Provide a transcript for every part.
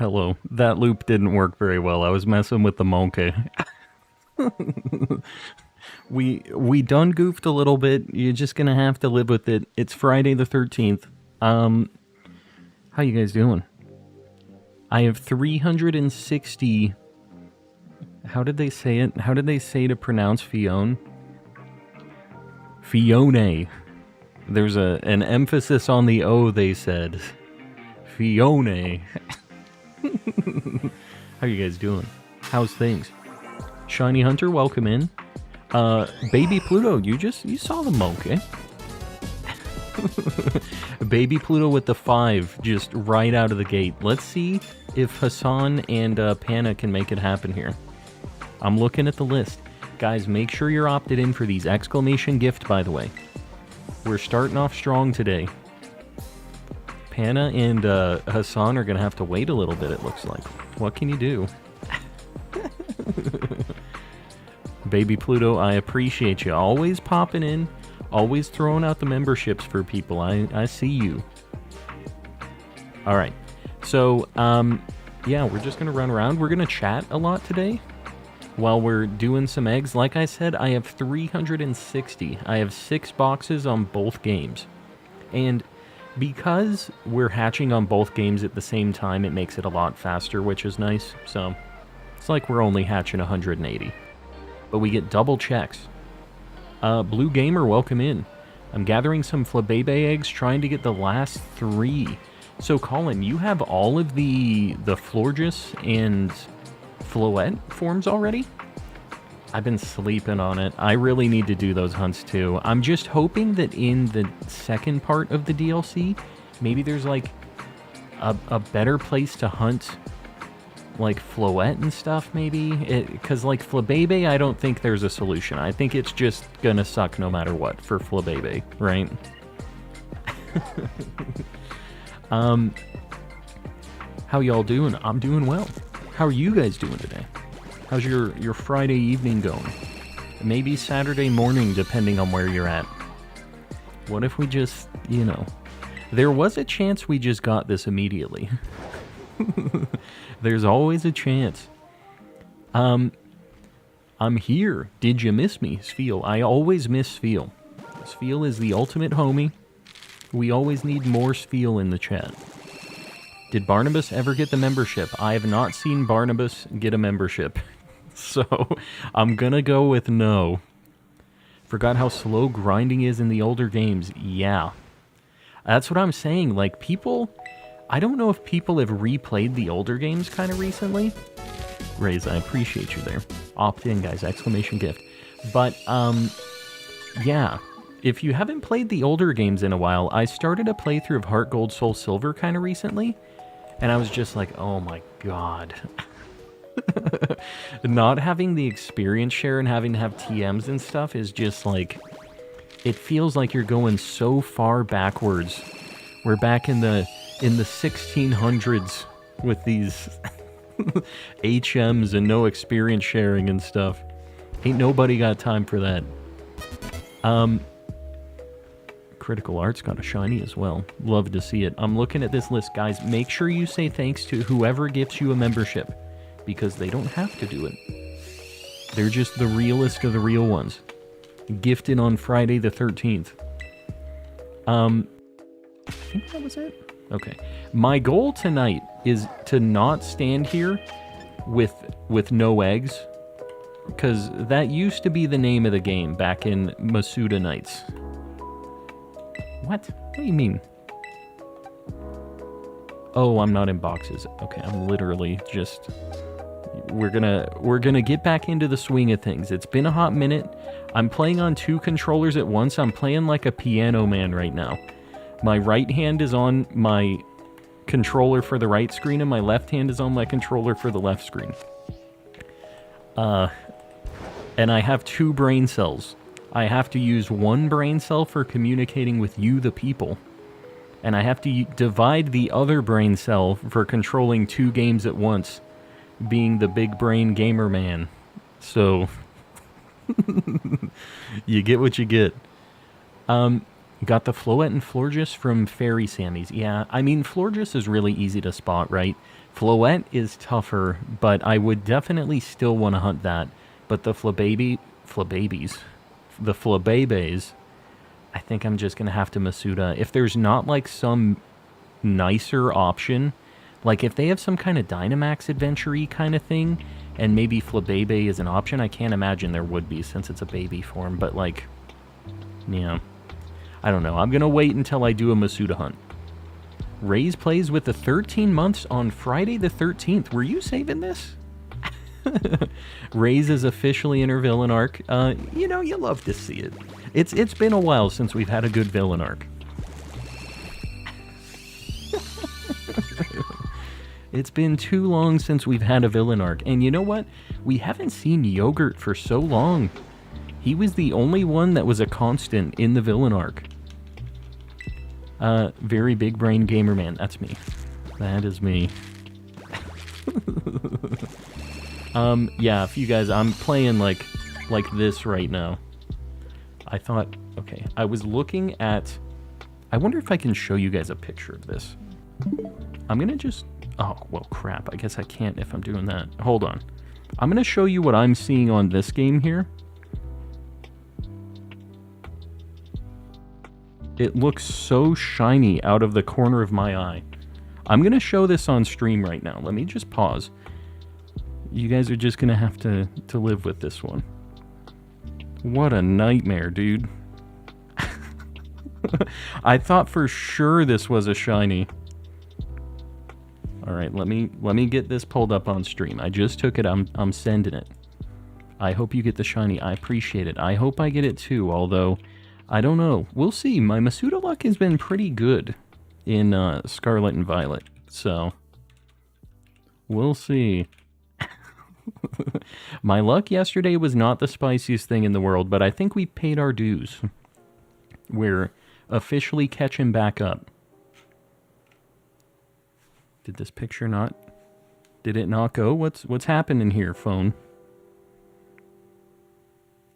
Hello. That loop didn't work very well. I was messing with the monkey. we done goofed a little bit. You're just gonna have to live with it. It's Friday the 13th. How you guys doing? I have 360. How did they say it? How did they say to pronounce Fiona? Fiona. There's an emphasis on the O, they said. Fiona. How you guys doing? How's things? Shiny Hunter, welcome in. Baby Pluto, you saw the monkey. Baby Pluto with the 5, just right out of the gate. Let's see if Hassan and Panna can make it happen here. I'm looking at the list. Guys, make sure you're opted in for these. Exclamation gift, by the way. We're starting off strong today. Panna and Hassan are going to have to wait a little bit, it looks like. What can you do? Baby Pluto, I appreciate you. Always popping in. Always throwing out the memberships for people. I see you. Alright. So, yeah, we're just going to run around. We're going to chat a lot today while we're doing some eggs. Like I said, I have 360. I have 6 boxes on both games. And because we're hatching on both games at the same time, it makes it a lot faster, which is nice. So, it's like we're only hatching 180. But we get double checks. Blue Gamer, welcome in. I'm gathering some Flabebe eggs, trying to get the last 3. So, Colin, you have all of the Florges and Floette forms already? I've been sleeping on it. I really need to do those hunts too. I'm just hoping that in the second part of the DLC, maybe there's like a better place to hunt like Floette and stuff, maybe? Because like Flabebe, I don't think there's a solution. I think it's just gonna suck no matter what for Flabebe, right? How y'all doing? I'm doing well. How are you guys doing today? How's your Friday evening going? Maybe Saturday morning, depending on where you're at. What if we just, you know... There was a chance we just got this immediately. There's always a chance. I'm here. Did you miss me, Sfeel? I always miss Sfeel. Sfeel is the ultimate homie. We always need more Sfeel in the chat. Did Barnabas ever get the membership? I have not seen Barnabas get a membership. So, I'm gonna go with no. Forgot how slow grinding is in the older games. Yeah. That's what I'm saying. Like, people... I don't know if people have replayed the older games kind of recently. Raze, I appreciate you there. Opt in, guys. Exclamation gift. But, yeah. If you haven't played the older games in a while, I started a playthrough of Heart Gold Soul Silver kind of recently. And I was just like, oh my god. Not having the experience share and having to have TMs and stuff is just like... It feels like you're going so far backwards. We're back in the 1600s with these HMs and no experience sharing and stuff. Ain't nobody got time for that. Critical Arts got a shiny as well. Love to see it. I'm looking at this list, guys. Make sure you say thanks to whoever gives you a membership, because they don't have to do it. They're just the realest of the real ones. Gifted on Friday the 13th. I think that was it. Okay. My goal tonight is to not stand here with no eggs, because that used to be the name of the game back in Masuda Nights. What? What do you mean? Oh, I'm not in boxes. Okay, I'm literally just... We're gonna get back into the swing of things. It's been a hot minute. I'm playing on 2 controllers at once. I'm playing like a piano man right now. My right hand is on my controller for the right screen, and my left hand is on my controller for the left screen. And I have 2 brain cells. I have to use 1 brain cell for communicating with you, the people. And I have to divide the other brain cell for controlling 2 games at once, being the big brain gamer man. So, you get what you get. Got the Floette and Florges from Fairy Sammy's. Yeah, I mean, Florges is really easy to spot, right? Floette is tougher, but I would definitely still want to hunt that. But the Flababes, I think I'm just going to have to Masuda. If there's not, like, some nicer option, like, if they have some kind of Dynamax adventure-y kind of thing, and maybe Flabebe is an option, I can't imagine there would be, since it's a baby form, but, like, yeah. I don't know. I'm going to wait until I do a Masuda hunt. Raze plays with the 13 months on Friday the 13th. Were you saving this? Raze is officially in her villain arc. You know, you love to see it. It's been a while since we've had a good villain arc. It's been too long since we've had a villain arc. And you know what? We haven't seen Yogurt for so long. He was the only one that was a constant in the villain arc. Very big brain gamer man. That's me. That is me. Yeah, if you guys, I'm playing like this right now. I thought, okay, I was looking at, I wonder if I can show you guys a picture of this. I'm gonna just, oh, well, crap. I guess I can't if I'm doing that. Hold on. I'm gonna show you what I'm seeing on this game here. It looks so shiny out of the corner of my eye. I'm going to show this on stream right now. Let me just pause. You guys are just going to have to live with this one. What a nightmare, dude. I thought for sure this was a shiny. All right, let me get this pulled up on stream. I just took it. I'm sending it. I hope you get the shiny. I appreciate it. I hope I get it too, although I don't know. We'll see. My Masuda luck has been pretty good in Scarlet and Violet, so we'll see. My luck yesterday was not the spiciest thing in the world, but I think we paid our dues. We're officially catching back up. Did this picture not... Did it not go? What's happening here, phone?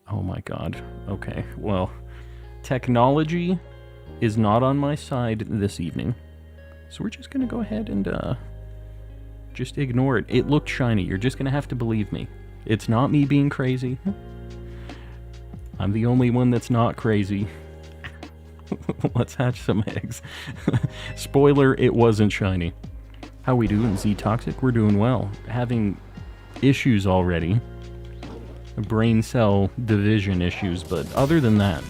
Oh my god. Okay, well... Technology is not on my side this evening. So we're just going to go ahead and just ignore it. It looked shiny. You're just going to have to believe me. It's not me being crazy. I'm the only one that's not crazy. Let's hatch some eggs. Spoiler, it wasn't shiny. How we doing, Z-Toxic? We're doing well. Having issues already. Brain cell division issues, but other than that...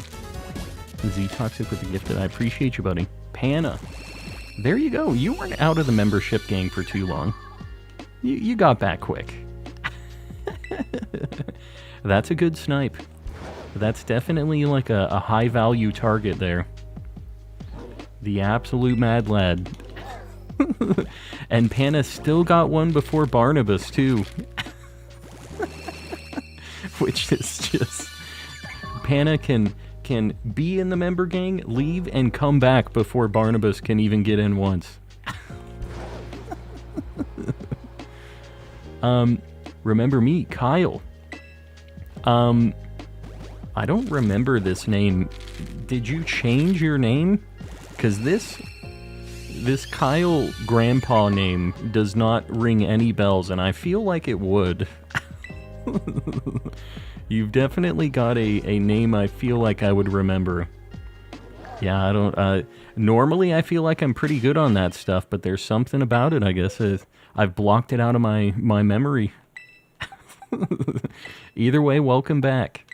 Z-Toxic with the gifted. I appreciate you, buddy. Panna. There you go. You weren't out of the membership gang for too long. You got back quick. That's a good snipe. That's definitely like a high-value target there. The absolute mad lad. And Panna still got one before Barnabas, too. Which is just... Panna can be in the member gang, leave, and come back before Barnabas can even get in once. Remember me, Kyle. I don't remember this name. Did you change your name? Because this Kyle grandpa name does not ring any bells, and I feel like it would. You've definitely got a name I feel like I would remember. Yeah, I don't... normally I feel like I'm pretty good on that stuff, but there's something about it, I guess. I've blocked it out of my memory. Either way, welcome back.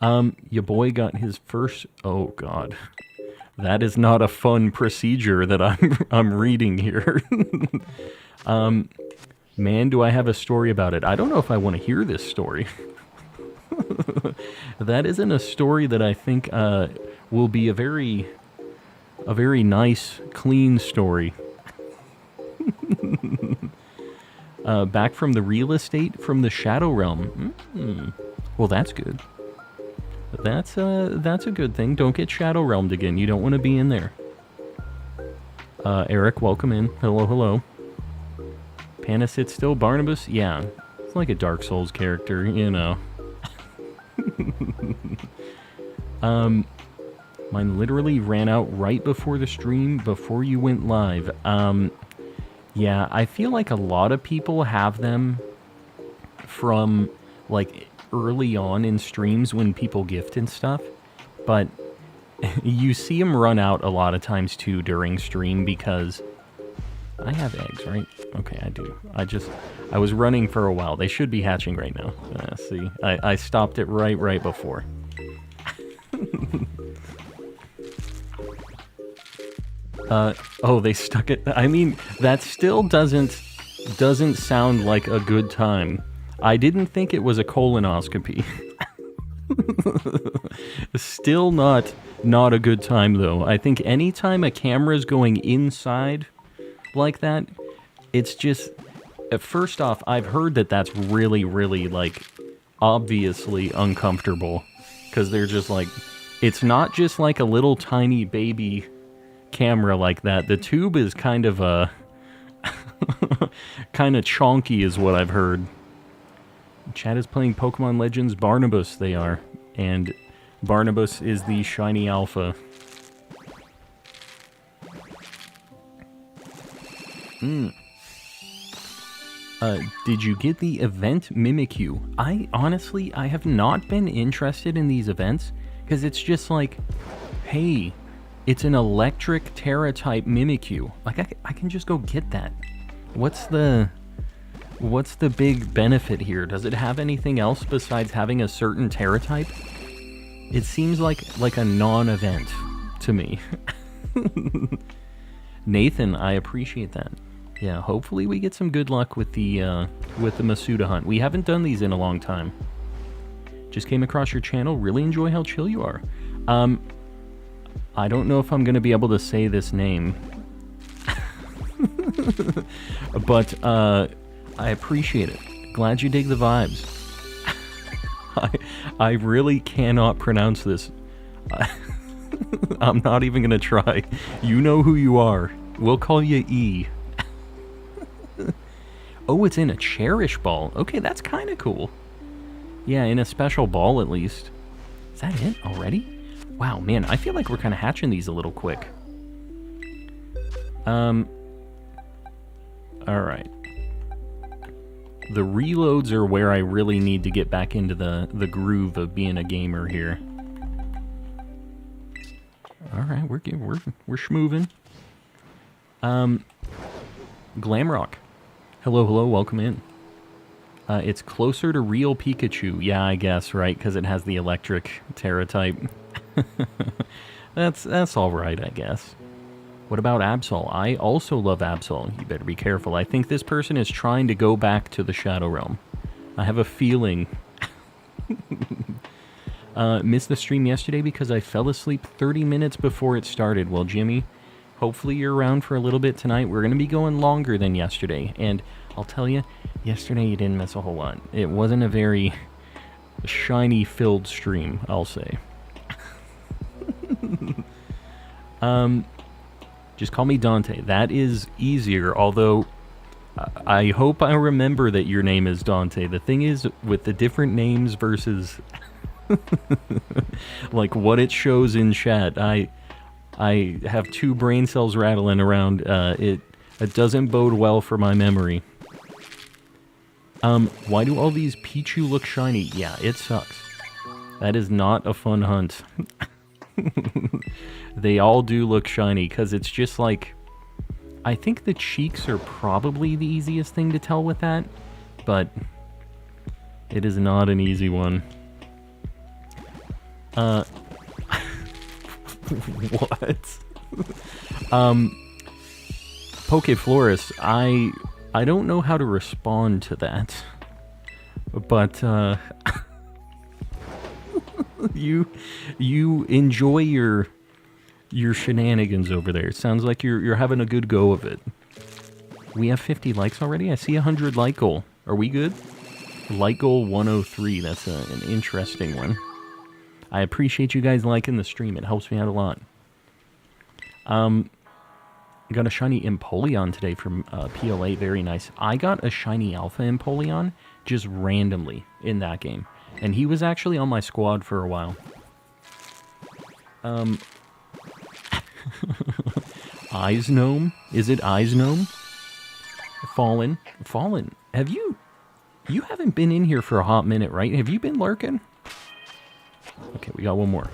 Your boy got his first... Oh, God. That is not a fun procedure that I'm reading here. Man, do I have a story about it. I don't know if I want to hear this story. That isn't a story that I think will be a very nice, clean story. Back from the real estate from the Shadow Realm. Well, that's good. That's a good thing. Don't get Shadow Realmed again. You don't want to be in there. Eric, welcome in. Hello, hello. Panna sits still. Barnabas? Yeah. It's like a Dark Souls character, you know. Mine literally ran out right before the stream, before you went live. Yeah, I feel like a lot of people have them from, like, early on in streams when people gift and stuff. But you see them run out a lot of times, too, during stream because... I have eggs, right? Okay, I do. I was running for a while. They should be hatching right now. See, I stopped it right before. Oh, they stuck it. I mean, that still doesn't sound like a good time. I didn't think it was a colonoscopy. Still not a good time, though. I think anytime a camera's going inside like that, it's just... First off, I've heard that that's really, like, obviously uncomfortable. Because they're just like... It's not just like a little tiny baby camera like that. The tube is kind of a... kind of chonky is what I've heard. Chad is playing Pokemon Legends Barnabas, they are. And Barnabas is the shiny alpha. Did you get the event Mimikyu? I have not been interested in these events, because it's just like, hey, it's an electric Tera type Mimikyu. Like, I can just go get that. What's the big benefit here? Does it have anything else besides having a certain Tera type? It seems like a non-event to me. Nathan, I appreciate that. Yeah, hopefully we get some good luck with the Masuda hunt. We haven't done these in a long time. Just came across your channel. Really enjoy how chill you are. I don't know if I'm going to be able to say this name. But I appreciate it. Glad you dig the vibes. I really cannot pronounce this. I'm not even going to try. You know who you are. We'll call you E. Oh, it's in a Cherish ball. Okay, that's kind of cool. Yeah, in a special ball at least. Is that it already? Wow, man, I feel like we're kind of hatching these a little quick. Alright. The reloads are where I really need to get back into the groove of being a gamer here. Alright, we're schmoovin'. Glamrock. Hello, welcome in. It's closer to real Pikachu. Yeah, I guess, right? Because it has the electric Tera type. That's alright, I guess. What about Absol? I also love Absol. You better be careful. I think this person is trying to go back to the Shadow Realm. I have a feeling. Missed the stream yesterday because I fell asleep 30 minutes before it started. Well, Jimmy, hopefully you're around for a little bit tonight. We're going to be going longer than yesterday. And I'll tell you, yesterday you didn't miss a whole lot. It wasn't a very shiny-filled stream, I'll say. Just call me Dante. That is easier, although I hope I remember that your name is Dante. The thing is, with the different names versus like what it shows in chat, I have two brain cells rattling around. It doesn't bode well for my memory. Why do all these Pichu look shiny? Yeah, it sucks. That is not a fun hunt. They all do look shiny, because it's just like... I think the cheeks are probably the easiest thing to tell with that, but it is not an easy one. What? Pokeflorist, I don't know how to respond to that, but you enjoy your shenanigans over there. It sounds like you're having a good go of it. We have 50 likes already? I see 100 like goal. Are we good? Like goal 103. That's an interesting one. I appreciate you guys liking the stream. It helps me out a lot. Got a shiny Empoleon today from PLA. Very nice. I got a shiny Alpha Empoleon just randomly in that game. And he was actually on my squad for a while. Eyes Gnome? Is it Eyes Gnome? Fallen. Fallen. Have you... You haven't been in here for a hot minute, right? Have you been lurking? Okay, we got one more.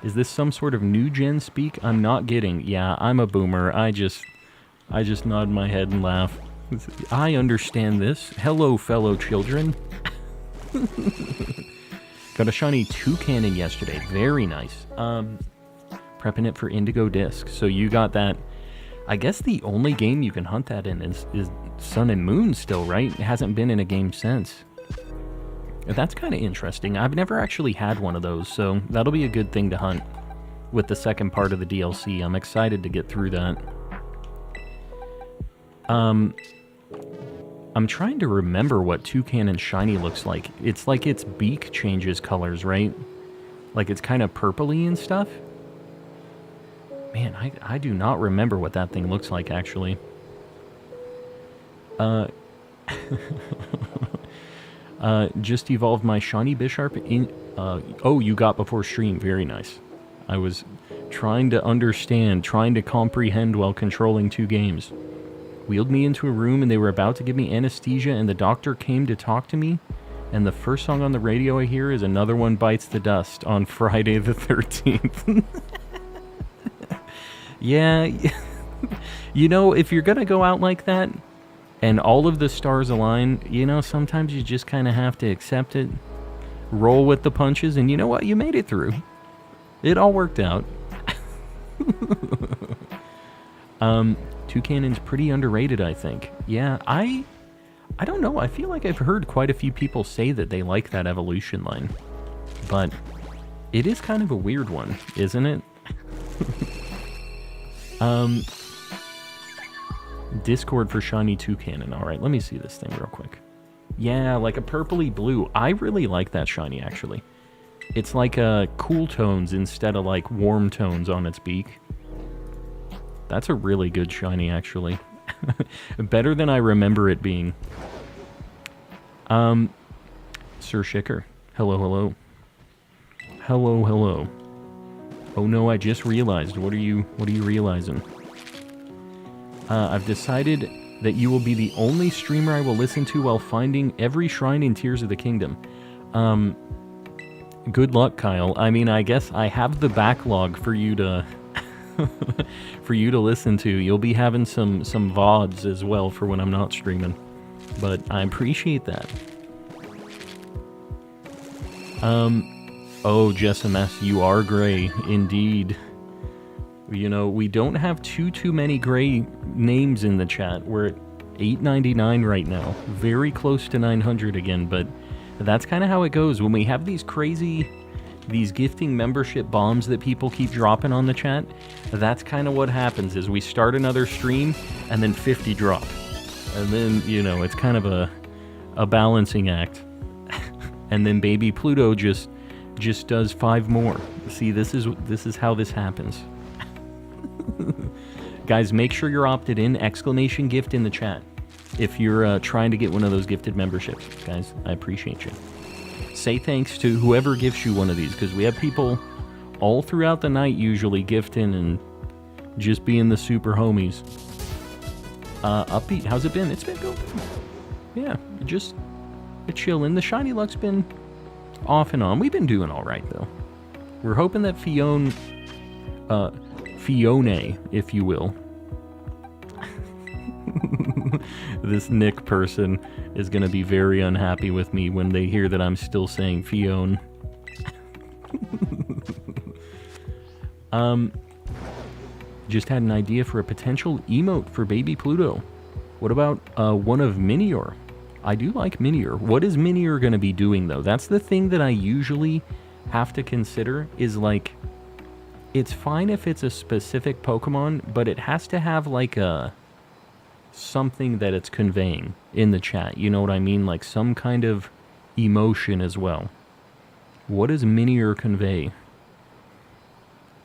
Is this some sort of new gen speak I'm not getting? Yeah, I'm a boomer. I just nod my head and laugh. I understand this. Hello, fellow children. Got a shiny toucan yesterday. Very nice. Prepping it for Indigo Disc. So you got that. I guess the only game you can hunt that in is Sun and Moon still, right? It hasn't been in a game since. That's kind of interesting. I've never actually had one of those, so that'll be a good thing to hunt with the second part of the DLC. I'm excited to get through that. I'm trying to remember what Toucan and Shiny looks like. It's like its beak changes colors, right? Like it's kind of purpley and stuff. Man, I do not remember what that thing looks like, actually. Just evolved my Shiny Bisharp in... oh, you got before stream. Very nice. I was trying to understand, trying to comprehend while controlling 2 games. Wheeled me into a room and they were about to give me anesthesia and the doctor came to talk to me. And the first song on the radio I hear is Another One Bites the Dust on Friday the 13th. Yeah, you know, if you're gonna go out like that, and all of the stars align, you know, sometimes you just kind of have to accept it, roll with the punches, and you know what? You made it through. It all worked out. Toucanon's pretty underrated, I think. Yeah, I don't know. I feel like I've heard quite a few people say that they like that evolution line. But it is kind of a weird one, isn't it? Discord for Shiny Toucanon. Alright, let me see this thing real quick. Yeah, like a purpley blue. I really like that shiny, actually. It's like cool tones instead of like warm tones on its beak. That's a really good shiny, actually. Better than I remember it being. Sir Shicker. Hello, hello. Hello, hello. Oh no, I just realized. What are you realizing? I've decided that you will be the only streamer I will listen to while finding every shrine in Tears of the Kingdom. Good luck, Kyle. I mean, I guess I have the backlog for you to for you to listen to. You'll be having some VODs as well for when I'm not streaming. But I appreciate that. Oh, Jessimas, you are gray, indeed. You know, we don't have too many gray names in the chat. We're at 899 right now. Very close to 900 again, but that's kind of how it goes. When we have these gifting membership bombs that people keep dropping on the chat, that's kind of what happens, is we start another stream, and then 50 drop. And then, you know, it's kind of a balancing act. And then baby Pluto just does 5 more. See, this is how this happens. Guys, make sure you're opted in. Exclamation gift in the chat if you're trying to get one of those gifted memberships. Guys, I appreciate you. Say thanks to whoever gifts you one of these, because we have people all throughout the night usually gifting and just being the super homies. Upbeat, how's it been? It's been good. Yeah, just chilling. The Shiny Luck's been off and on. We've been doing all right, though. We're hoping that Fiona, if you will. This Nick person is going to be very unhappy with me when they hear that I'm still saying Fiona. Just had an idea for a potential emote for baby Pluto. What about one of Minior? I do like Minior. What is Minior going to be doing, though? That's the thing that I usually have to consider, is like, it's fine if it's a specific Pokemon, but it has to have like something that it's conveying in the chat. You know what I mean? Like some kind of emotion as well. What does Minior convey?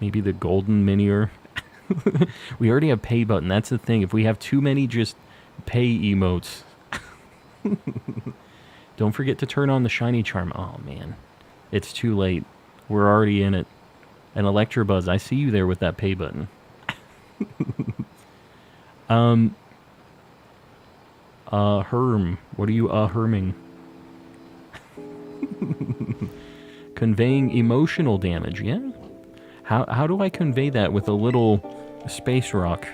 Maybe the golden Minior? We already have pay button. That's the thing. If we have too many just pay emotes. Don't forget to turn on the shiny charm. Oh man, it's too late. We're already in it. An Electabuzz. I see you there with that pay button. Herm. What are you herming? Conveying emotional damage, yeah? How do I convey that with a little space rock?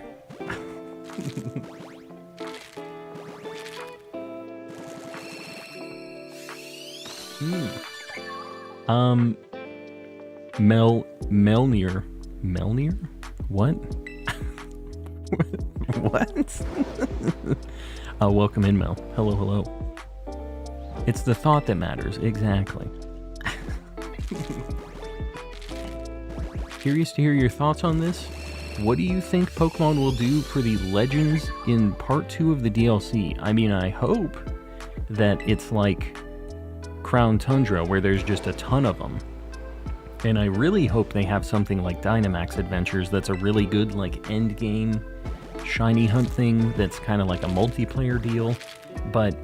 Melnir. Melnir? What? What? Welcome in, Mel. Hello, hello. It's the thought that matters, exactly. Curious to hear your thoughts on this. What do you think Pokemon will do for the Legends in Part 2 of the DLC? I mean, I hope that it's like Crown Tundra, where there's just a ton of them. And I really hope they have something like Dynamax Adventures that's a really good, like, endgame shiny hunt thing that's kind of like a multiplayer deal. But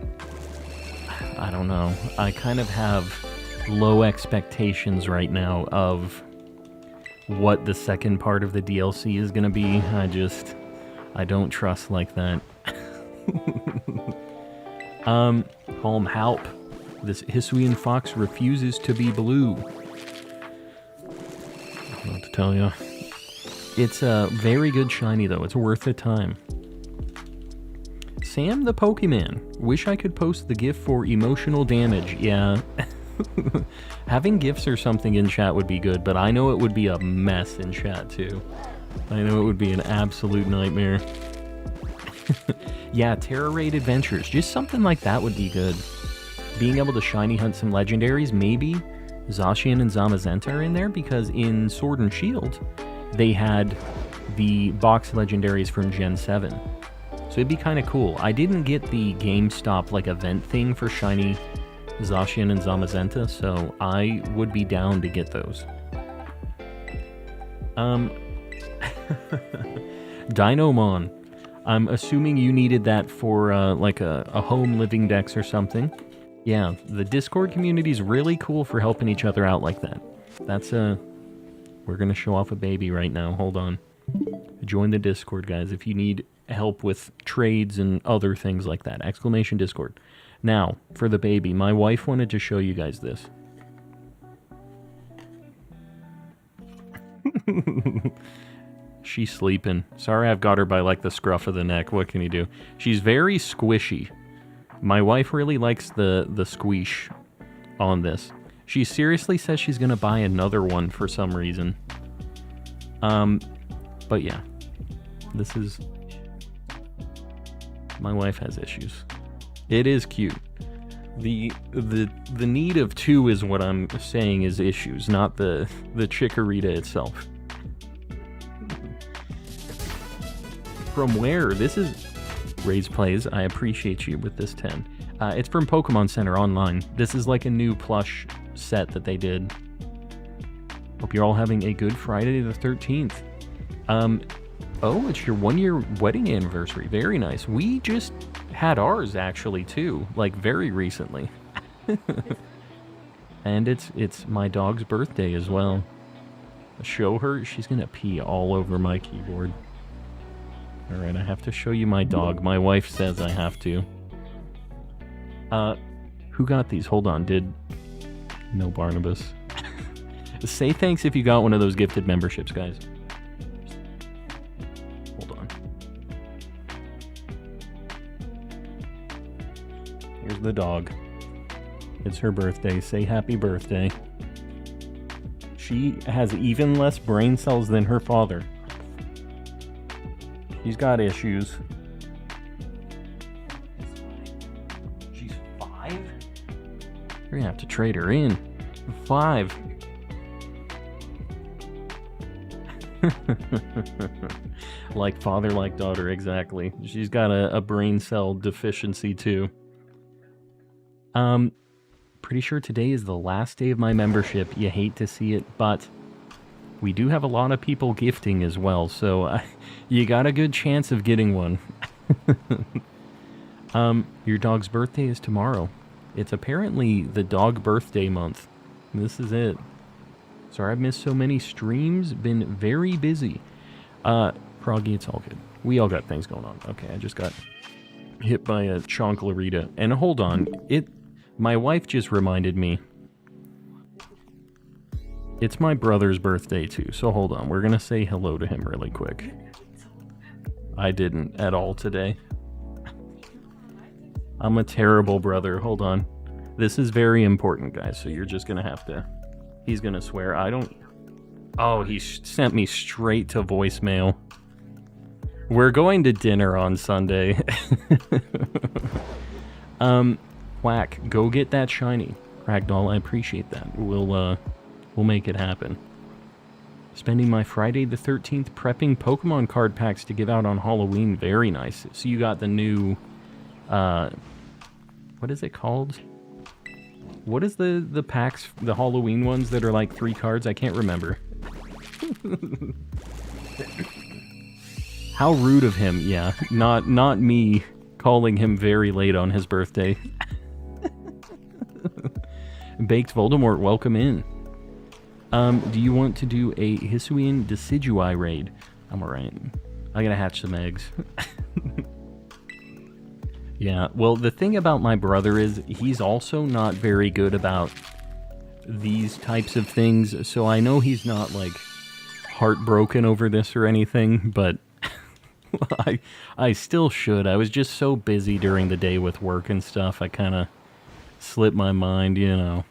I don't know. I kind of have low expectations right now of what the second part of the DLC is going to be. I don't trust like that. Palm Halp. This Hisuian fox refuses to be blue. I don't know what to tell you. It's a very good shiny though. It's worth the time. Sam the Pokemon. Wish I could post the GIF for emotional damage. Yeah. Having GIFs or something in chat would be good, but I know it would be a mess in chat too. I know it would be an absolute nightmare. Yeah, Tera Raid Adventures. Just something like that would be good. Being able to shiny hunt some legendaries, maybe Zacian and Zamazenta are in there, because in Sword and Shield, they had the box legendaries from Gen 7. So it'd be kind of cool. I didn't get the GameStop like event thing for shiny Zacian and Zamazenta, so I would be down to get those. Dinomon. I'm assuming you needed that for like a home Living Dex or something. Yeah, the Discord community is really cool for helping each other out like that. That's we're gonna show off a baby right now. Hold on. Join the Discord, guys, if you need help with trades and other things like that. Exclamation Discord. Now, for the baby, my wife wanted to show you guys this. She's sleeping. Sorry I've got her by like the scruff of the neck. What can you do? She's very squishy. My wife really likes the squish on this. She seriously says she's going to buy another one for some reason. But yeah. This is... My wife has issues. It is cute. The need of two is what I'm saying is issues, not the Chikorita itself. From where? This is Raise Plays. I appreciate you with this 10. It's from Pokemon Center Online. This is like a new plush set that they did. Hope you're all having a good Friday the 13th. Oh, it's your 1-year wedding anniversary. Very nice. We just had ours actually too, like very recently. And it's my dog's birthday as well. Show her. She's gonna pee all over my keyboard. Alright, I have to show you my dog. My wife says I have to. Who got these? Hold on, No Barnabas. Say thanks if you got one of those gifted memberships, guys. Hold on. Here's the dog. It's her birthday. Say happy birthday. She has even less brain cells than her father. She's got issues. She's 5? We're gonna have to trade her in. 5. Like father, like daughter, exactly. She's got a brain cell deficiency too. Pretty sure today is the last day of my membership. You hate to see it, but we do have a lot of people gifting as well, so you got a good chance of getting one. Your dog's birthday is tomorrow. It's apparently the dog birthday month. This is it. Sorry I've missed so many streams. Been very busy. Froggy, it's all good. We all got things going on. Okay, I just got hit by a chonklarita. And hold on, my wife just reminded me. It's my brother's birthday too, so hold on. We're gonna say hello to him really quick. I didn't at all today. I'm a terrible brother. Hold on. This is very important, guys, so you're just gonna have to... He's gonna swear. I don't... Oh, he sent me straight to voicemail. We're going to dinner on Sunday. Whack, go get that shiny. Ragdoll, I appreciate that. We'll make it happen. Spending my Friday the 13th prepping Pokemon card packs to give out on Halloween. Very nice. So you got the new... what is it called? What is the packs, the Halloween ones that are like 3 cards? I can't remember. How rude of him. Yeah, not me calling him very late on his birthday. Baked Voldemort, welcome in. Do you want to do a Hisuian Decidueye raid? I'm alright. I gotta hatch some eggs. Yeah, well, the thing about my brother is he's also not very good about these types of things, so I know he's not, like, heartbroken over this or anything, but I still should. I was just so busy during the day with work and stuff, I kind of slipped my mind, you know.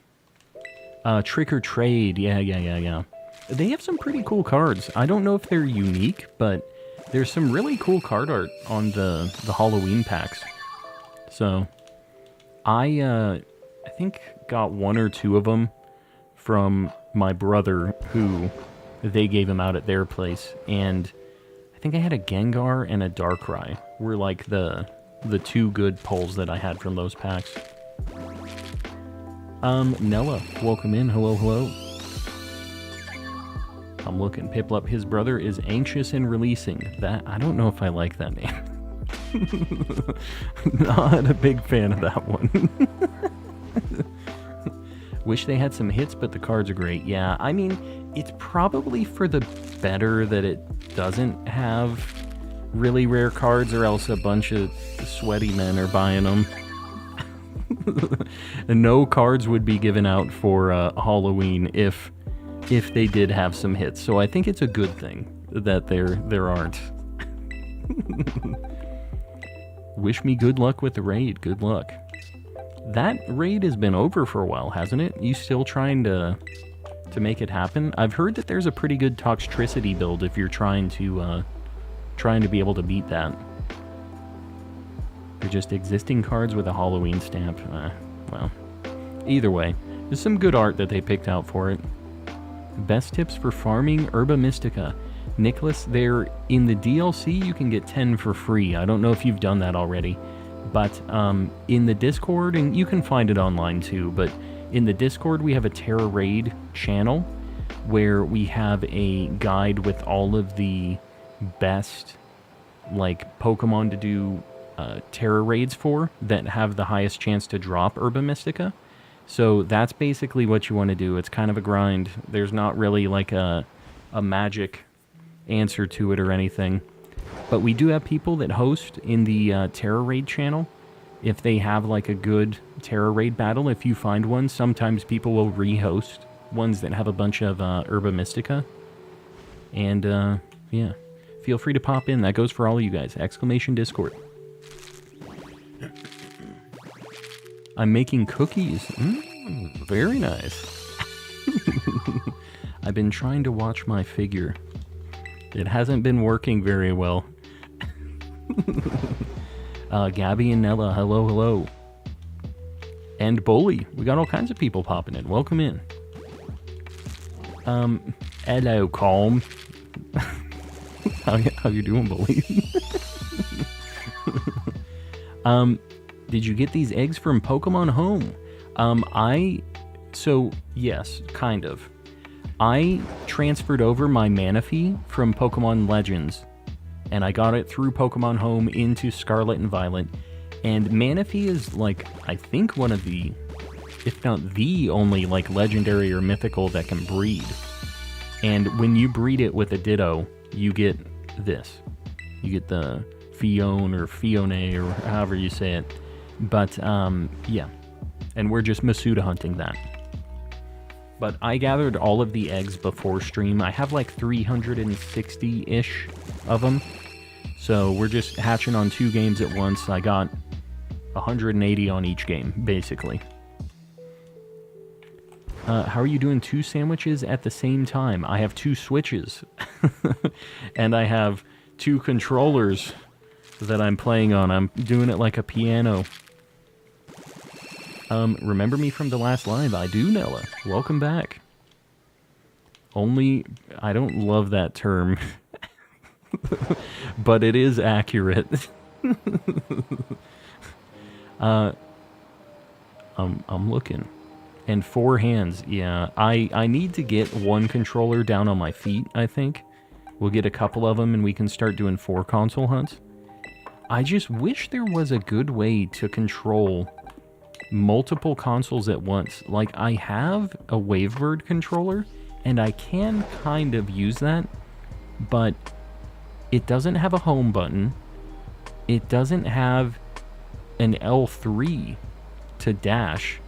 Trick or Trade, yeah. They have some pretty cool cards. I don't know if they're unique, but there's some really cool card art on the Halloween packs. So, I think got 1 or 2 of them from my brother, who they gave them out at their place, and I think I had a Gengar and a Darkrai were like the 2 good pulls that I had from those packs. Nella, welcome in. Hello. I'm looking. Piplup, his brother is anxious in releasing. That, I don't know if I like that name. Not a big fan of that one. Wish they had some hits, but the cards are great. Yeah, I mean, it's probably for the better that it doesn't have really rare cards, or else a bunch of sweaty men are buying them. And no cards would be given out for Halloween if they did have some hits. So I think it's a good thing that there aren't. Wish me good luck with the raid. Good luck. That raid has been over for a while, hasn't it? You still trying to make it happen? I've heard that there's a pretty good Toxtricity build if you're trying to be able to beat that. They're just existing cards with a Halloween stamp. Well, either way, there's some good art that they picked out for it. Best tips for farming Herba Mystica. Nicholas, there in the DLC you can get 10 for free. I don't know if you've done that already, but in the Discord, and you can find it online too, but in the Discord we have a Tera Raid channel where we have a guide with all of the best like Pokemon to do Tera Raids for that have the highest chance to drop Herba Mystica. So that's basically what you want to do. It's kind of a grind. There's not really like a magic answer to it or anything. But we do have people that host in the Tera Raid channel. If they have like a good Tera Raid battle, if you find one, sometimes people will re-host ones that have a bunch of Herba Mystica. And yeah, feel free to pop in. That goes for all of you guys. ! Discord. I'm making cookies. Very nice. I've been trying to watch my figure. It hasn't been working very well. Gabby and Nella, hello. And Bully. We got all kinds of people popping in. Welcome in. Hello, Calm. How you doing, Bully? Did you get these eggs from Pokemon Home? So, yes, kind of. I transferred over my Manaphy from Pokemon Legends, and I got it through Pokemon Home into Scarlet and Violet, and Manaphy is, like, I think one of the, if not the only, like, legendary or mythical that can breed. And when you breed it with a Ditto, you get this. You get the Fione or Fione or however you say it. But, yeah. And we're just Masuda hunting that. But I gathered all of the eggs before stream. I have like 360-ish of them. So we're just hatching on 2 games at once. I got 180 on each game, basically. How are you doing 2 sandwiches at the same time? I have 2 switches. And I have 2 controllers that I'm playing on. I'm doing it like a piano. Remember me from the last live? I do, Nella. Welcome back. Only, I don't love that term. But it is accurate. I'm looking. And 4 hands, yeah. I need to get 1 controller down on my feet, I think. We'll get a couple of them and we can start doing 4 console hunts. I just wish there was a good way to control multiple consoles at once. Like, I have a Wavebird controller, and I can kind of use that, but it doesn't have a home button. It doesn't have an L3 to dash.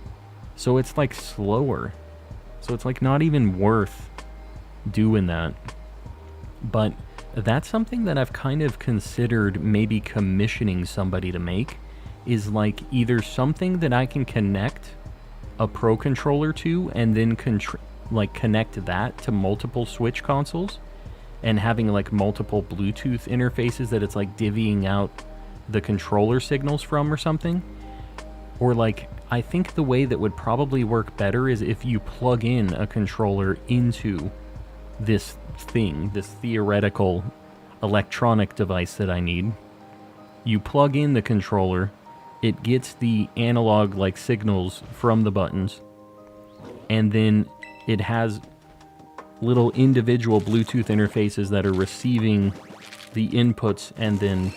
So it's like slower. So it's like not even worth doing that. But that's something that I've kind of considered maybe commissioning somebody to make, is like either something that I can connect a Pro Controller to and then connect that to multiple Switch consoles and having like multiple Bluetooth interfaces that it's like divvying out the controller signals from or something. Or like, I think the way that would probably work better is if you plug in a controller into this thing, this theoretical electronic device that I need. You plug in the controller, it gets the analog like signals from the buttons, and then it has little individual Bluetooth interfaces that are receiving the inputs and then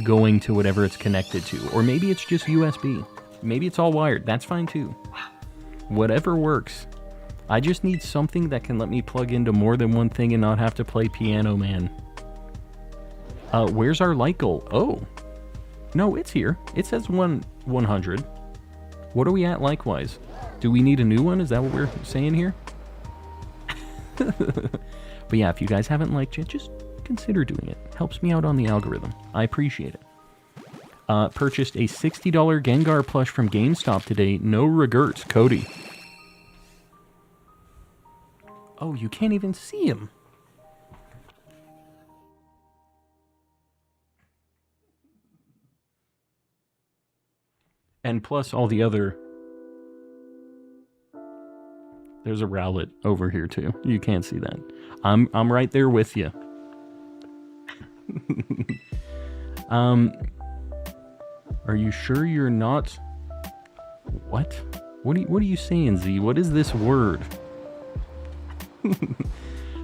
going to whatever it's connected to. Or maybe it's just USB. Maybe it's all wired. That's fine too. Whatever works. I just need something that can let me plug into more than one thing and not have to play Piano Man. Where's our light goal? Oh. No, it's here. It says 100. What are we at likewise? Do we need a new one? Is that what we're saying here? But yeah, if you guys haven't liked yet, just consider doing it. Helps me out on the algorithm. I appreciate it. Purchased a $60 Gengar plush from GameStop today. No regrets, Cody. Oh, you can't even see him. And plus all the other... There's a Rowlet over here too. You can't see that. I'm right there with you. Are you sure you're not... What? What are you saying, Z? What is this word?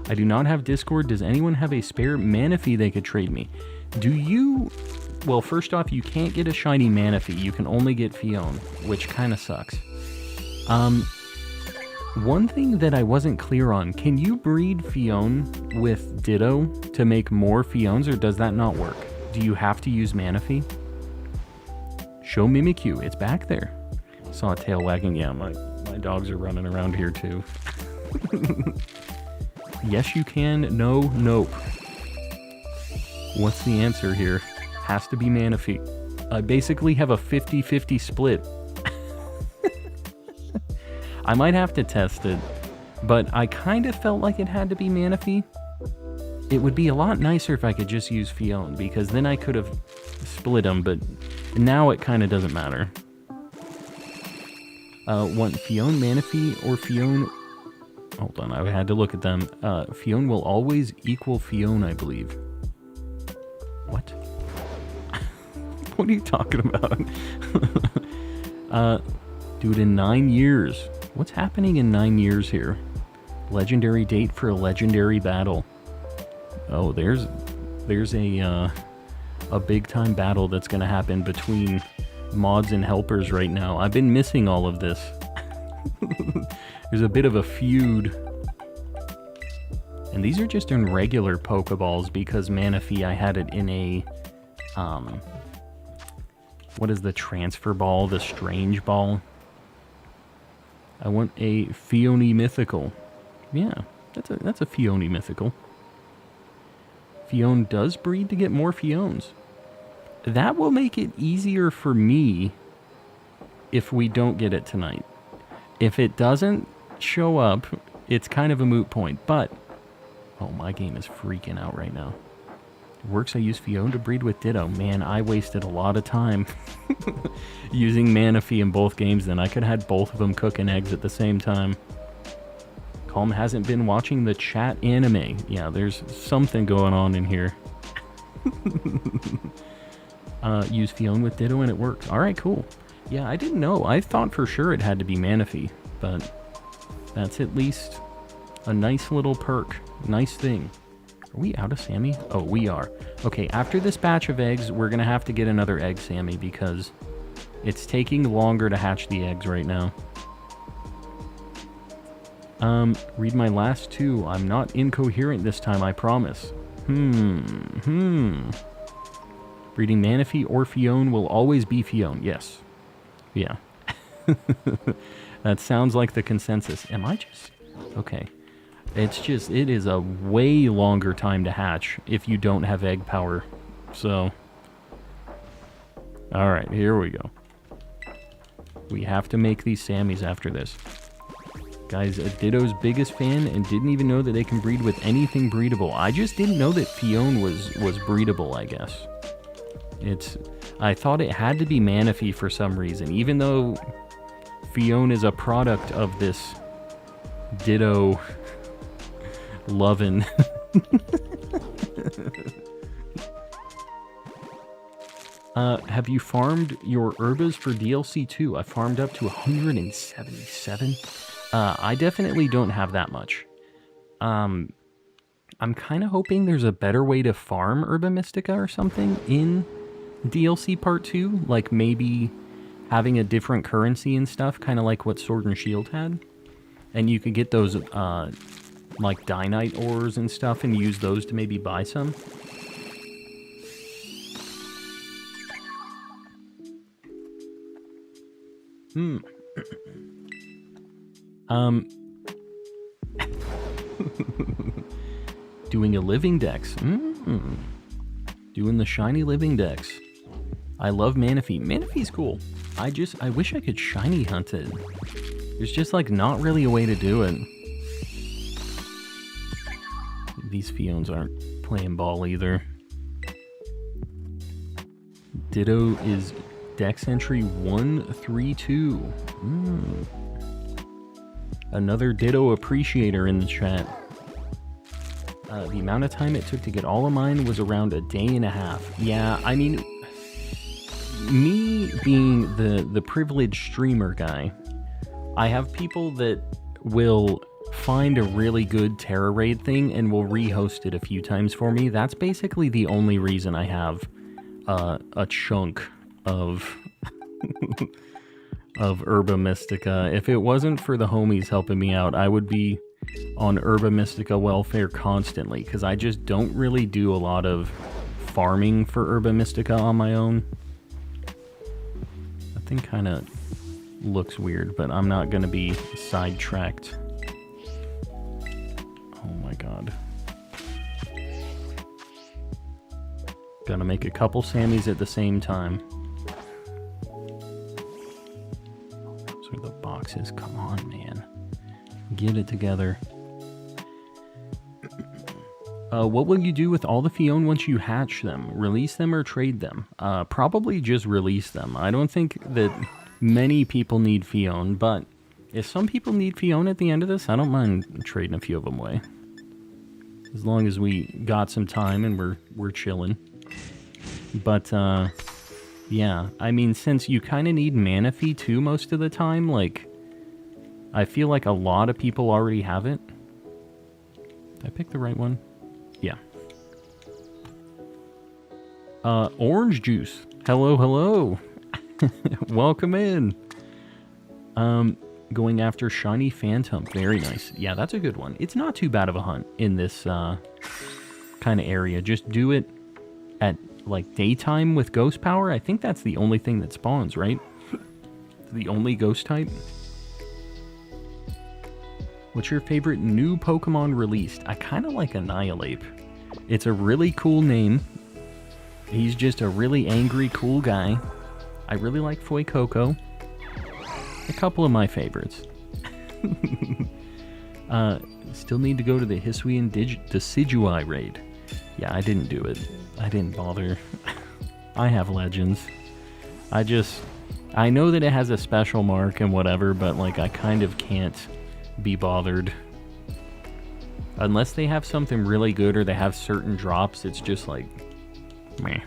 I do not have Discord. Does anyone have a spare Manaphy they could trade me? Do you... Well, first off, you can't get a shiny Manaphy. You can only get Fione, which kind of sucks. One thing that I wasn't clear on, can you breed Fione with Ditto to make more Fiones, or does that not work? Do you have to use Manaphy? Show Mimikyu, it's back there. Saw a tail wagging. Yeah, my dogs are running around here too. Yes, you can. No, nope. What's the answer here? Has to be Manaphy. I basically have a 50-50 split. I might have to test it, but I kind of felt like it had to be Manaphy. It would be a lot nicer if I could just use Fione, because then I could have split them, but now it kind of doesn't matter. Want Fione, Manaphy, or Fione... Hold on, I had to look at them. Fione will always equal Fione, I believe. What? What are you talking about? Dude, in 9 years. What's happening in 9 years here? Legendary date for a legendary battle. Oh, there's a big time battle that's gonna happen between mods and helpers right now. I've been missing all of this. There's a bit of a feud. And these are just in regular Pokeballs because Manaphy, I had it in a, what is the transfer ball, the strange ball? I want a Phione Mythical. Yeah, that's a Phione Mythical. Phione does breed to get more Phiones. That will make it easier for me if we don't get it tonight. If it doesn't show up, it's kind of a moot point, but... Oh, my game is freaking out right now. It works, I use Phione to breed with Ditto. Man, I wasted a lot of time using Manaphy in both games then. I could have had both of them cooking eggs at the same time. Calm hasn't been watching the chat anime. Yeah, there's something going on in here. Use Phione with Ditto and it works. Alright, cool. Yeah, I didn't know. I thought for sure it had to be Manaphy, but that's at least a nice little perk. Nice thing. Are we out of Sammy? Oh, we are. Okay, after this batch of eggs, we're going to have to get another egg Sammy because it's taking longer to hatch the eggs right now. Read my last two. I'm not incoherent this time, I promise. Breeding Manaphy or Phione will always be Phione. Yes. Yeah. That sounds like the consensus. Am I just... Okay. It's just, it is a way longer time to hatch if you don't have egg power. So... Alright, here we go. We have to make these Sammys after this. Guys, Ditto's biggest fan and didn't even know that they can breed with anything breedable. I just didn't know that Phione was breedable, I guess. I thought it had to be Manaphy for some reason, even though Phione is a product of this Ditto lovin'. Have you farmed your herbas for DLC 2? I farmed up to 177. I definitely don't have that much. I'm kind of hoping there's a better way to farm Herba Mystica or something in DLC Part 2. Like maybe having a different currency and stuff, kind of like what Sword and Shield had. And you could get those, like Dynite ores and stuff and use those to maybe buy some. Doing a Living Dex. Doing the shiny Living Dex. I love Manaphy. Manaphy's cool. I wish I could shiny hunt it. There's just like not really a way to do it. These Phiones aren't playing ball either. Ditto is Dex entry 132. Another Ditto appreciator in the chat. The amount of time it took to get all of mine was around a day and a half. Yeah, I mean, me being the privileged streamer guy, I have people that will find a really good Tera raid thing and will rehost it a few times for me. That's basically the only reason I have a chunk of of Herba Mystica. If it wasn't for the homies helping me out, I would be on Herba Mystica welfare constantly, because I just don't really do a lot of farming for Herba Mystica on my own. That thing kind of looks weird, but I'm not going to be sidetracked. Oh my god. Gotta make a couple Sammys at the same time. Those are the boxes. Come on, man. Get it together. What will you do with all the Phione once you hatch them? Release them or trade them? Probably just release them. I don't think that many people need Phione, but if some people need Phione at the end of this, I don't mind trading a few of them away. As long as we got some time and we're chilling. But, yeah. I mean, since you kind of need Manaphy too most of the time, like, I feel like a lot of people already have it. Did I pick the right one? Yeah. Orange Juice. Hello, hello. Welcome in. going after Shiny Phantom. Very nice. Yeah, that's a good one. It's not too bad of a hunt in this kind of area. Just do it at, like, daytime with ghost power. I think that's the only thing that spawns, right? The only ghost type. What's your favorite new Pokemon released? I kind of like Annihilate. It's a really cool name. He's just a really angry, cool guy. I really like Fuecoco. A couple of my favorites. Still need to go to the Hisuian Decidueye raid. Yeah, I didn't do it. I didn't bother. I have Legends. I know that it has a special mark and whatever, but like I kind of can't be bothered. Unless they have something really good or they have certain drops, it's just like, meh.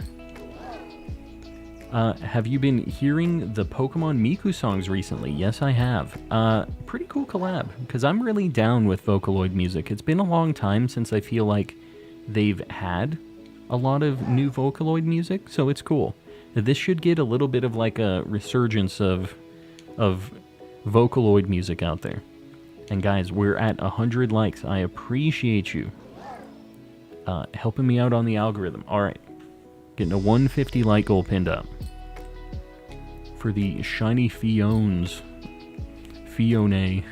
Have you been hearing the Pokemon Miku songs recently? Yes, I have. Pretty cool collab, because I'm really down with Vocaloid music. It's been a long time since I feel like they've had a lot of new Vocaloid music, so it's cool. This should get a little bit of like a resurgence of Vocaloid music out there. And guys, we're at 100 likes. I appreciate you helping me out on the algorithm. Alright, getting a 150 like goal pinned up. For the shiny Fiones. Fione.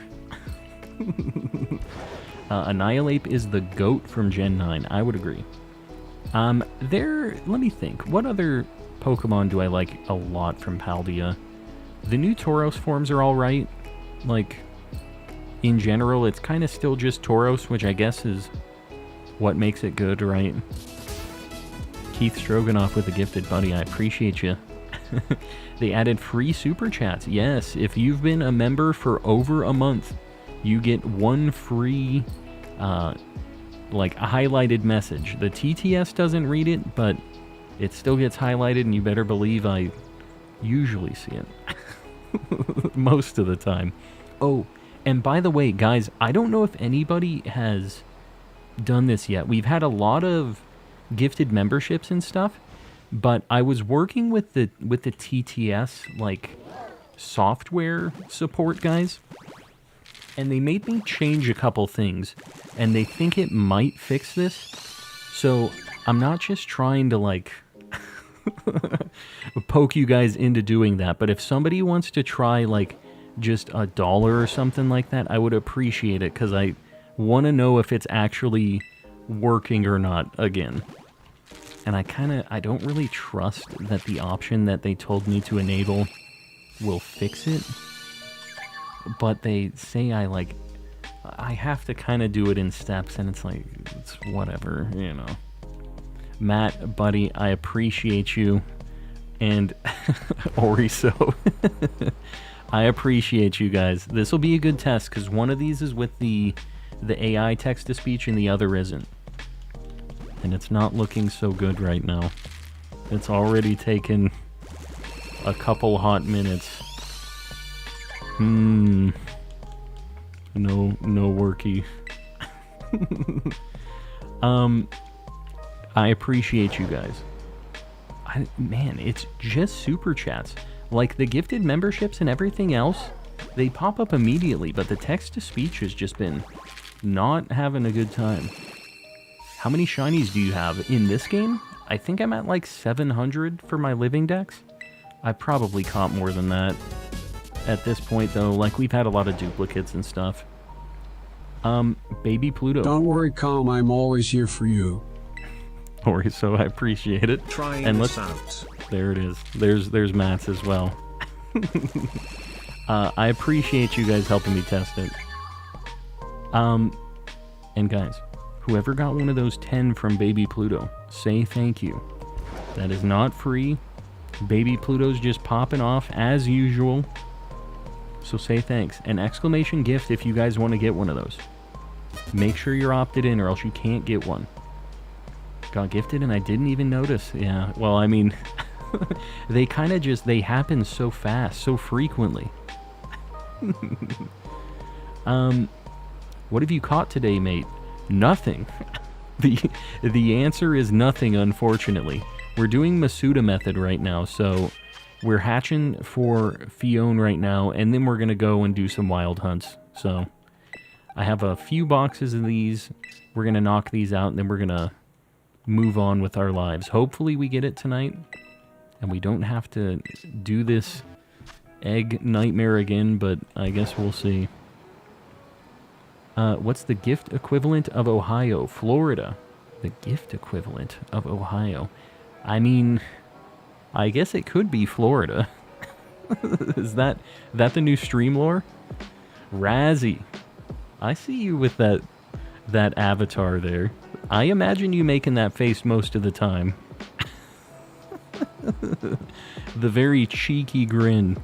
Annihilate is the GOAT from Gen 9. I would agree. Let me think. What other Pokemon do I like a lot from Paldea? The new Tauros forms are alright. Like, in general, it's kind of still just Tauros, which I guess is what makes it good, right? Keith Stroganoff with a gifted buddy. I appreciate you. They added free super chats. Yes, if you've been a member for over a month, you get one free, like, a highlighted message. The TTS doesn't read it, but it still gets highlighted, and you better believe I usually see it. Most of the time. Oh, and by the way, guys, I don't know if anybody has done this yet. We've had a lot of gifted memberships and stuff, but I was working with the TTS, like, software support guys, and they made me change a couple things, and they think it might fix this. So I'm not just trying to, like, poke you guys into doing that, but if somebody wants to try, like, just $1 or something like that, I would appreciate it, because I want to know if it's actually working or not again. And I don't really trust that the option that they told me to enable will fix it. But they say I have to kind of do it in steps, and it's like, it's whatever, you know. Matt, buddy, I appreciate you. And Oriso. I appreciate you guys. This will be a good test, because one of these is with the AI text-to-speech and the other isn't. And it's not looking so good right now. It's already taken a couple hot minutes. No worky. I appreciate you guys. Man, it's just super chats. Like, the gifted memberships and everything else, they pop up immediately, but the text-to-speech has just been not having a good time. How many shinies do you have in this game? I think I'm at like 700 for my Living Dex. I probably caught more than that at this point, though. Like, we've had a lot of duplicates and stuff. Baby Pluto. Don't worry, Calm. I'm always here for you. Or so I appreciate it. Trying and this out. There it is. There's Matt's as well. I appreciate you guys helping me test it. And guys, whoever got one of those 10 from Baby Pluto, say thank you. That is not free. Baby Pluto's just popping off as usual. So say thanks. An exclamation gift if you guys want to get one of those. Make sure you're opted in or else you can't get one. Got gifted and I didn't even notice. Yeah, well, I mean, they kind of just, they happen so fast, so frequently. What have you caught today, mate? Nothing. The answer is nothing, unfortunately. We're doing Masuda method right now, so we're hatching for Fiona right now, and then we're going to go and do some wild hunts. So I have a few boxes of these. We're going to knock these out, and then we're going to move on with our lives. Hopefully we get it tonight, and we don't have to do this egg nightmare again, but I guess we'll see. What's the gift equivalent of Ohio? Florida. The gift equivalent of Ohio. I mean, I guess it could be Florida. Is that the new stream lore? Razzie. I see you with that avatar there. I imagine you making that face most of the time. The very cheeky grin.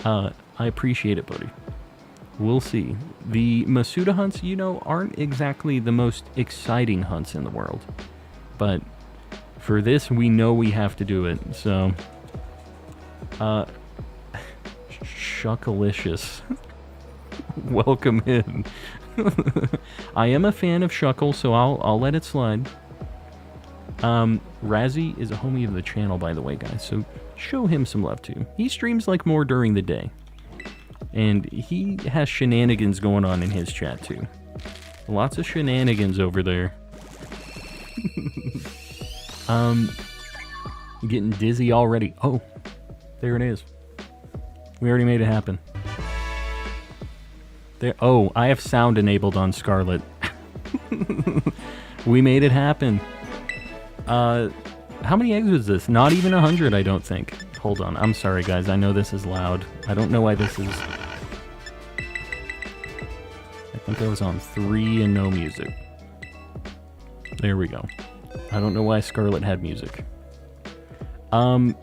I appreciate it, buddy. We'll see. The Masuda hunts, you know, aren't exactly the most exciting hunts in the world. But for this, we know we have to do it, so... Shuckalicious. Welcome in. I am a fan of Shuckle, so I'll let it slide. Razzie is a homie of the channel, by the way, guys, so show him some love, too. He streams, like, more during the day. And he has shenanigans going on in his chat, too. Lots of shenanigans over there. Getting dizzy already. Oh, there it is. We already made it happen. There. Oh, I have sound enabled on Scarlet. We made it happen. How many eggs was this? Not even 100, I don't think. Hold on. I'm sorry, guys. I know this is loud. I don't know why this is... I think I was on 3 and no music. There we go. I don't know why Scarlet had music. We're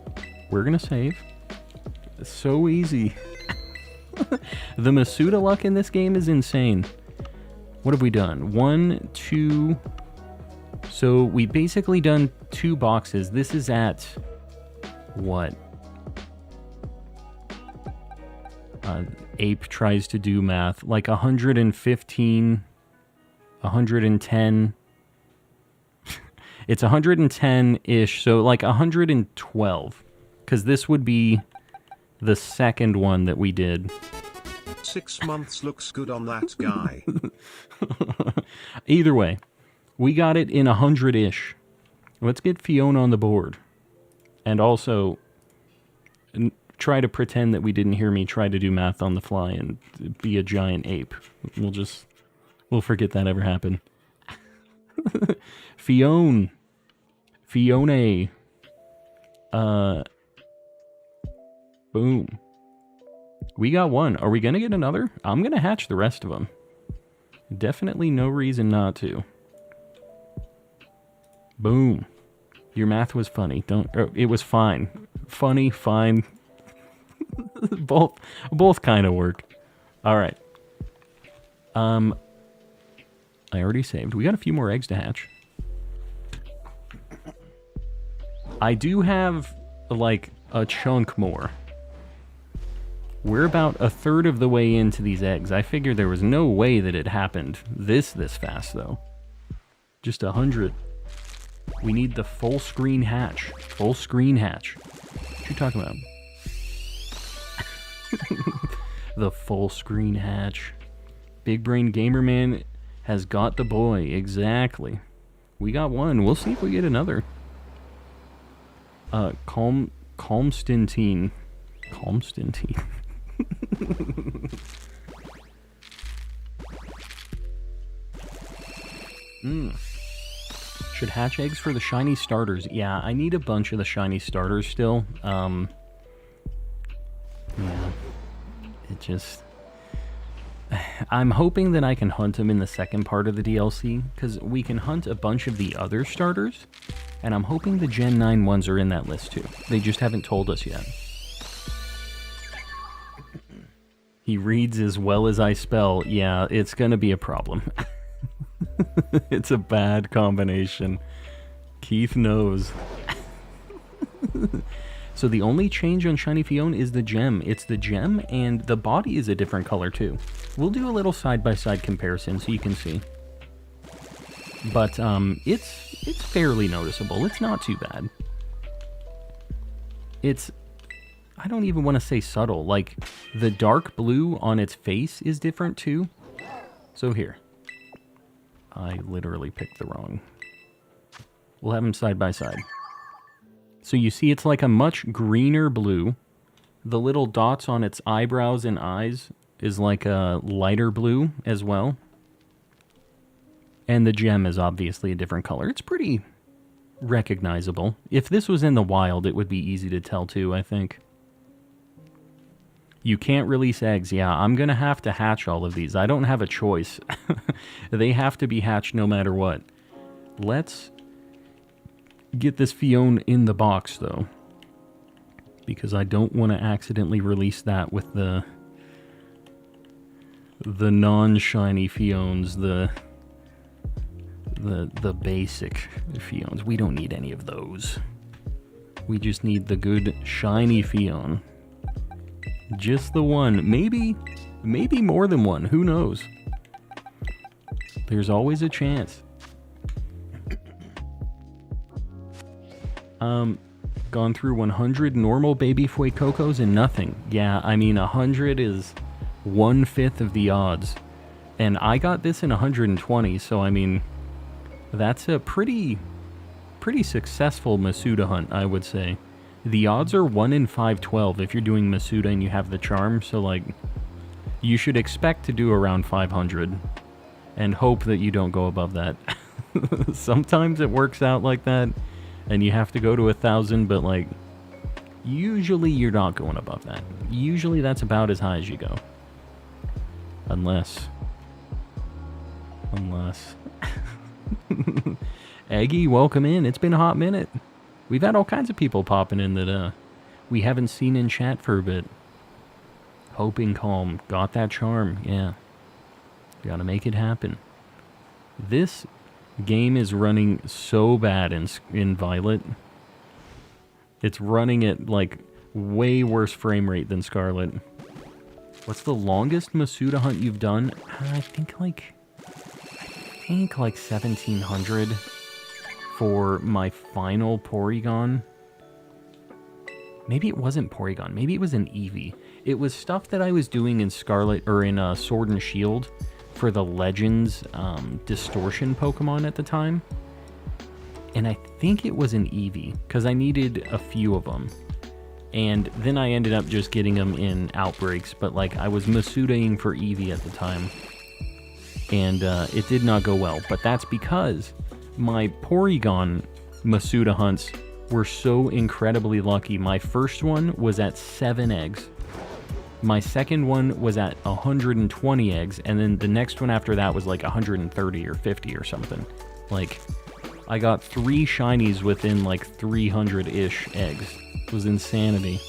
gonna save. It's so easy. The Masuda luck in this game is insane. What have we done? 1, 2... So we basically done 2 boxes. This is at... what? Ape tries to do math. Like 115... 110... It's 110-ish, so like 112. Because this would be the second one that we did. 6 months looks good on that guy. Either way, we got it in 100-ish. Let's get Fiona on the board. And also, try to pretend that we didn't hear me try to do math on the fly and be a giant ape. We'll forget that ever happened. Fiona. Boom. We got one. Are we gonna get another? I'm gonna hatch the rest of them. Definitely no reason not to. Boom. Your math was funny. It was fine. Funny, fine. both kind of work. All right. I already saved. We got a few more eggs to hatch. I do have like a chunk more. We're about a third of the way into these eggs. I figured there was no way that it happened this fast, though. Just 100. We need the full screen hatch. Full screen hatch. What you talking about? The full screen hatch. Big Brain Gamer Man has got the boy. Exactly. We got one. We'll see if we get another. Calmstantine. Calmstantine. Should hatch eggs for the shiny starters. Yeah, I need a bunch of the shiny starters still. Yeah. It just... I'm hoping that I can hunt them in the second part of the DLC, because we can hunt a bunch of the other starters, and I'm hoping the Gen 9 ones are in that list too. They just haven't told us yet. He reads as well as I spell. Yeah, it's gonna be a problem. It's a bad combination. Keith knows. So the only change on Shiny Fiona is the gem. It's the gem, and the body is a different color too. We'll do a little side-by-side comparison so you can see. But it's fairly noticeable. It's not too bad. It's I don't even want to say subtle. Like, the dark blue on its face is different too. So here. I literally picked the wrong. We'll have them side by side. So you see it's like a much greener blue. The little dots on its eyebrows and eyes is like a lighter blue as well. And the gem is obviously a different color. It's pretty recognizable. If this was in the wild, it would be easy to tell too, I think. You can't release eggs. Yeah, I'm going to have to hatch all of these. I don't have a choice. They have to be hatched no matter what. Let's get this Fion in the box, though. Because I don't want to accidentally release that with the non-shiny Fions, the basic Fions. We don't need any of those. We just need the good shiny Fion. Just the one. Maybe more than one. Who knows? There's always a chance. Gone through 100 normal baby Fuecocos and nothing. Yeah, I mean 100 is 1/5 of the odds. And I got this in 120, so I mean that's a pretty successful Masuda hunt, I would say. The odds are 1 in 512 if you're doing Masuda and you have the charm, so like you should expect to do around 500 and hope that you don't go above that. Sometimes it works out like that and you have to go to 1,000, but like usually you're not going above that. Usually that's about as high as you go. Unless Eggy, welcome in. It's been a hot minute. We've had all kinds of people popping in that we haven't seen in chat for a bit. Hoping Calm. Got that charm. Yeah. Gotta make it happen. This game is running so bad in Violet. It's running at like way worse frame rate than Scarlet. What's the longest Masuda hunt you've done? I think like 1700 for my final Porygon. Maybe it wasn't Porygon. Maybe it was an Eevee. It was stuff that I was doing in Scarlet or in Sword and Shield for the Legends Distortion Pokemon at the time. And I think it was an Eevee because I needed a few of them. And then I ended up just getting them in Outbreaks, but like I was Masudaing for Eevee at the time. And it did not go well. But that's because my Porygon Masuda hunts were so incredibly lucky. My first one was at 7 eggs. My second one was at 120 eggs. And then the next one after that was like 130 or 50 or something. Like, I got 3 shinies within like 300-ish eggs. It was insanity.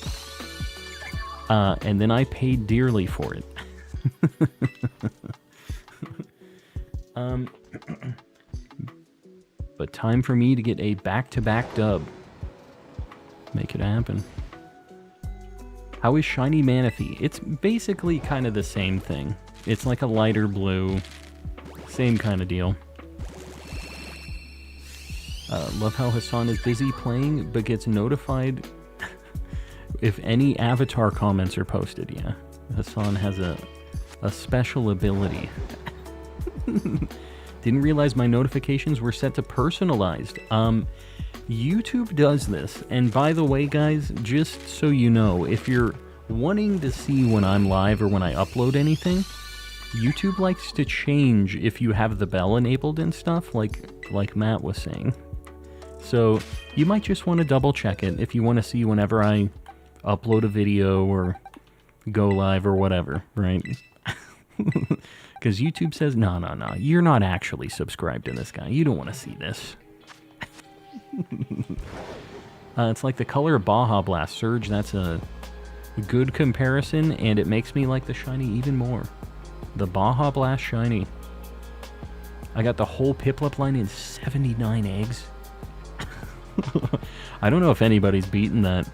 And then I paid dearly for it. But time for me to get a back-to-back dub. Make it happen. How is Shiny Manaphy? It's basically kind of the same thing. It's like a lighter blue. Same kind of deal. Love how Hassan is busy playing, but gets notified if any avatar comments are posted. Yeah, Hassan has a special ability. Didn't realize my notifications were set to personalized. YouTube does this. And by the way, guys, just so you know, if you're wanting to see when I'm live or when I upload anything, YouTube likes to change if you have the bell enabled and stuff, like Matt was saying. So you might just want to double check it if you want to see whenever I upload a video or go live or whatever, right? Because YouTube says, no, you're not actually subscribed to this guy. You don't want to see this. It's like the color of Baja Blast Surge. That's a good comparison, and it makes me like the shiny even more. The Baja Blast shiny. I got the whole Piplup line in 79 eggs. I don't know if anybody's beaten that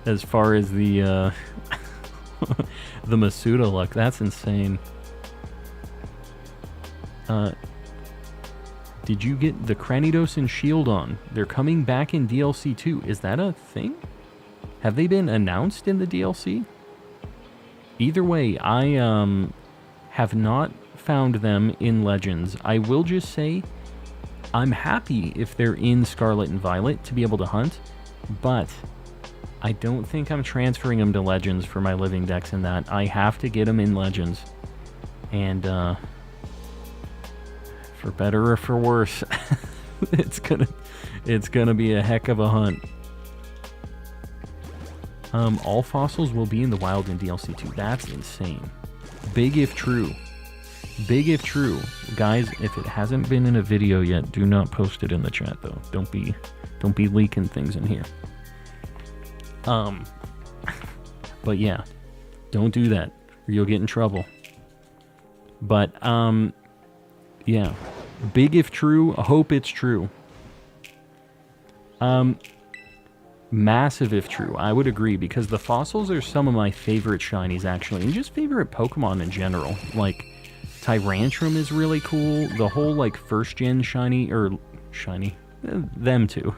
as far as the the Masuda luck. That's insane. Did you get the Cranidos and Shield on? They're coming back in DLC 2. Is that a thing? Have they been announced in the DLC? Either way, I have not found them in Legends. I will just say I'm happy if they're in Scarlet and Violet to be able to hunt, but I don't think I'm transferring them to Legends for my Living Dex in that. I have to get them in Legends. And, for better or for worse, it's gonna be a heck of a hunt. All fossils will be in the wild in DLC 2. That's insane. Big if true. Big if true. Guys, if it hasn't been in a video yet, do not post it in the chat though. Don't be leaking things in here. But yeah, don't do that or you'll get in trouble. But yeah, big if true. I hope it's true. Massive if true. I would agree, because the fossils are some of my favorite shinies actually, and just favorite Pokemon in general. Like Tyrantrum is really cool. The whole like first gen shiny, them too.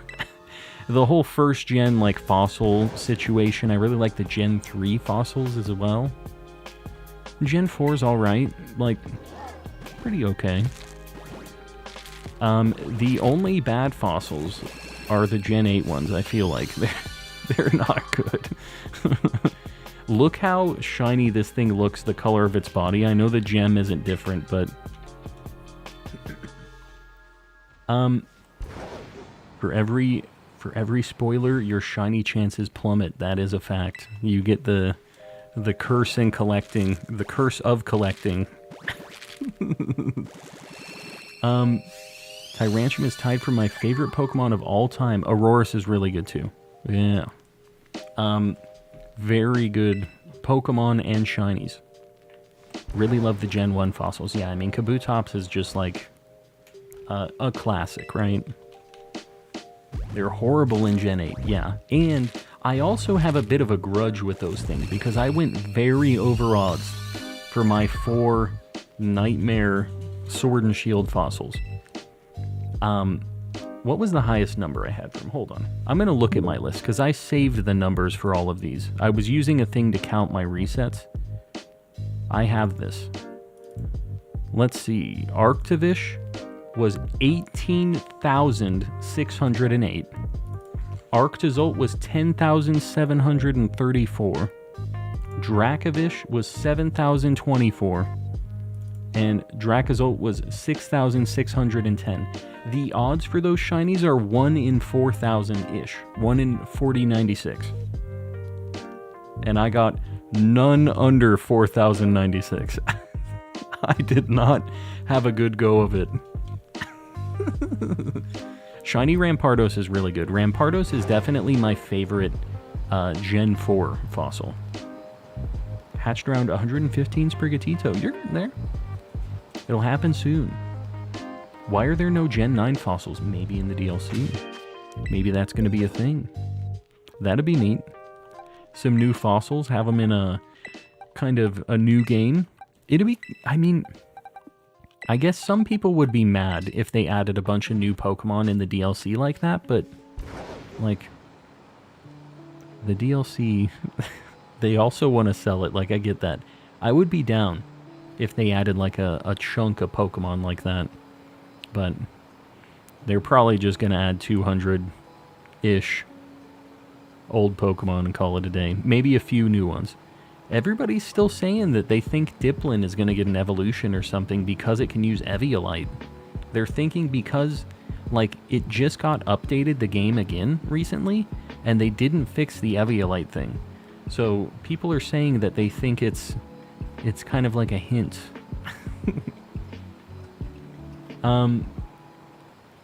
The whole first gen like fossil situation. I really like the Gen 3 fossils as well. Gen 4 is alright, like pretty okay. The only bad fossils are the Gen 8 ones. I feel like they're not good. Look how shiny this thing looks, the color of its body. I know the gem isn't different, but for every spoiler, your shiny chances plummet. That is a fact. You get the curse of collecting. Tyrantrum is tied for my favorite Pokemon of all time. Aurorus is really good too. Yeah. Very good Pokemon and shinies. Really love the Gen 1 fossils. Yeah, I mean, Kabutops is just like a classic, right? They're horrible in Gen 8, yeah. And I also have a bit of a grudge with those things because I went very over odds for my 4 Nightmare Sword and Shield fossils. What was the highest number I had from? Hold on. I'm going to look at my list because I saved the numbers for all of these. I was using a thing to count my resets. I have this. Let's see. Arctovish was 18,608. Arctozolt was 10,734. Dracovish was 7,024. And Dracozolt was 6,610. The odds for those shinies are 1 in 4,000-ish. 1 in 4096. And I got none under 4,096. I did not have a good go of it. Shiny Rampardos is really good. Rampardos is definitely my favorite Gen 4 fossil. Hatched around 115 Sprigatito. You're there. It'll happen soon. Why are there no Gen 9 fossils? Maybe in the DLC. Maybe that's going to be a thing. That'd be neat. Some new fossils, have them in a kind of a new game. It'd be, I mean, I guess some people would be mad if they added a bunch of new Pokemon in the DLC like that, but, like, the DLC, they also want to sell it, like, I get that. I would be down if they added, like, a chunk of Pokemon like that, but they're probably just going to add 200-ish old Pokemon and call it a day. Maybe a few new ones. Everybody's still saying that they think Dipplin is going to get an evolution or something because it can use Eviolite. They're thinking because, like, it just got updated the game again recently, and they didn't fix the Eviolite thing. So people are saying that they think it's kind of like a hint.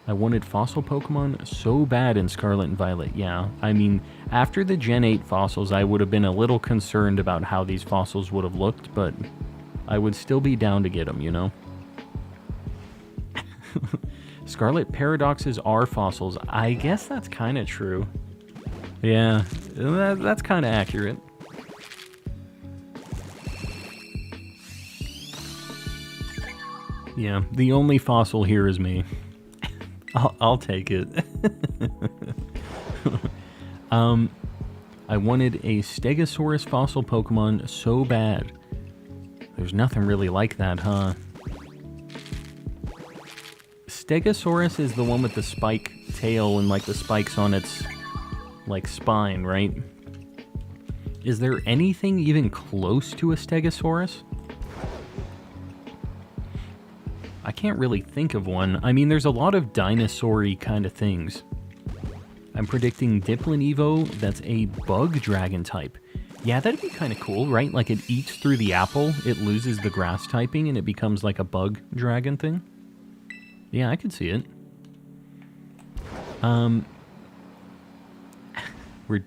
I wanted fossil Pokemon so bad in Scarlet and Violet. Yeah, I mean, after the Gen 8 fossils, I would have been a little concerned about how these fossils would have looked, but I would still be down to get them, you know? Scarlet paradoxes are fossils. I guess that's kind of true. Yeah, that's kind of accurate. Yeah, the only fossil here is me. I'll take it. I wanted a Stegosaurus fossil Pokemon so bad. There's nothing really like that, huh? Stegosaurus is the one with the spike tail and like the spikes on its like spine, right? Is there anything even close to a Stegosaurus? I can't really think of one. I mean, there's a lot of dinosaur-y kind of things. I'm predicting Diplin Evo, that's a bug dragon type. Yeah, that'd be kind of cool, right? Like it eats through the apple, it loses the grass typing, and it becomes like a bug dragon thing. Yeah, I could see it.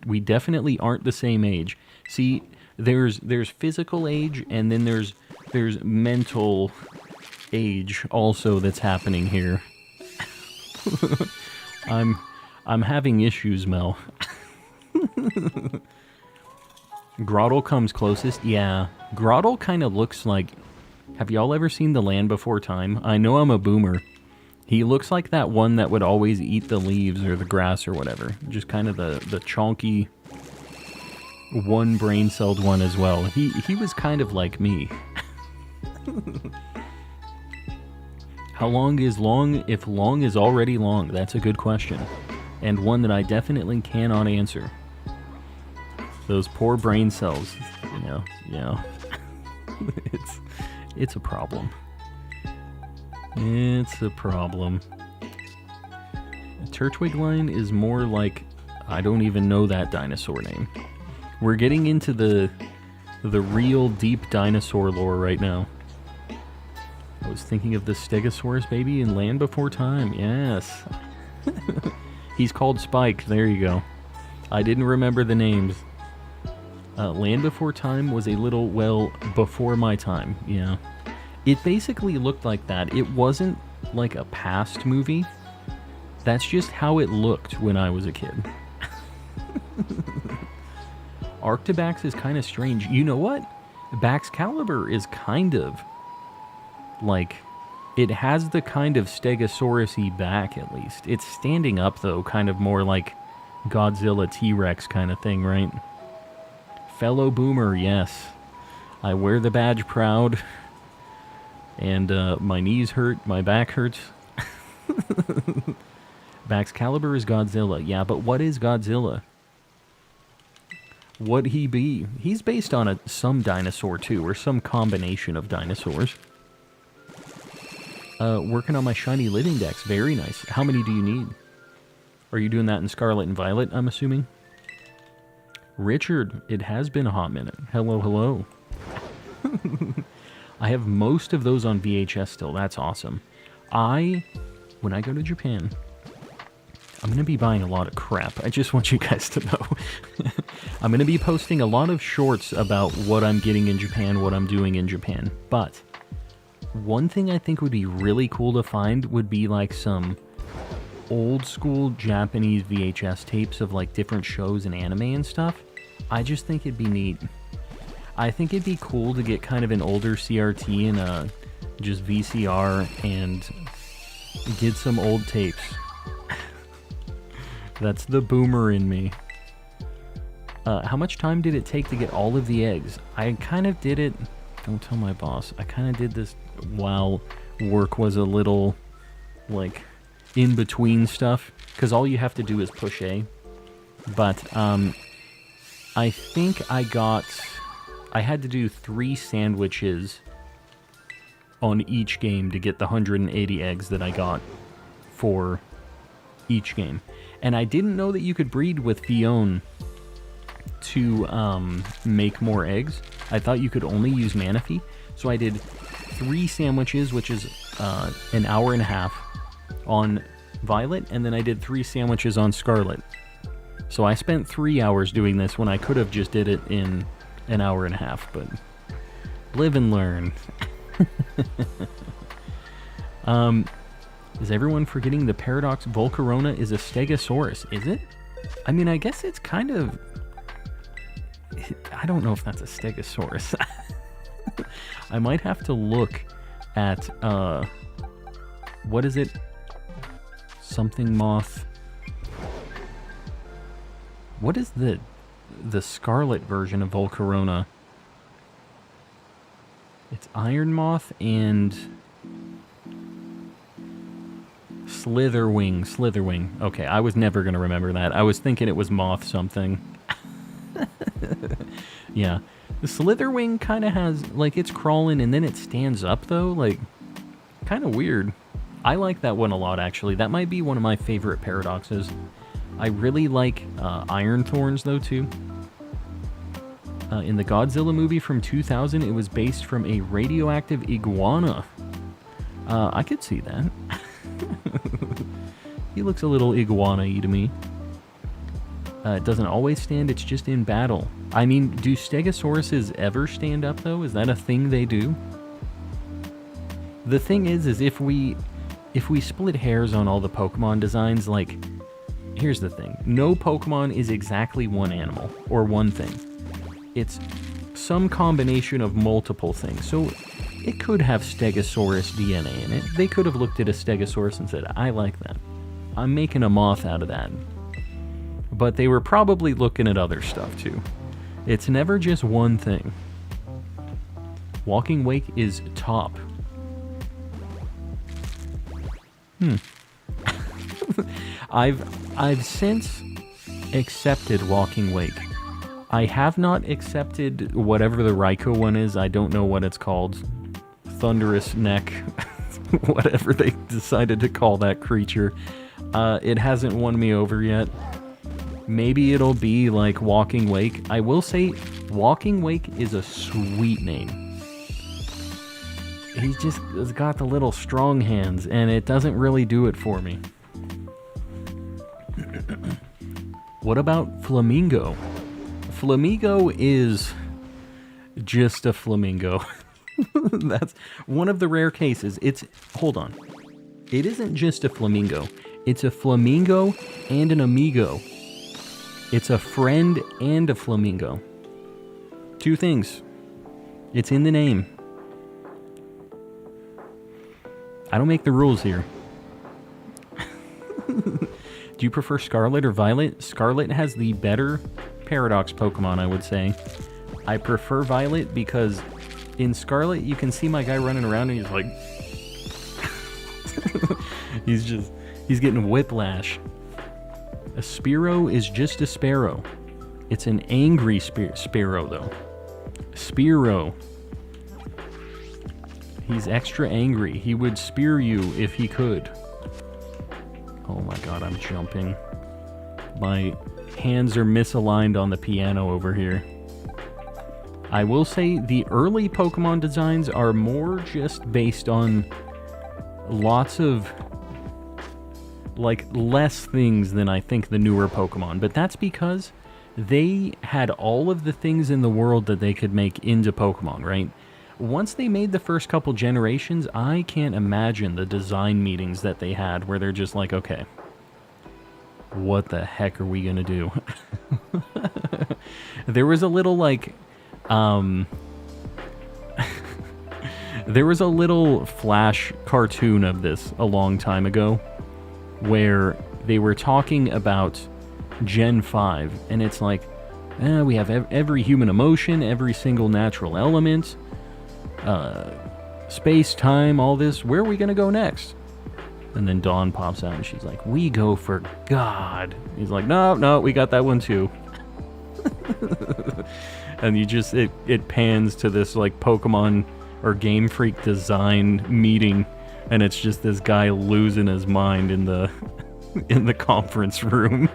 We definitely aren't the same age. See, there's physical age, and then there's mental age also that's happening here. I'm having issues, Mel. Grottle comes closest. Yeah, Grottle kind of looks like... Have y'all ever seen The Land Before Time? I know I'm a boomer. He looks like that one that would always eat the leaves or the grass or whatever. Just kind of the chonky, one brain-celled one as well. He was kind of like me. How long is long if long is already long? That's a good question. And one that I definitely cannot answer. Those poor brain cells. Yeah. It's a problem. It's a problem. A Turtwig line is more like... I don't even know that dinosaur name. We're getting into the real deep dinosaur lore right now. I was thinking of the Stegosaurus baby in Land Before Time. Yes. He's called Spike. There you go. I didn't remember the names. Land Before Time was a little, well, before my time. Yeah. It basically looked like that. It wasn't like a past movie. That's just how it looked when I was a kid. Arctobax is kind of strange. You know what? Baxcalibur is kind of... like, it has the kind of Stegosaurus-y back, at least. It's standing up, though, kind of more like Godzilla T-Rex kind of thing, right? Fellow boomer, yes. I wear the badge proud. And my knees hurt, my back hurts. Baxcalibur is Godzilla. Yeah, but what is Godzilla? What'd he be? He's based on some dinosaur, too, or some combination of dinosaurs. Working on my shiny Living Dex. Very nice. How many do you need? Are you doing that in Scarlet and Violet, I'm assuming? Richard, it has been a hot minute. Hello, hello. I have most of those on VHS still. That's awesome. When I go to Japan, I'm going to be buying a lot of crap. I just want you guys to know. I'm going to be posting a lot of shorts about what I'm getting in Japan, what I'm doing in Japan. But one thing I think would be really cool to find would be like some old school Japanese VHS tapes of like different shows and anime and stuff. I just think it'd be neat. I think it'd be cool to get kind of an older CRT and just VCR and get some old tapes. That's the boomer in me. How much time did it take to get all of the eggs? I kind of did it... Don't tell my boss. I kind of did this while work was a little, like, in between stuff. Because all you have to do is push A. But, I think I had to do 3 sandwiches on each game to get the 180 eggs that I got for each game. And I didn't know that you could breed with Fion to make more eggs. I thought you could only use Manaphy. So I did 3 sandwiches, which is an hour and a half on Violet, and then I did 3 sandwiches on Scarlet. So I spent 3 hours doing this when I could have just did it in an hour and a half, but live and learn. Is everyone forgetting the Paradox Volcarona is a Stegosaurus? Is it? I mean, I guess it's kind of... I don't know if that's a Stegosaurus. I might have to look at, what is it? Something moth. What is the the Scarlet version of Volcarona. It's Iron Moth and Slitherwing. Okay, I was never going to remember that. I was thinking it was Moth something. Yeah. The Slitherwing kind of has, like, it's crawling and then it stands up, though. Like, kind of weird. I like that one a lot, actually. That might be one of my favorite paradoxes. I really like Iron Thorns, though, too. In the Godzilla movie from 2000, it was based from a radioactive iguana. I could see that. He looks a little iguana-y to me. It doesn't always stand, it's just in battle. I mean, do Stegosauruses ever stand up, though? Is that a thing they do? The thing is if we split hairs on all the Pokemon designs, like, here's the thing. No Pokemon is exactly one animal, or one thing. It's some combination of multiple things. So it could have Stegosaurus DNA in it. They could have looked at a Stegosaurus and said, I like that. I'm making a moth out of that. But they were probably looking at other stuff, too. It's never just one thing. Walking Wake is top. I've since accepted Walking Wake. I have not accepted whatever the Raikou one is. I don't know what it's called. Thunderous Neck. Whatever they decided to call that creature. It hasn't won me over yet. Maybe it'll be like Walking Wake. I will say, Walking Wake is a sweet name. He's just got the little strong hands, and it doesn't really do it for me. What about Flamingo? Flamingo is just a flamingo. That's one of the rare cases. Hold on. It isn't just a flamingo. It's a flamingo and an amigo. It's a friend and a flamingo. Two things. It's in the name. I don't make the rules here. Do you prefer Scarlet or Violet? Scarlet has the better Paradox Pokemon, I would say. I prefer Violet because in Scarlet you can see my guy running around and he's like... he's getting whiplash. A Spearow is just a sparrow. It's an angry sparrow, though. Spearow. He's extra angry. He would spear you if he could. Oh my god, I'm jumping. My hands are misaligned on the piano over here. I will say the early Pokemon designs are more just based on lots of, like, less things than I think the newer Pokemon. But that's because they had all of the things in the world that they could make into Pokemon, right? Once they made the first couple generations, I can't imagine the design meetings that they had where they're just like, okay, what the heck are we gonna do? There was a little, like, there was a little Flash cartoon of this a long time ago where they were talking about Gen 5, and it's like, we have every human emotion, every single natural element, space, time, all this. Where are we going to go next? And then Dawn pops out and she's like, we go for God. He's like, no, we got that one too. And you just, it pans to this, like, Pokemon or Game Freak design meeting, and it's just this guy losing his mind in the in the conference room.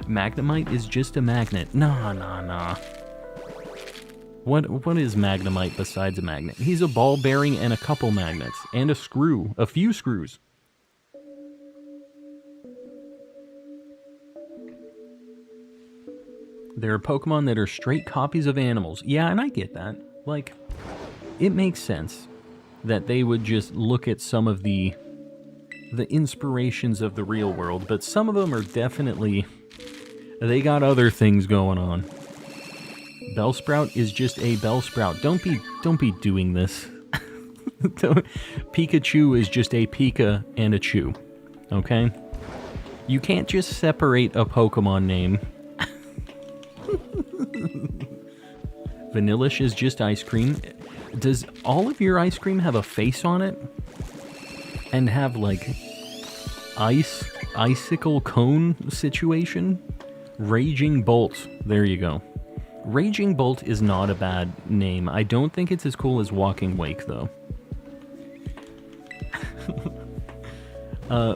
Magnemite is just a magnet. Nah. What is Magnemite besides a magnet? He's a ball bearing and a couple magnets. And a screw. A few screws. There are Pokemon that are straight copies of animals. Yeah, and I get that. Like, it makes sense that they would just look at some of the inspirations of the real world, but some of them are definitely... they got other things going on. Bellsprout is just a Bellsprout. Don't be doing this. Pikachu is just a Pika and a Chew. Okay? You can't just separate a Pokemon name Vanillish is just ice cream. Does all of your ice cream have a face on it? And have, like, icicle cone situation? Raging Bolt. There you go. Raging Bolt is not a bad name. I don't think it's as cool as Walking Wake, though.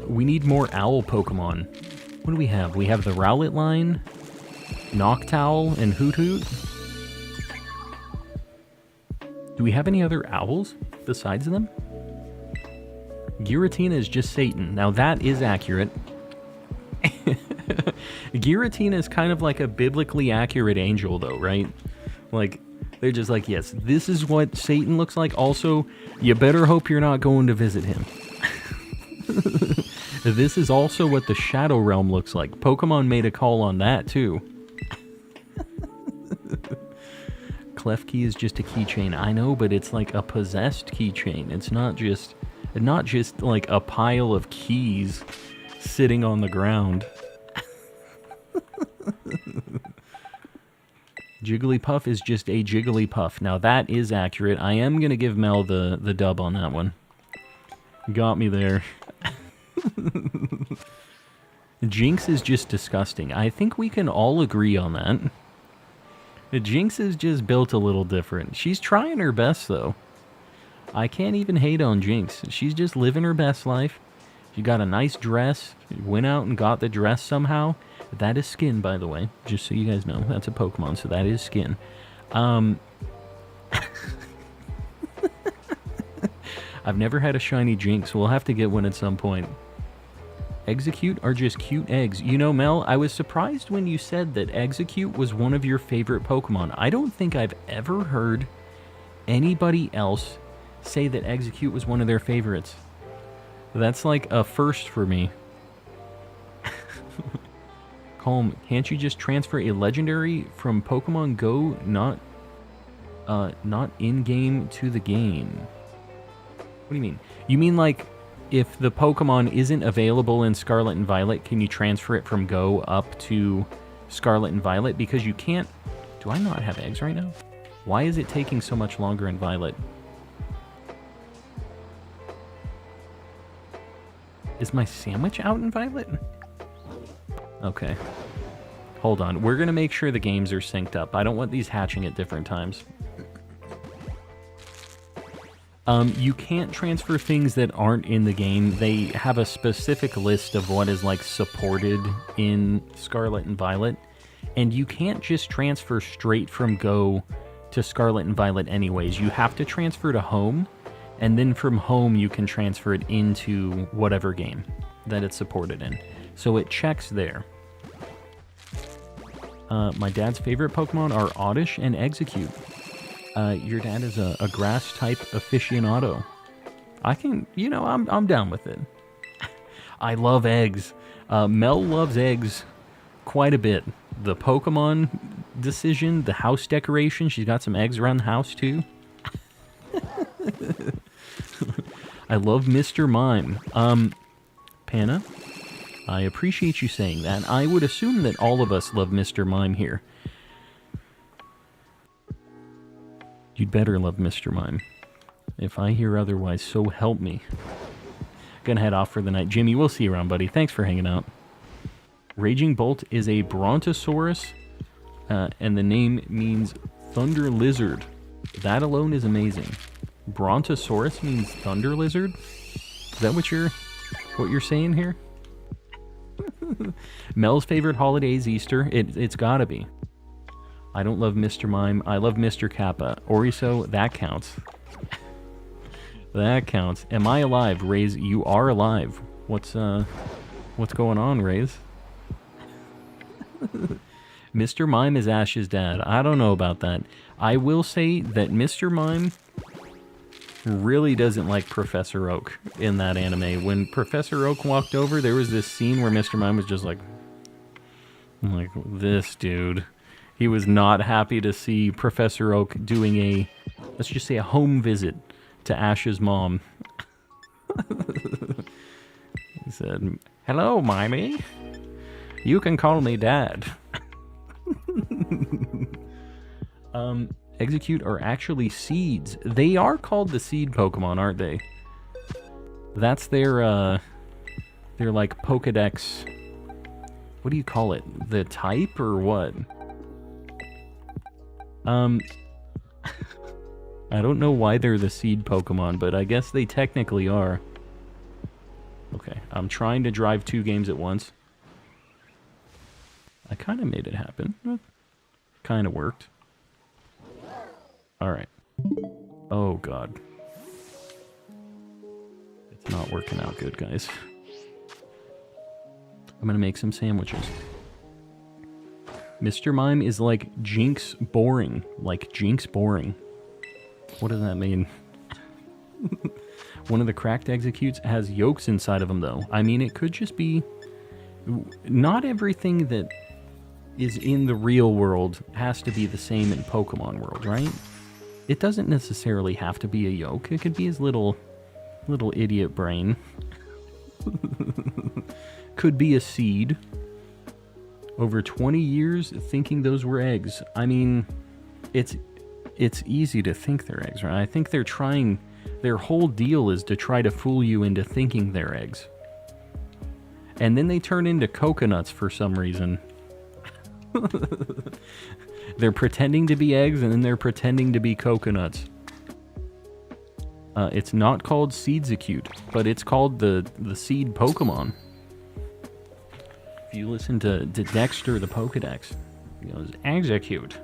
We need more owl Pokemon. What do we have? We have the Rowlet line, Noctowl, and Hoot Hoot. Do we have any other owls besides them? Giratina is just Satan. Now that is accurate. Giratina is kind of like a biblically accurate angel, though, right? Like, they're just like, yes, this is what Satan looks like. Also, you better hope you're not going to visit him. This is also what the Shadow Realm looks like. Pokemon made a call on that, too. Klefki is just a keychain. I know, but it's like a possessed keychain. It's not just like a pile of keys sitting on the ground. Jigglypuff is just a Jigglypuff. Now that is accurate. I am going to give Mel the dub on that one. Got me there. Jinx is just disgusting. I think we can all agree on that. Jinx is just built a little different. She's trying her best, though. I can't even hate on Jinx. She's just living her best life. She got a nice dress. Went out and got the dress somehow. That is skin, by the way. Just so you guys know. That's a Pokemon, so that is skin. I've never had a shiny Jinx. We'll have to get one at some point. Execute are just cute eggs. You know, Mel, I was surprised when you said that Execute was one of your favorite Pokemon. I don't think I've ever heard anybody else say that Execute was one of their favorites. That's like a first for me. Calm, can't you just transfer a legendary from Pokemon Go, not in-game to the game? What do you mean? You mean like if the Pokemon isn't available in Scarlet and Violet, can you transfer it from Go up to Scarlet and Violet? Because you can't... Do I not have eggs right now? Why is it taking so much longer in Violet? Is my sandwich out in Violet? Okay. Hold on. We're going to make sure the games are synced up. I don't want these hatching at different times. You can't transfer things that aren't in the game. They have a specific list of what is, like, supported in Scarlet and Violet. And you can't just transfer straight from Go to Scarlet and Violet anyways. You have to transfer to Home, and then from Home you can transfer it into whatever game that it's supported in. So it checks there. My dad's favorite Pokemon are Oddish and Execute. Your dad is a grass type aficionado. I can, you know, I'm down with it. I love eggs. Mel loves eggs quite a bit. The Pokemon decision, the house decoration, she's got some eggs around the house too. I love Mr. Mime. Panna, I appreciate you saying that. I would assume that all of us love Mr. Mime here. You'd better love Mr. Mime. If I hear otherwise, so help me. Gonna head off for the night. Jimmy, we'll see you around, buddy. Thanks for hanging out. Raging Bolt is a Brontosaurus, and the name means Thunder Lizard. That alone is amazing. Brontosaurus means Thunder Lizard? Is that what you're saying here? Mel's favorite holiday is Easter. It's gotta be. I don't love Mr. Mime. I love Mr. Kappa. Oriso, that counts. That counts. Am I alive? Raze, you are alive. What's going on, Raze? Mr. Mime is Ash's dad. I don't know about that. I will say that Mr. Mime really doesn't like Professor Oak in that anime. When Professor Oak walked over, there was this scene where Mr. Mime was just like this dude. He was not happy to see Professor Oak doing a, let's just say, a home visit to Ash's mom. He said, "Hello, Mimey. You can call me Dad." Execute are actually seeds. They are called the seed Pokemon, aren't they? That's their like Pokedex. What do you call it? The type or what? I don't know why they're the seed Pokemon, but I guess they technically are. Okay, I'm trying to drive 2 games at once. I kind of made it happen. Kind of worked. Alright. Oh, God. It's not working out good, guys. I'm gonna make some sandwiches. Mr. Mime is like Jinx boring. Like Jinx boring. What does that mean? One of the cracked executes has yolks inside of them, though. I mean, it could just be... Not everything that is in the real world has to be the same in Pokemon world, right? It doesn't necessarily have to be a yolk. It could be his little idiot brain. Could be a seed. Over 20 years thinking those were eggs. I mean, it's easy to think they're eggs, right? I think they're trying... Their whole deal is to try to fool you into thinking they're eggs. And then they turn into coconuts for some reason. They're pretending to be eggs, and then they're pretending to be coconuts. It's not called Seedsecute, but it's called the seed Pokemon. If you listen to Dexter the Pokedex, he goes, Execute,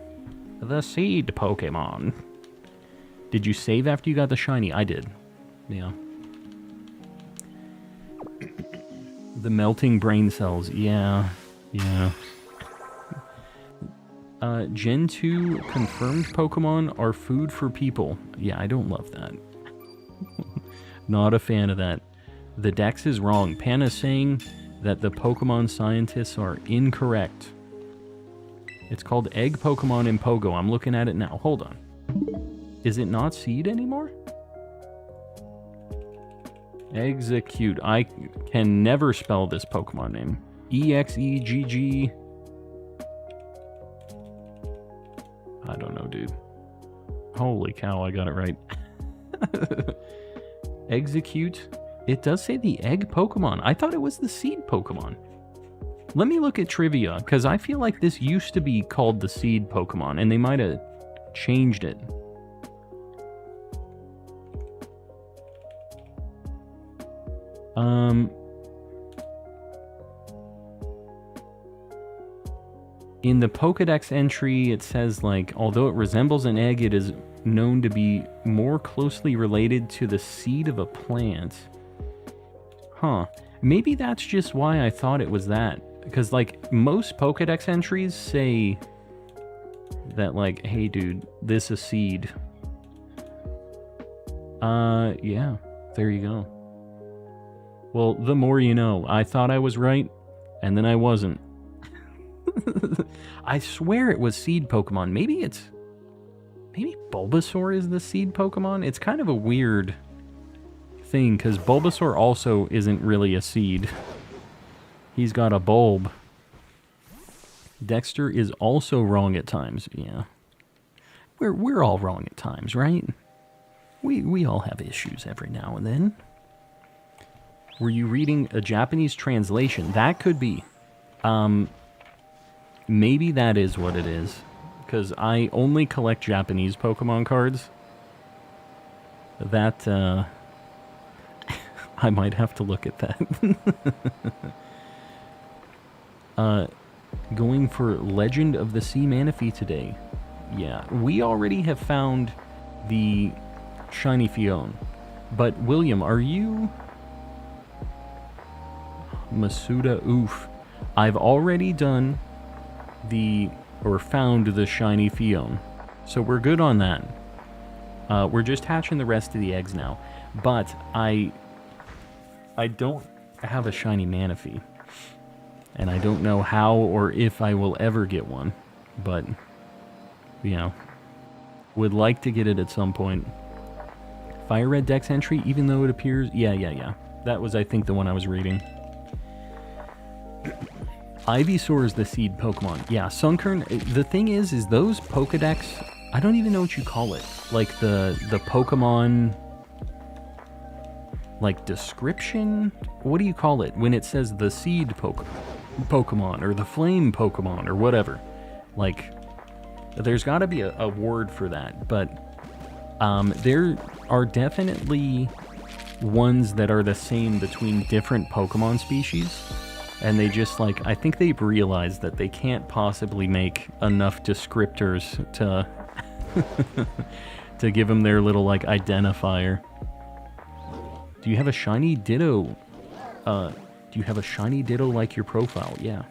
the seed Pokemon. Did you save after you got the shiny? I did. Yeah. The melting brain cells. Yeah. Yeah. Gen 2 confirmed Pokemon are food for people. Yeah, I don't love that. Not a fan of that. The Dex is wrong. Panna's saying that the Pokemon scientists are incorrect. It's called Egg Pokemon in Pogo. I'm looking at it now. Hold on. Is it not seed anymore? Execute. I can never spell this Pokemon name. E-X-E-G-G... I don't know, dude. Holy cow, I got it right. Execute. It does say the egg Pokemon. I thought it was the seed Pokemon. Let me look at trivia, because I feel like this used to be called the seed Pokemon, and they might have changed it. In the Pokedex entry, it says, like, although it resembles an egg, it is known to be more closely related to the seed of a plant. Huh. Maybe that's just why I thought it was that. Because, like, most Pokedex entries say that, like, hey, dude, this is seed. Yeah. There you go. Well, the more you know. I thought I was right, and then I wasn't. I swear it was seed Pokemon. Maybe Bulbasaur is the seed Pokemon? It's kind of a weird thing, because Bulbasaur also isn't really a seed. He's got a bulb. Dexter is also wrong at times. Yeah. We're all wrong at times, right? We all have issues every now and then. Were you reading a Japanese translation? That could be. Maybe that is what it is. Because I only collect Japanese Pokemon cards. That, I might have to look at that. Going for Legend of the Sea Manaphy today. Yeah, we already have found the Shiny Fion. But, William, are you... Masuda, oof. I've already done found the Shiny Fion. So we're good on that. We're just hatching the rest of the eggs now. But I don't have a Shiny Manaphy. And I don't know how or if I will ever get one. But, you know, would like to get it at some point. Fire Red Dex entry, even though it appears... Yeah. That was, I think, the one I was reading. Ivysaur is the seed Pokemon. Yeah, Sunkern, the thing is those Pokedex I don't even know what you call it. Like the Pokemon, like description? What do you call it when it says the seed Pokemon or the flame Pokemon or whatever? Like, there's got to be a word for that, but there are definitely ones that are the same between different Pokemon species, and they just, like, I think they've realized that they can't possibly make enough descriptors to to give them their little, like, identifier. Do you have a shiny Ditto? Do you have a shiny Ditto like your profile? Yeah.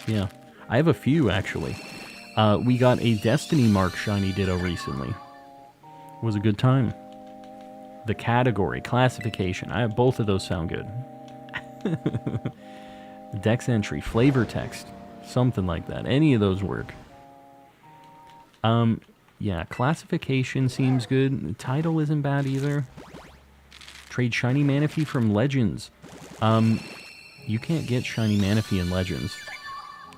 Yeah. I have a few, actually. We got a Destiny Mark shiny Ditto recently. It was a good time. The category, classification. I have both of those sound good. Dex entry, flavor text, something like that. Any of those work. Yeah, classification seems good. The title isn't bad either. Trade shiny Manaphy from Legends. You can't get shiny Manaphy in Legends.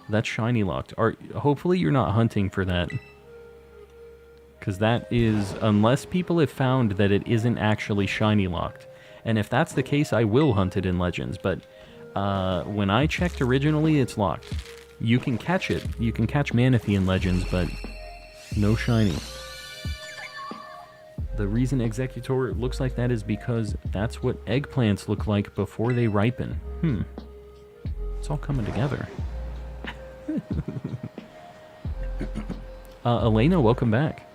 That's shiny locked. Hopefully you're not hunting for that. Because that is, unless people have found that it isn't actually shiny locked. And if that's the case, I will hunt it in Legends. But when I checked originally, it's locked. You can catch it. You can catch Manaphy in Legends, but no shiny. The reason Executor looks like that is because that's what eggplants look like before they ripen. It's all coming together. Elena, welcome back.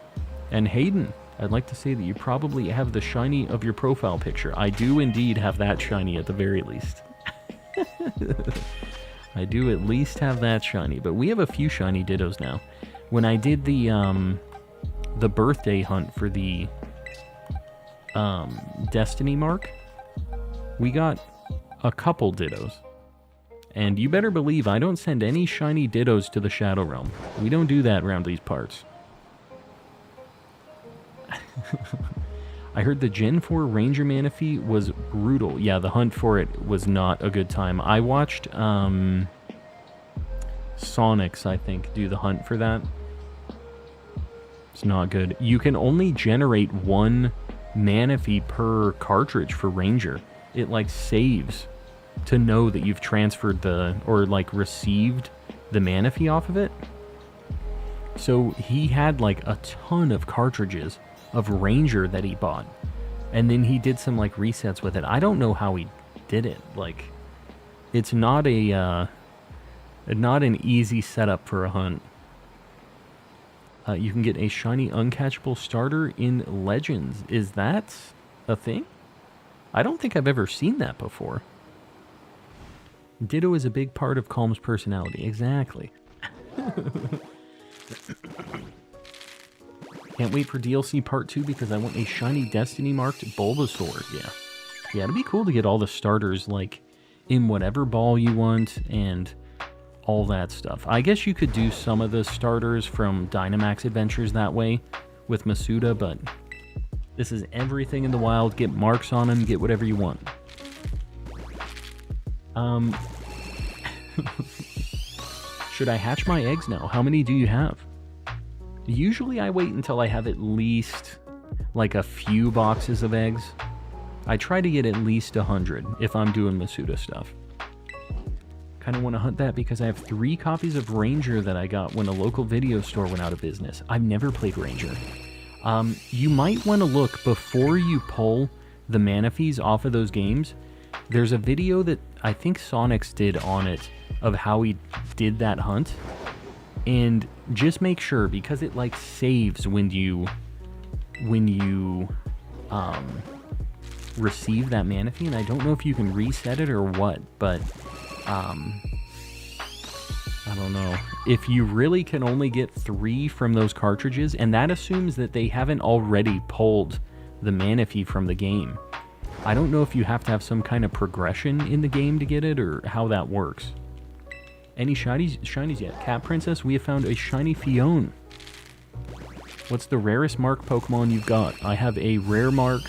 And Hayden, I'd like to say that you probably have the shiny of your profile picture. I do indeed have that shiny at the very least. I do at least have that shiny, but we have a few shiny Dittos now. When I did the birthday hunt for the Destiny Mark, we got a couple Dittos. And you better believe I don't send any shiny Dittos to the Shadow Realm. We don't do that around these parts. I heard the Gen 4 Ranger Manaphy was brutal. Yeah, the hunt for it was not a good time. I watched Sonics, I think, do the hunt for that. It's not good. You can only generate one Manaphy per cartridge for Ranger. It, like, saves to know that you've transferred or, like, received the Manaphy off of it. So he had, like, a ton of cartridges of Ranger that he bought. And then he did some, like, resets with it. I don't know how he did it. Like, it's not an easy setup for a hunt. You can get a shiny uncatchable starter in Legends. Is that a thing? I don't think I've ever seen that before. Ditto is a big part of Calm's personality. Exactly. Can't wait for DLC Part 2 because I want a shiny Destiny marked Bulbasaur. Yeah. Yeah, it'd be cool to get all the starters, like, in whatever ball you want and all that stuff. I guess you could do some of the starters from Dynamax Adventures that way with Masuda, but this is everything in the wild. Get marks on them, get whatever you want. Should I hatch my eggs now? How many do you have? Usually I wait until I have at least, like, a few boxes of eggs. I try to get at least 100 if I'm doing Masuda stuff. Kind of want to hunt that because I have 3 copies of Ranger that I got when a local video store went out of business. I've never played Ranger. You might want to look before you pull the Manaphies off of those games. There's a video that I think Sonics did on it of how he did that hunt. And just make sure, because it, like, saves when you receive that Manaphy, and I don't know if you can reset it or what, but I don't know. If you really can only get 3 from those cartridges, and that assumes that they haven't already pulled the Manaphy from the game. I don't know if you have to have some kind of progression in the game to get it, or how that works. Any shinies yet? Cat Princess, we have found a shiny Fione. What's the rarest mark Pokemon you've got? I have a rare mark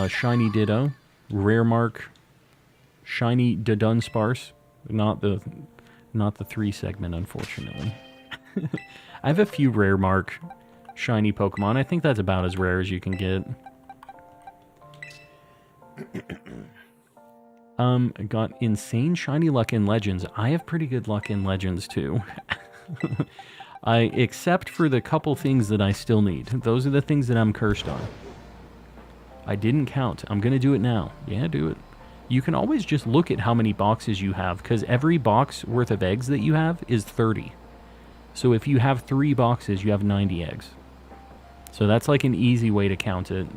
shiny Ditto, rare mark shiny Dunsparce, not the 3 segment, unfortunately. I have a few rare mark shiny Pokemon. I think that's about as rare as you can get. Got insane shiny luck in Legends. I have pretty good luck in Legends too. Except for the couple things that I still need. Those are the things that I'm cursed on. I didn't count. I'm gonna do it now. Yeah, do it. You can always just look at how many boxes you have, because every box worth of eggs that you have is 30. So if you have 3 boxes, you have 90 eggs. So that's like an easy way to count it.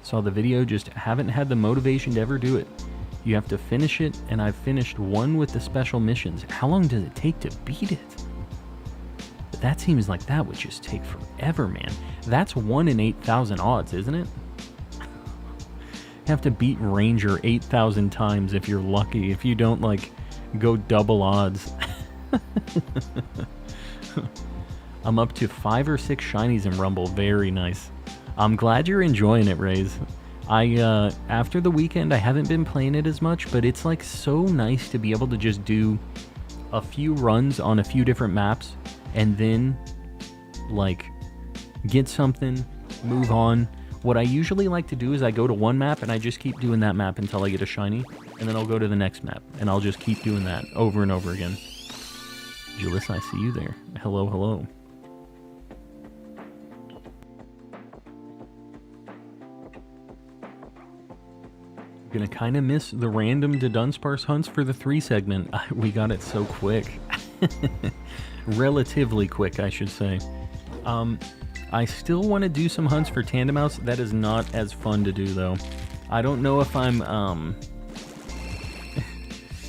Saw the video, just haven't had the motivation to ever do it. You have to finish it, and I've finished 1 with the special missions. How long does it take to beat it? But that seems like that would just take forever, man. That's 1 in 8,000 odds, isn't it? You have to beat Ranger 8,000 times if you're lucky, if you don't, like, go double odds. I'm up to 5 or 6 shinies in Rumble. Very nice. I'm glad you're enjoying it, Raze. After the weekend, I haven't been playing it as much, but it's like so nice to be able to just do a few runs on a few different maps and then like get something, move on. What I usually like to do is I go to one map and I just keep doing that map until I get a shiny, and then I'll go to the next map and I'll just keep doing that over and over again. Julius, I see you there. Hello, hello. Gonna kind of miss the random to Dunsparce hunts for the 3 segment. We got it so quick. Relatively quick, I should say. I still want to do some hunts for Tandemaus. That is not as fun to do, though. I don't know if I'm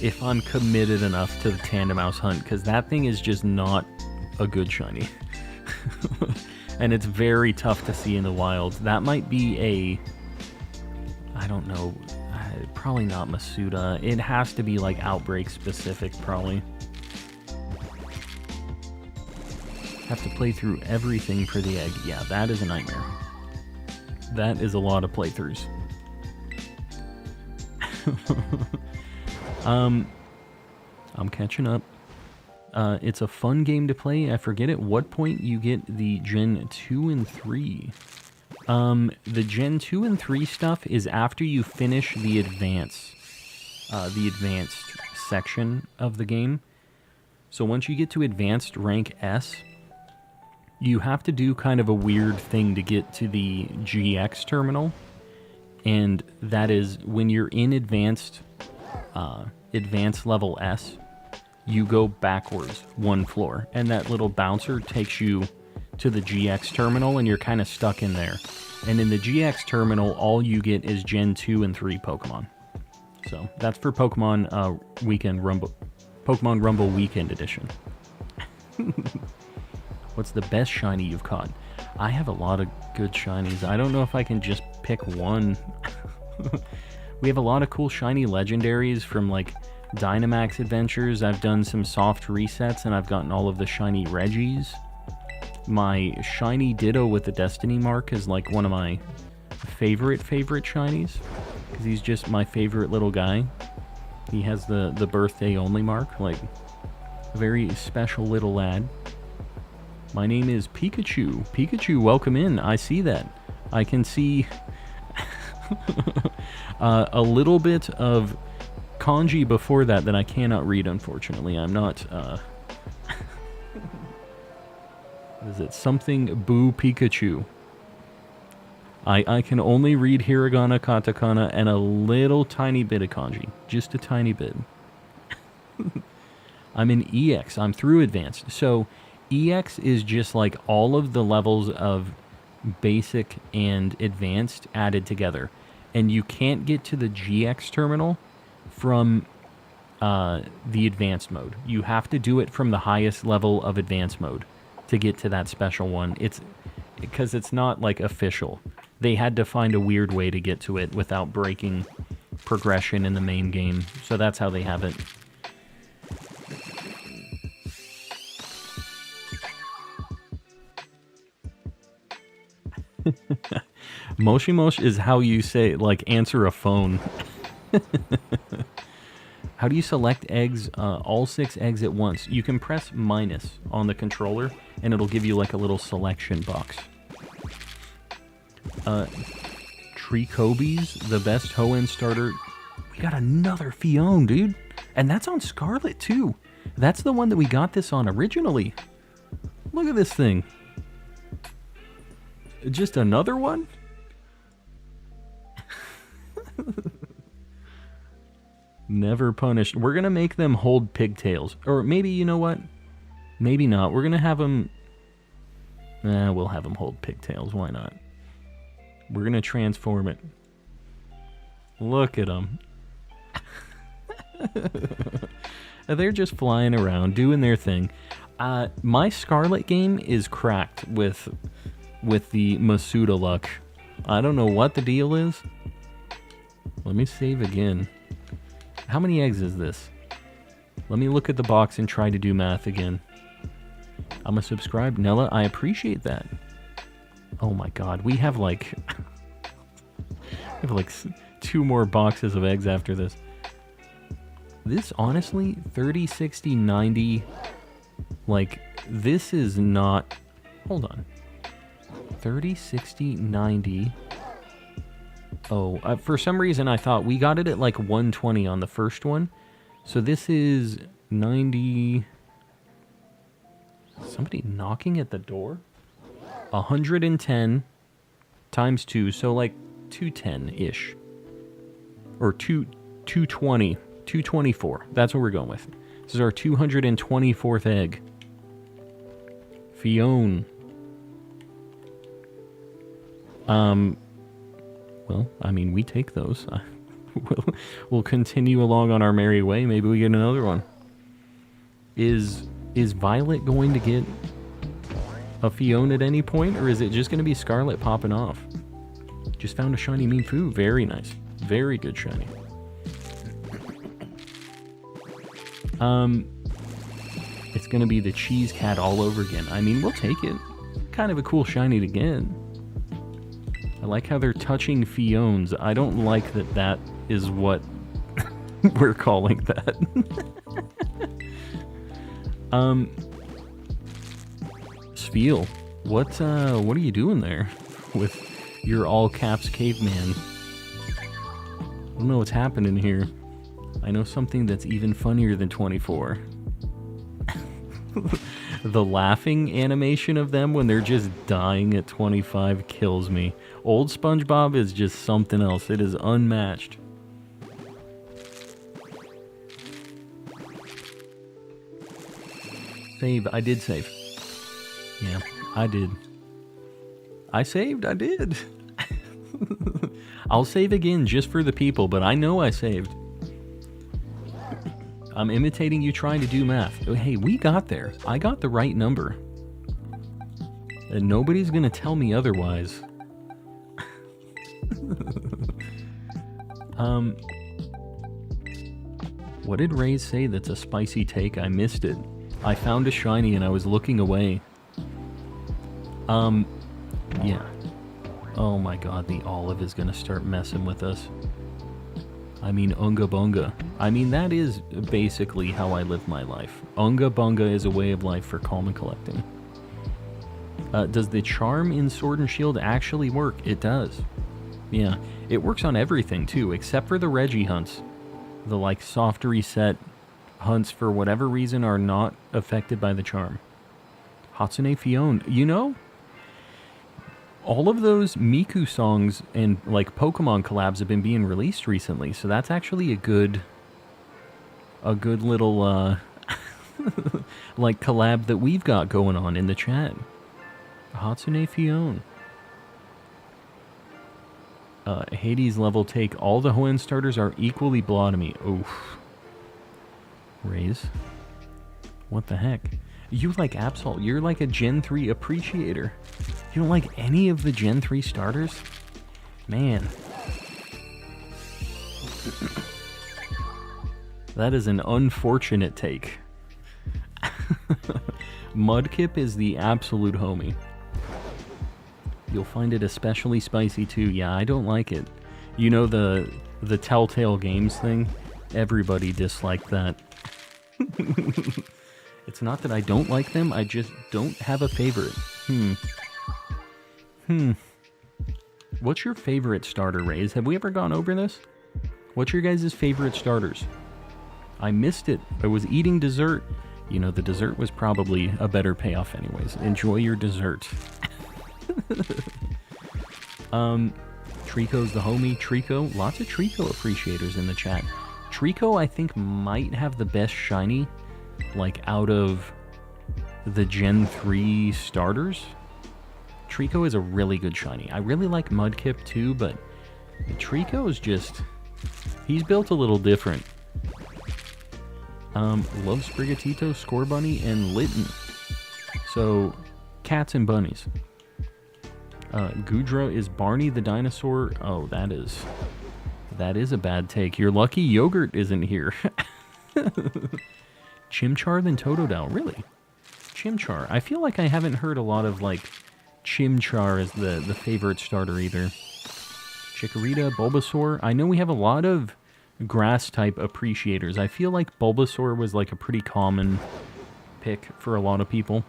if I'm committed enough to the Tandemaus hunt, because that thing is just not a good shiny. And it's very tough to see in the wild. That might be a... I don't know... probably not Masuda. It has to be like Outbreak specific, probably. Have to play through everything for the egg. Yeah, that is a nightmare. That is a lot of playthroughs. I'm catching up. It's a fun game to play. I forget at what point you get the Gen 2 and 3. The Gen 2 and 3 stuff is after you finish the advanced section of the game. So once you get to advanced rank S, you have to do kind of a weird thing to get to the GX terminal. And that is when you're in advanced level S, you go backwards 1 floor. And that little bouncer takes you to the GX terminal, and you're kind of stuck in there. And in the GX terminal, all you get is Gen 2 and 3 Pokemon. So that's for Pokemon Rumble Weekend Edition. What's the best shiny you've caught? I have a lot of good shinies. I don't know if I can just pick one. We have a lot of cool shiny legendaries from like Dynamax Adventures. I've done some soft resets and I've gotten all of the shiny Reggies. My shiny Ditto with the Destiny mark is like one of my favorite shinies, because he's just my favorite little guy. He has the birthday only mark, like a very special little lad. My name is Pikachu. Pikachu, welcome in. I see that. I can see a little bit of kanji before that I cannot read, unfortunately. I'm not... Is it something Boo Pikachu? I can only read hiragana, katakana, and a little tiny bit of kanji. Just a tiny bit. I'm in EX. I'm through advanced. So EX is just like all of the levels of basic and advanced added together. And you can't get to the GX terminal from the advanced mode. You have to do it from the highest level of advanced mode to get to that special one. It's because it's not like official. They had to find a weird way to get to it without breaking progression in the main game. So that's how they have it. Moshi Mosh is how you say, like, answer a phone. How do you select eggs, all 6 eggs at once? You can press minus on the controller, and it'll give you like a little selection box. Treekobies, the best Hoenn starter. We got another Fion, dude. And that's on Scarlet, too. That's the one that we got this on originally. Look at this thing. Just another one? Never punished. We're going to make them hold pigtails. Or maybe, you know what? Maybe not. We're going to have them... we'll have them hold pigtails. Why not? We're going to transform it. Look at them. They're just flying around, doing their thing. My Scarlet game is cracked with the Masuda luck. I don't know what the deal is. Let me save again. How many eggs is this? Let me look at the box and try to do math again. I'm a subscribe. Nella, I appreciate that. Oh my god, we have like... we have like 2 more boxes of eggs after this. This, honestly, 30, 60, 90... Like, this is not... Hold on. 30, 60, 90... Oh, for some reason I thought we got it at like 120 on the first one. So this is 90... Somebody knocking at the door? 110 times 2, so like 210-ish. Or 220. 224. That's what we're going with. This is our 224th egg. Fion. Well, I mean, we take those. We'll continue along on our merry way. Maybe we get another one. Is Violet going to get a Fion at any point, or is it just going to be Scarlet popping off? Just found a shiny Mienfoo. Very nice. Very good shiny. It's going to be the Cheese Cat all over again. I mean, we'll take it. Kind of a cool shiny to get. I like how they're touching Fions. I don't like that is what we're calling that. Spiel, what are you doing there with your all caps caveman? I don't know what's happening here. I know something that's even funnier than 24. The laughing animation of them when they're just dying at 25 kills me. Old SpongeBob is just something else. It is unmatched. Save. I did save. Yeah, I did. I saved. I did. I'll save again just for the people, but I know I saved. I'm imitating you trying to do math. Hey, we got there. I got the right number. And nobody's gonna tell me otherwise. What did Ray say that's a spicy take? I missed it. I found a shiny and I was looking away. Yeah. Oh my god, the olive is gonna start messing with us. I mean, Unga Bunga. I mean, that is basically how I live my life. Unga Bunga is a way of life for common collecting. Does the charm in Sword and Shield actually work? It does. Yeah, it works on everything too, except for the Reggie hunts. The, like, soft reset hunts, for whatever reason, are not affected by the charm. Hatsune Fion. You know, all of those Miku songs and, like, Pokemon collabs have been being released recently, so that's actually a good little, like, collab that we've got going on in the chat. Hatsune Fion. Hades level take. All the Hoenn starters are equally blah to me. Oof. Raise. What the heck? You like Absol. You're like a Gen 3 appreciator. You don't like any of the Gen 3 starters? Man. That is an unfortunate take. Mudkip is the absolute homie. You'll find it especially spicy too. Yeah, I don't like it. You know the Telltale Games thing? Everybody disliked that. It's not that I don't like them, I just don't have a favorite. What's your favorite starter, Rays? Have we ever gone over this? What's your guys' favorite starters? I missed it. I was eating dessert. You know, the dessert was probably a better payoff anyways. Enjoy your dessert. Trico's the homie. Trico. Lots of Trico appreciators in the chat. Trico, I think, might have the best shiny, like, out of the Gen 3 starters. Trico is a really good shiny. I really like Mudkip too, but Trico is just... he's built a little different. Love Sprigatito, Scorbunny, and Litten. So, cats and bunnies. Goodra is Barney the dinosaur. Oh, that is a bad take. You're lucky Yogurt isn't here. Chimchar than Totodile, really? Chimchar. I feel like I haven't heard a lot of, like, Chimchar as the favorite starter either. Chikorita, Bulbasaur. I know we have a lot of grass-type appreciators. I feel like Bulbasaur was, like, a pretty common pick for a lot of people.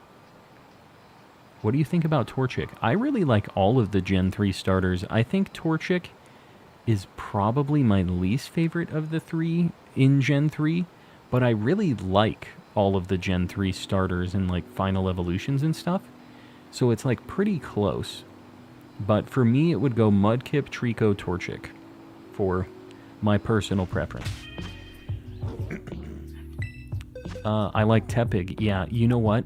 What do you think about Torchic? I really like all of the Gen 3 starters. I think Torchic is probably my least favorite of the three in Gen 3, but I really like all of the Gen 3 starters and, like, final evolutions and stuff. So it's, like, pretty close. But for me, it would go Mudkip, Trico, Torchic for my personal preference. I like Tepig. Yeah, you know what?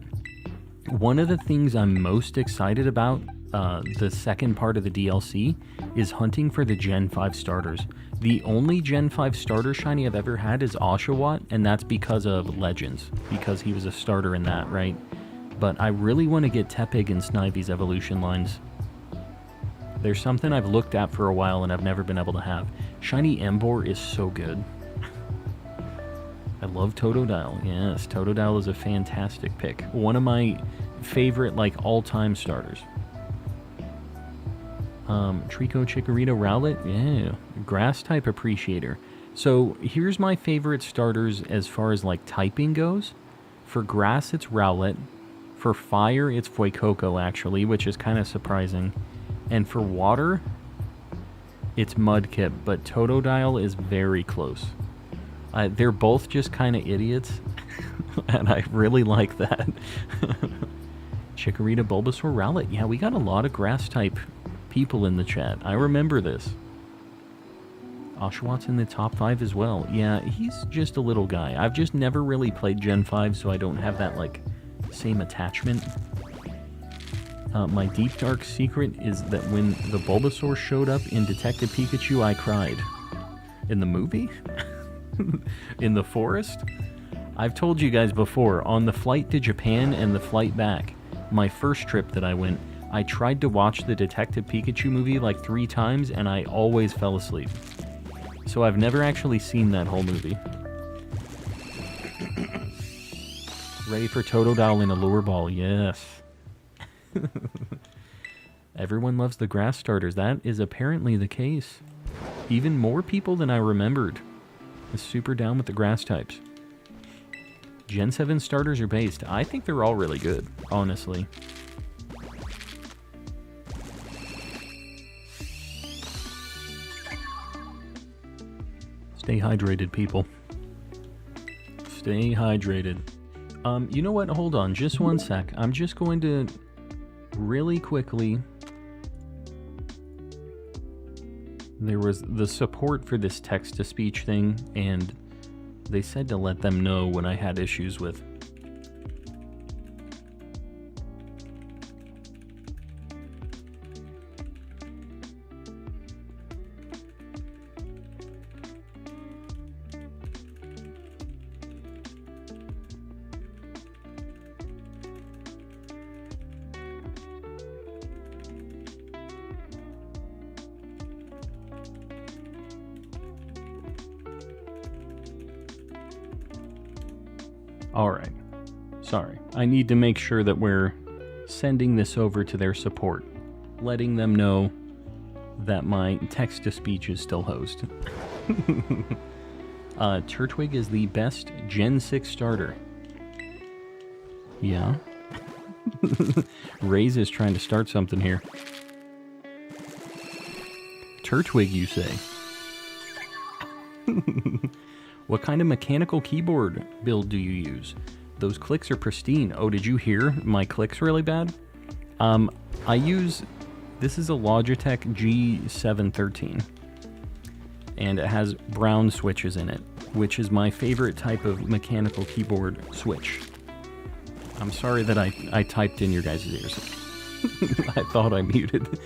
One of the things I'm most excited about, the second part of the DLC, is hunting for the Gen 5 starters. The only Gen 5 starter shiny I've ever had is Oshawott, and that's because of Legends, because he was a starter in that, right? But I really want to get Tepig and Snively's evolution lines. There's something I've looked at for a while and I've never been able to have. Shiny Emboar is so good. I love Totodile. Yes, Totodile is a fantastic pick. One of my favorite, like, all-time starters. Trico, Chikorita, Rowlet. Yeah, Grass-type appreciator. So, here's my favorite starters as far as, like, typing goes. For Grass, it's Rowlet. For Fire, it's Fuecoco, actually, which is kind of surprising. And for Water, it's Mudkip, but Totodile is very close. They're both just kind of idiots, and I really like that. Chikorita, Bulbasaur, Rowlet. Yeah, we got a lot of Grass-type people in the chat. I remember this. Oshawott's in the top 5 as well. Yeah, he's just a little guy. I've just never really played Gen 5, so I don't have that, like, same attachment. My deep dark secret is that when the Bulbasaur showed up in Detective Pikachu, I cried. In the movie? In the forest? I've told you guys before, on the flight to Japan and the flight back, my first trip that I went, I tried to watch the Detective Pikachu movie like 3 times, and I always fell asleep. So I've never actually seen that whole movie. Ready for Totodile in a lure ball, yes. Everyone loves the grass starters. That is apparently the case. Even more people than I remembered is super down with the grass types. Gen 7 starters are based. I think they're all really good, honestly. Stay hydrated, people. Stay hydrated. You know what? Hold on, just one sec. I'm just going to really quickly... There was the support for this text-to-speech thing, and they said to let them know when I had issues with... Alright. Sorry. I need to make sure that we're sending this over to their support. Letting them know that my text-to-speech is still host. Turtwig is the best Gen 6 starter. Yeah. Raze is trying to start something here. Turtwig, you say? What kind of mechanical keyboard build do you use? Those clicks are pristine. Oh, did you hear my clicks really bad? I use... This is a Logitech G713. And it has brown switches in it, which is my favorite type of mechanical keyboard switch. I'm sorry that I typed in your guys' ears. I thought I muted.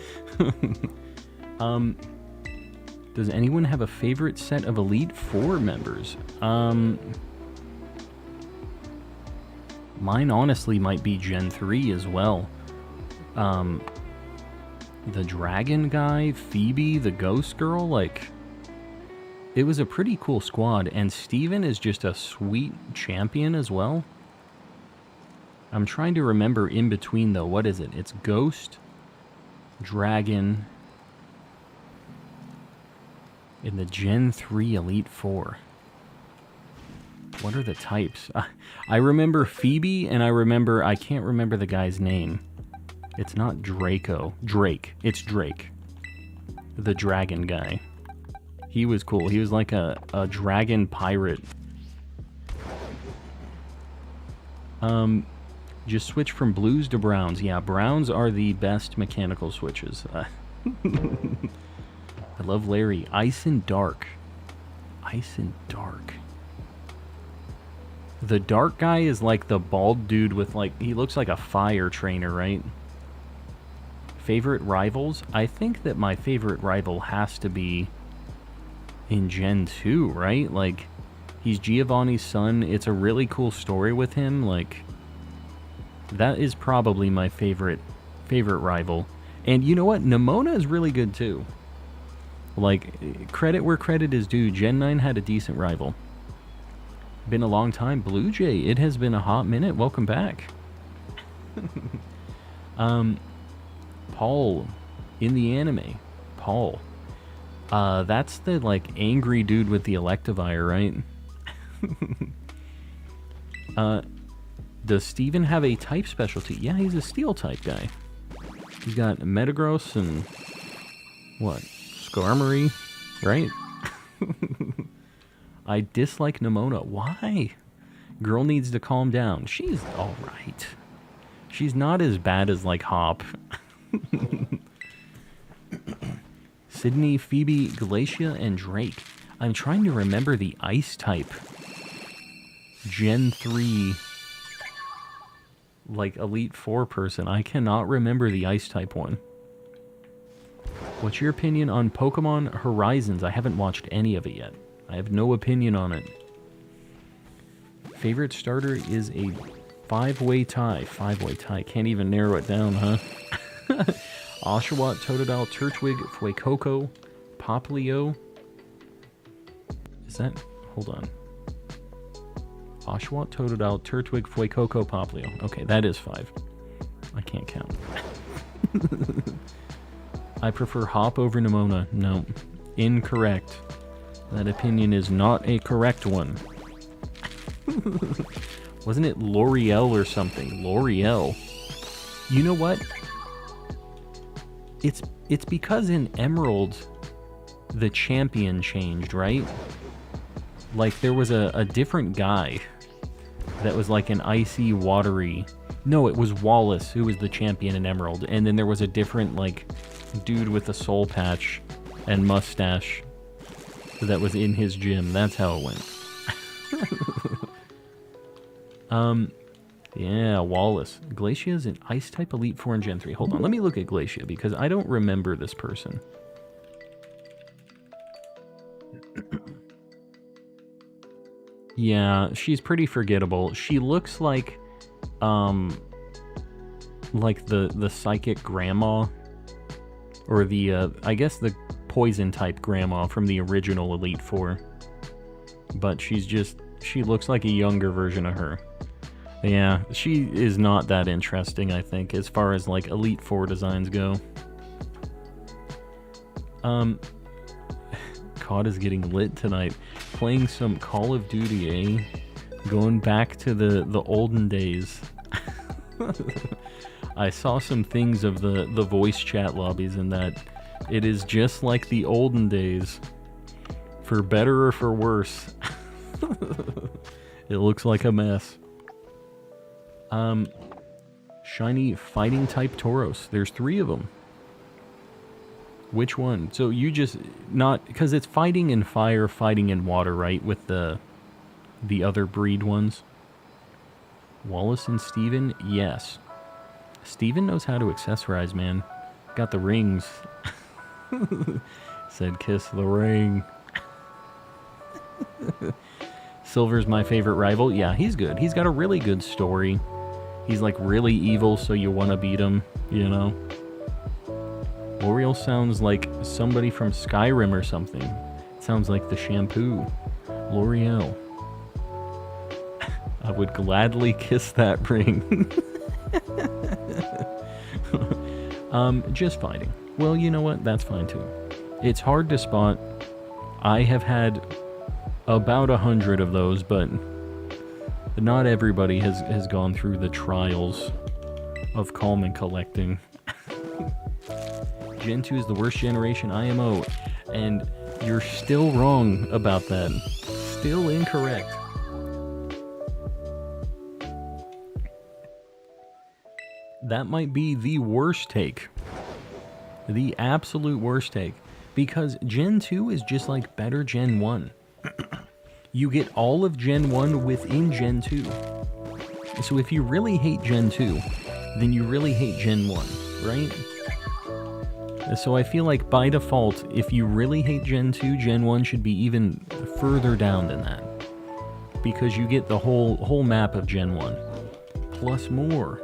Does anyone have a favorite set of Elite Four members? Mine honestly might be Gen 3 as well. The dragon guy, Phoebe, the ghost girl, like... It was a pretty cool squad, and Steven is just a sweet champion as well. I'm trying to remember in between, though. What is it? It's Ghost, Dragon, in the Gen 3 Elite Four. What are the types? I remember Phoebe, and I can't remember the guy's name. It's not Draco. Drake. It's Drake. The dragon guy. He was cool. He was like a dragon pirate. Just switch from blues to browns. Yeah, browns are the best mechanical switches. I love Larry. Ice and Dark. Ice and Dark. The dark guy is like the bald dude with like... He looks like a fire trainer, right? Favorite rivals? I think that my favorite rival has to be... in Gen 2, right? Like, he's Giovanni's son. It's a really cool story with him. Like, that is probably my favorite rival. And you know what? Nimona is really good too. Like, credit where credit is due. Gen 9 had a decent rival. Been a long time. Blue Jay, it has been a hot minute. Welcome back. Paul, in the anime. Paul. That's the, like, angry dude with the Electivire, right? Does Steven have a type specialty? Yeah, he's a steel type guy. He's got Metagross and... what? Skarmory, right? I dislike Nimona. Why? Girl needs to calm down. She's alright. She's not as bad as, like, Hop. Sydney, Phoebe, Glacia, and Drake. I'm trying to remember the ice type. Gen 3... like, Elite Four person. I cannot remember the ice type one. What's your opinion on Pokemon Horizons? I haven't watched any of it yet. I have no opinion on it. Favorite starter is a five-way tie. Five-way tie. Can't even narrow it down, huh? Oshawott, Totodile, Turtwig, Fuecoco, Poplio. Is that... hold on. Oshawott, Totodile, Turtwig, Fuecoco, Poplio. Okay, that is 5. I can't count. I prefer Hop over Nimona. No. Incorrect. That opinion is not a correct one. Wasn't it L'Oreal or something? L'Oreal. You know what? It's because in Emerald, the champion changed, right? Like, there was a different guy that was like an icy, watery... No, it was Wallace who was the champion in Emerald. And then there was a different, like, dude with a soul patch and mustache that was in his gym. That's how it went. Yeah, Wallace. Glacia is an Ice-type Elite Four in Gen 3. Hold on, let me look at Glacia, because I don't remember this person. Yeah, she's pretty forgettable. She looks like the psychic grandma, or the I guess the poison type grandma from the original Elite Four. But she looks like a younger version of her. Yeah, she is not that interesting, I think, as far as like Elite Four designs go. COD is getting lit tonight. playing some Call of Duty, eh? Going back to the olden days. I saw some things of the voice chat lobbies and that it is just like the olden days. For better or for worse. It looks like a mess. Shiny fighting type Tauros. There's 3 of them. Which one? So you just not because it's fighting in fire, fighting in water, right? With the other breed ones. Wallace and Steven, yes. Steven knows how to accessorize, man. Got the rings. Said kiss the ring. Silver's my favorite rival. Yeah, he's good. He's got a really good story. He's like really evil, so you want to beat him, you know? L'Oreal sounds like somebody from Skyrim or something. It sounds like the shampoo. L'Oreal. I would gladly kiss that ring. Just fighting. Well, you know what? That's fine too. It's hard to spot. I have had about 100 of those, but not everybody has gone through the trials of calm and collecting. Gen 2 is the worst generation IMO, and you're still wrong about that. Still incorrect. That might be the worst take. The absolute worst take. Because Gen 2 is just like better Gen 1. You get all of Gen 1 within Gen 2. So if you really hate Gen 2, then you really hate Gen 1, right? So I feel like by default, if you really hate Gen 2, Gen 1 should be even further down than that. Because you get the whole map of Gen 1. Plus more.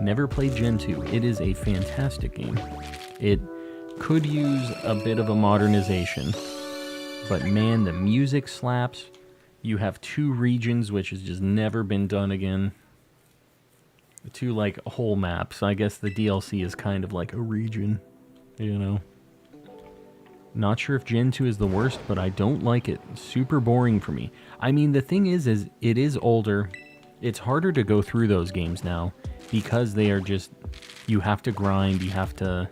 Never played Gen 2. It is a fantastic game. It could use a bit of a modernization. But man, the music slaps. You have 2 regions, which has just never been done again. 2 like whole maps. I guess the DLC is kind of like a region, you know. Not sure if Gen 2 is the worst, but I don't like it. Super boring for me. I mean, the thing is it is older. It's harder to go through those games now because they are just, you have to grind, you have to,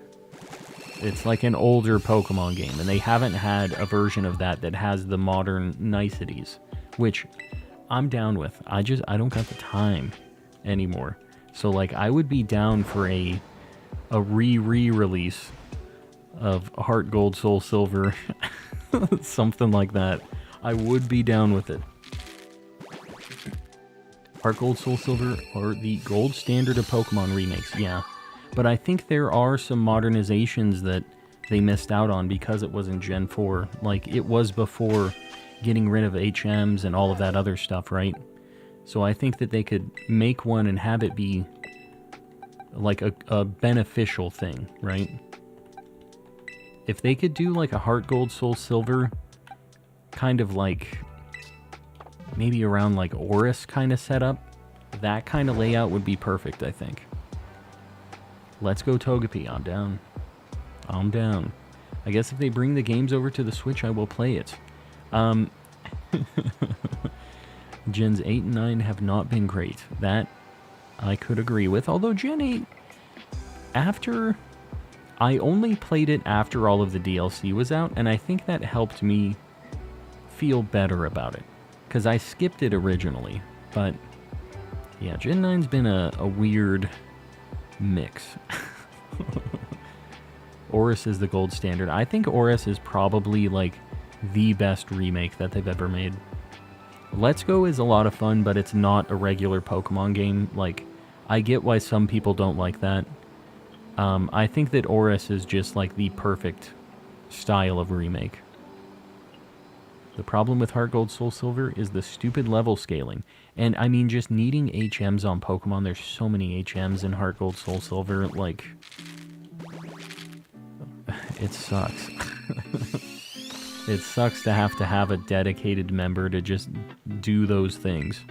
it's like an older Pokemon game, and they haven't had a version of that has the modern niceties, which I'm down with. I don't got the time anymore. So like I would be down for a re-release of Heart Gold, Soul Silver, something like that. I would be down with it. Heart Gold, Soul Silver are the gold standard of Pokemon remakes, yeah. But I think there are some modernizations that they missed out on because it was in Gen 4. Like, it was before getting rid of HMs and all of that other stuff, right? So I think that they could make one and have it be like a beneficial thing, right? If they could do like a Heart Gold, Soul Silver, kind of like maybe around like Oris kind of setup, that kind of layout would be perfect, I think. Let's go Togepi. I'm down. I'm down. I guess if they bring the games over to the Switch, I will play it. Gens 8 and 9 have not been great. That I could agree with. Although Gen 8, I only played it after all of the DLC was out, and I think that helped me feel better about it. Because I skipped it originally. But, yeah, Gen 9's been a weird mix. Oris is the gold standard. I think Oris is probably, like, the best remake that they've ever made. Let's Go is a lot of fun, but it's not a regular Pokemon game. Like, I get why some people don't like that. I think that Oris is just, like, the perfect style of remake. The problem with Heart Gold, Soul Silver is the stupid level scaling. And, I mean, just needing HMs on Pokemon. There's so many HMs in Heart Gold, Soul Silver. Like, it sucks. It sucks to have a dedicated member to just do those things.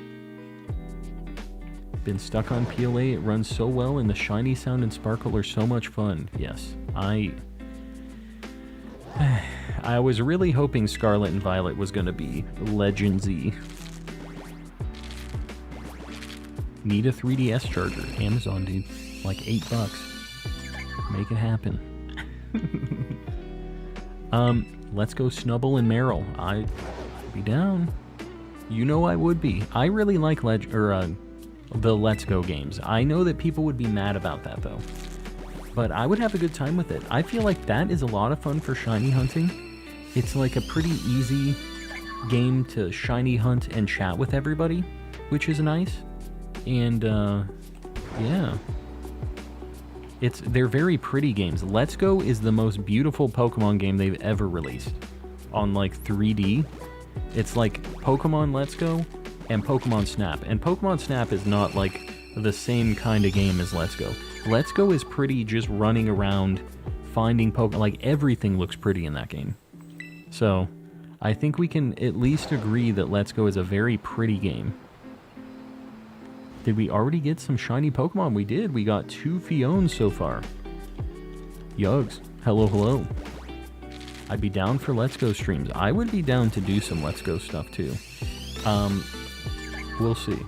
Been stuck on PLA. It runs so well, and the shiny sound and sparkle are so much fun. Yes, I I was really hoping Scarlet and Violet was going to be Legendsy. Need a 3DS charger. Amazon, dude. Like $8. Make it happen. Let's go Snubble and Meryl. I'd be down. You know I would be. I really like the Let's Go games. I know that people would be mad about that, though. But I would have a good time with it. I feel like that is a lot of fun for shiny hunting. It's like a pretty easy game to shiny hunt and chat with everybody, which is nice. And, yeah. They're very pretty games. Let's Go is the most beautiful Pokemon game they've ever released on, like, 3D. It's like Pokemon Let's Go and Pokemon Snap. And Pokemon Snap is not, like, the same kind of game as Let's Go. Let's Go is pretty just running around, finding Pokemon. Like, everything looks pretty in that game. So, I think we can at least agree that Let's Go is a very pretty game. Did we already get some shiny Pokemon? We did. We got 2 Fiones so far. Yugs. Hello, hello. I'd be down for Let's Go streams. I would be down to do some Let's Go stuff, too. We'll see.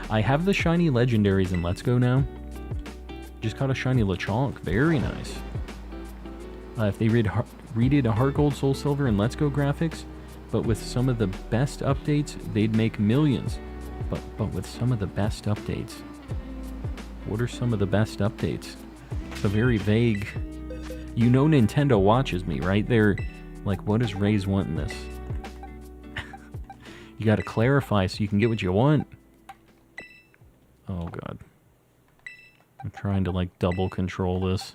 I have the shiny legendaries in Let's Go now. Just got a shiny Lechonk. Very nice. If they redid a Heart Gold, Soul Silver, and Let's Go graphics, but with some of the best updates, they'd make millions. But with some of the best updates. What are some of the best updates? It's a very vague... You know Nintendo watches me, right? They're like, what does Ray's want in this? You gotta clarify so you can get what you want. Oh, God. I'm trying to, like, double control this.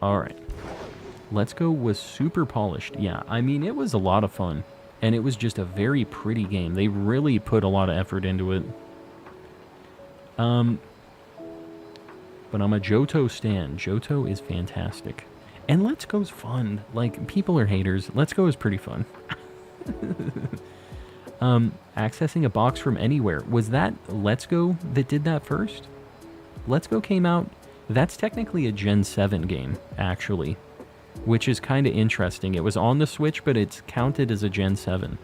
Alright. Let's Go was super polished. Yeah, I mean, it was a lot of fun. And it was just a very pretty game. They really put a lot of effort into it. But I'm a Johto stan. Johto is fantastic. And Let's Go's fun. Like, people are haters. Let's Go is pretty fun. Accessing a box from anywhere. Was that Let's Go that did that first? Let's Go came out... That's technically a Gen 7 game, actually. Which is kind of interesting. It was on the Switch, but it's counted as a Gen 7.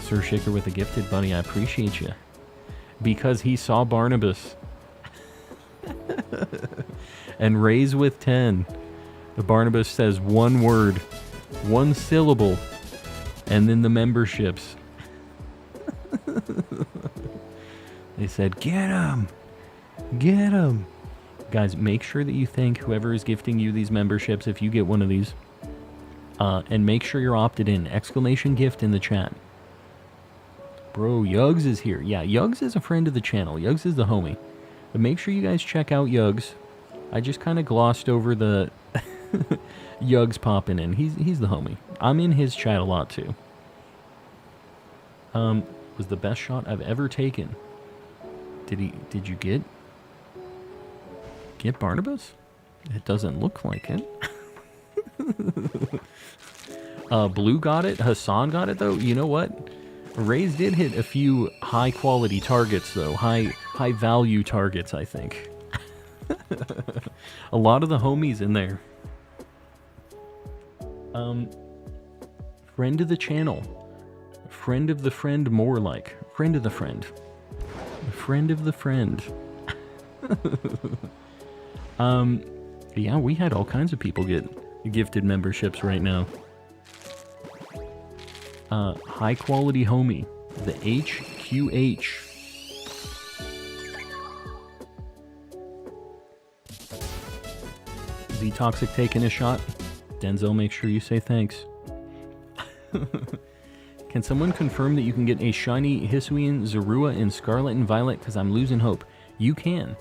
Sir Shaker with a gifted, buddy. I appreciate you. Because he saw Barnabas. And Ray's with 10. The Barnabas says one word, one syllable, and then the memberships. They said, get him! Get him! Guys, make sure that you thank whoever is gifting you these memberships if you get one of these. And make sure you're opted in. Exclamation gift in the chat. Bro, Yugs is here. Yeah, Yugs is a friend of the channel. Yugs is the homie. But make sure you guys check out Yugs. I just kind of glossed over the Yugs popping in. He's the homie. I'm in his chat a lot too. Was the best shot I've ever taken. Did you get Barnabas? It doesn't look like it. Blue got it. Hassan got it, though. You know what? Rays did hit a few high-quality targets, though. High-value targets, I think. A lot of the homies in there. Friend of the channel. Friend of the friend, more like. Friend of the friend. Friend of the friend. Yeah, we had all kinds of people get gifted memberships right now. High quality homie, the HQH. Z Toxic taking a shot. Denzel, make sure you say thanks. Can someone confirm that you can get a shiny Hisuian Zorua in Scarlet and Violet? Because I'm losing hope. You can.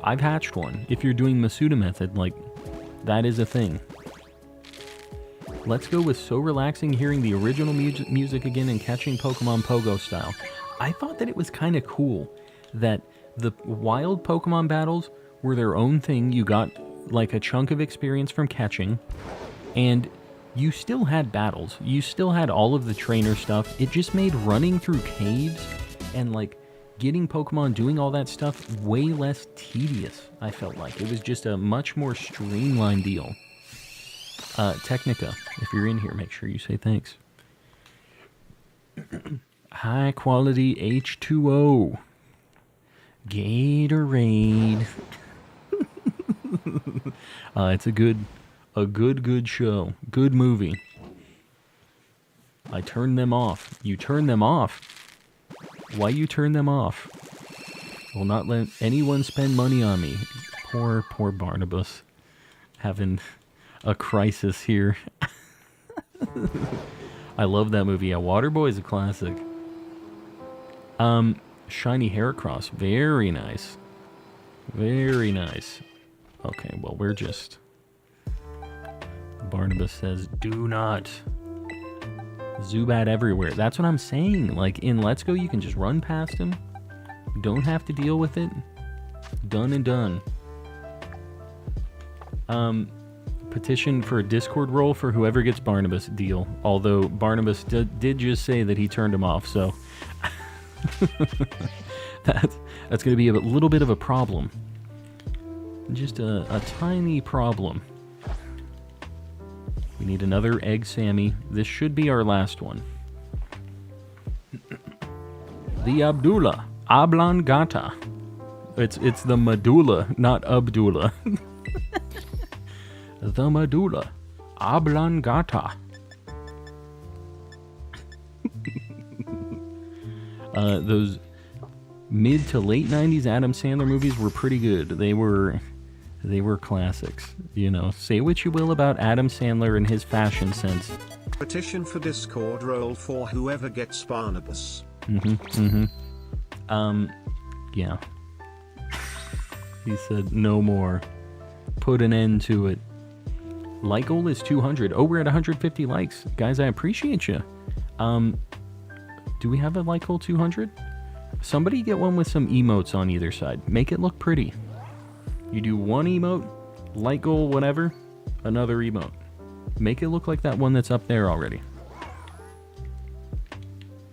I've hatched one. If you're doing Masuda method, like, that is a thing. Let's Go was so relaxing hearing the original music again and catching Pokemon Pogo style. I thought that it was kind of cool that the wild Pokemon battles were their own thing. You got, like, a chunk of experience from catching, and you still had battles. You still had all of the trainer stuff. It just made running through caves and, like, getting Pokemon, doing all that stuff, way less tedious, I felt like. It was just a much more streamlined deal. Technica, if you're in here, make sure you say thanks. High quality H2O. Gatorade. It's a good show. Good movie. I turned them off. You turn them off? Why you turn them off? Will not let anyone spend money on me. Poor Barnabas. Having a crisis here. I love that movie. Yeah, Waterboy is a classic. Shiny Heracross. Very nice. Very nice. Okay, well, we're just... Barnabas says, do not... Zubat everywhere. That's what I'm saying. Like, in Let's Go, you can just run past him. Don't have to deal with it. Done and done. Petition for a Discord role for whoever gets Barnabas. Deal. Although, Barnabas did just say that he turned him off, so... that's going to be a little bit of a problem. Just a tiny problem. We need another Egg Sammy. This should be our last one. The Abdullah Oblongata. It's the medulla, not Abdullah. The medulla oblongata. Those mid to late 90s Adam Sandler movies were pretty good. They were classics. You know, say what you will about Adam Sandler and his fashion sense. Petition for Discord role for whoever gets Barnabas. Yeah. He said no more. Put an end to it. Like goal is 200. Oh, we're at 150 likes. Guys, I appreciate you. Do we have a like goal 200? Somebody get one with some emotes on either side. Make it look pretty. You do one emote, like goal, whatever, another emote. Make it look like that one that's up there already.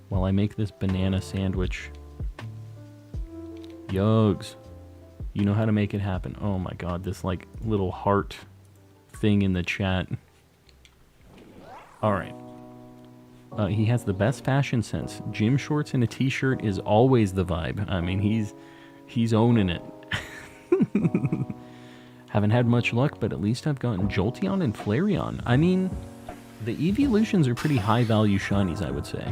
While I make this banana sandwich. Yugs. You know how to make it happen. Oh my god, this like little heart thing in the chat. Alright. He has the best fashion sense. Gym shorts and a t-shirt is always the vibe. I mean, he's owning it. Haven't had much luck, but at least I've gotten Jolteon and Flareon. I mean, the evolutions are pretty high value shinies, I would say.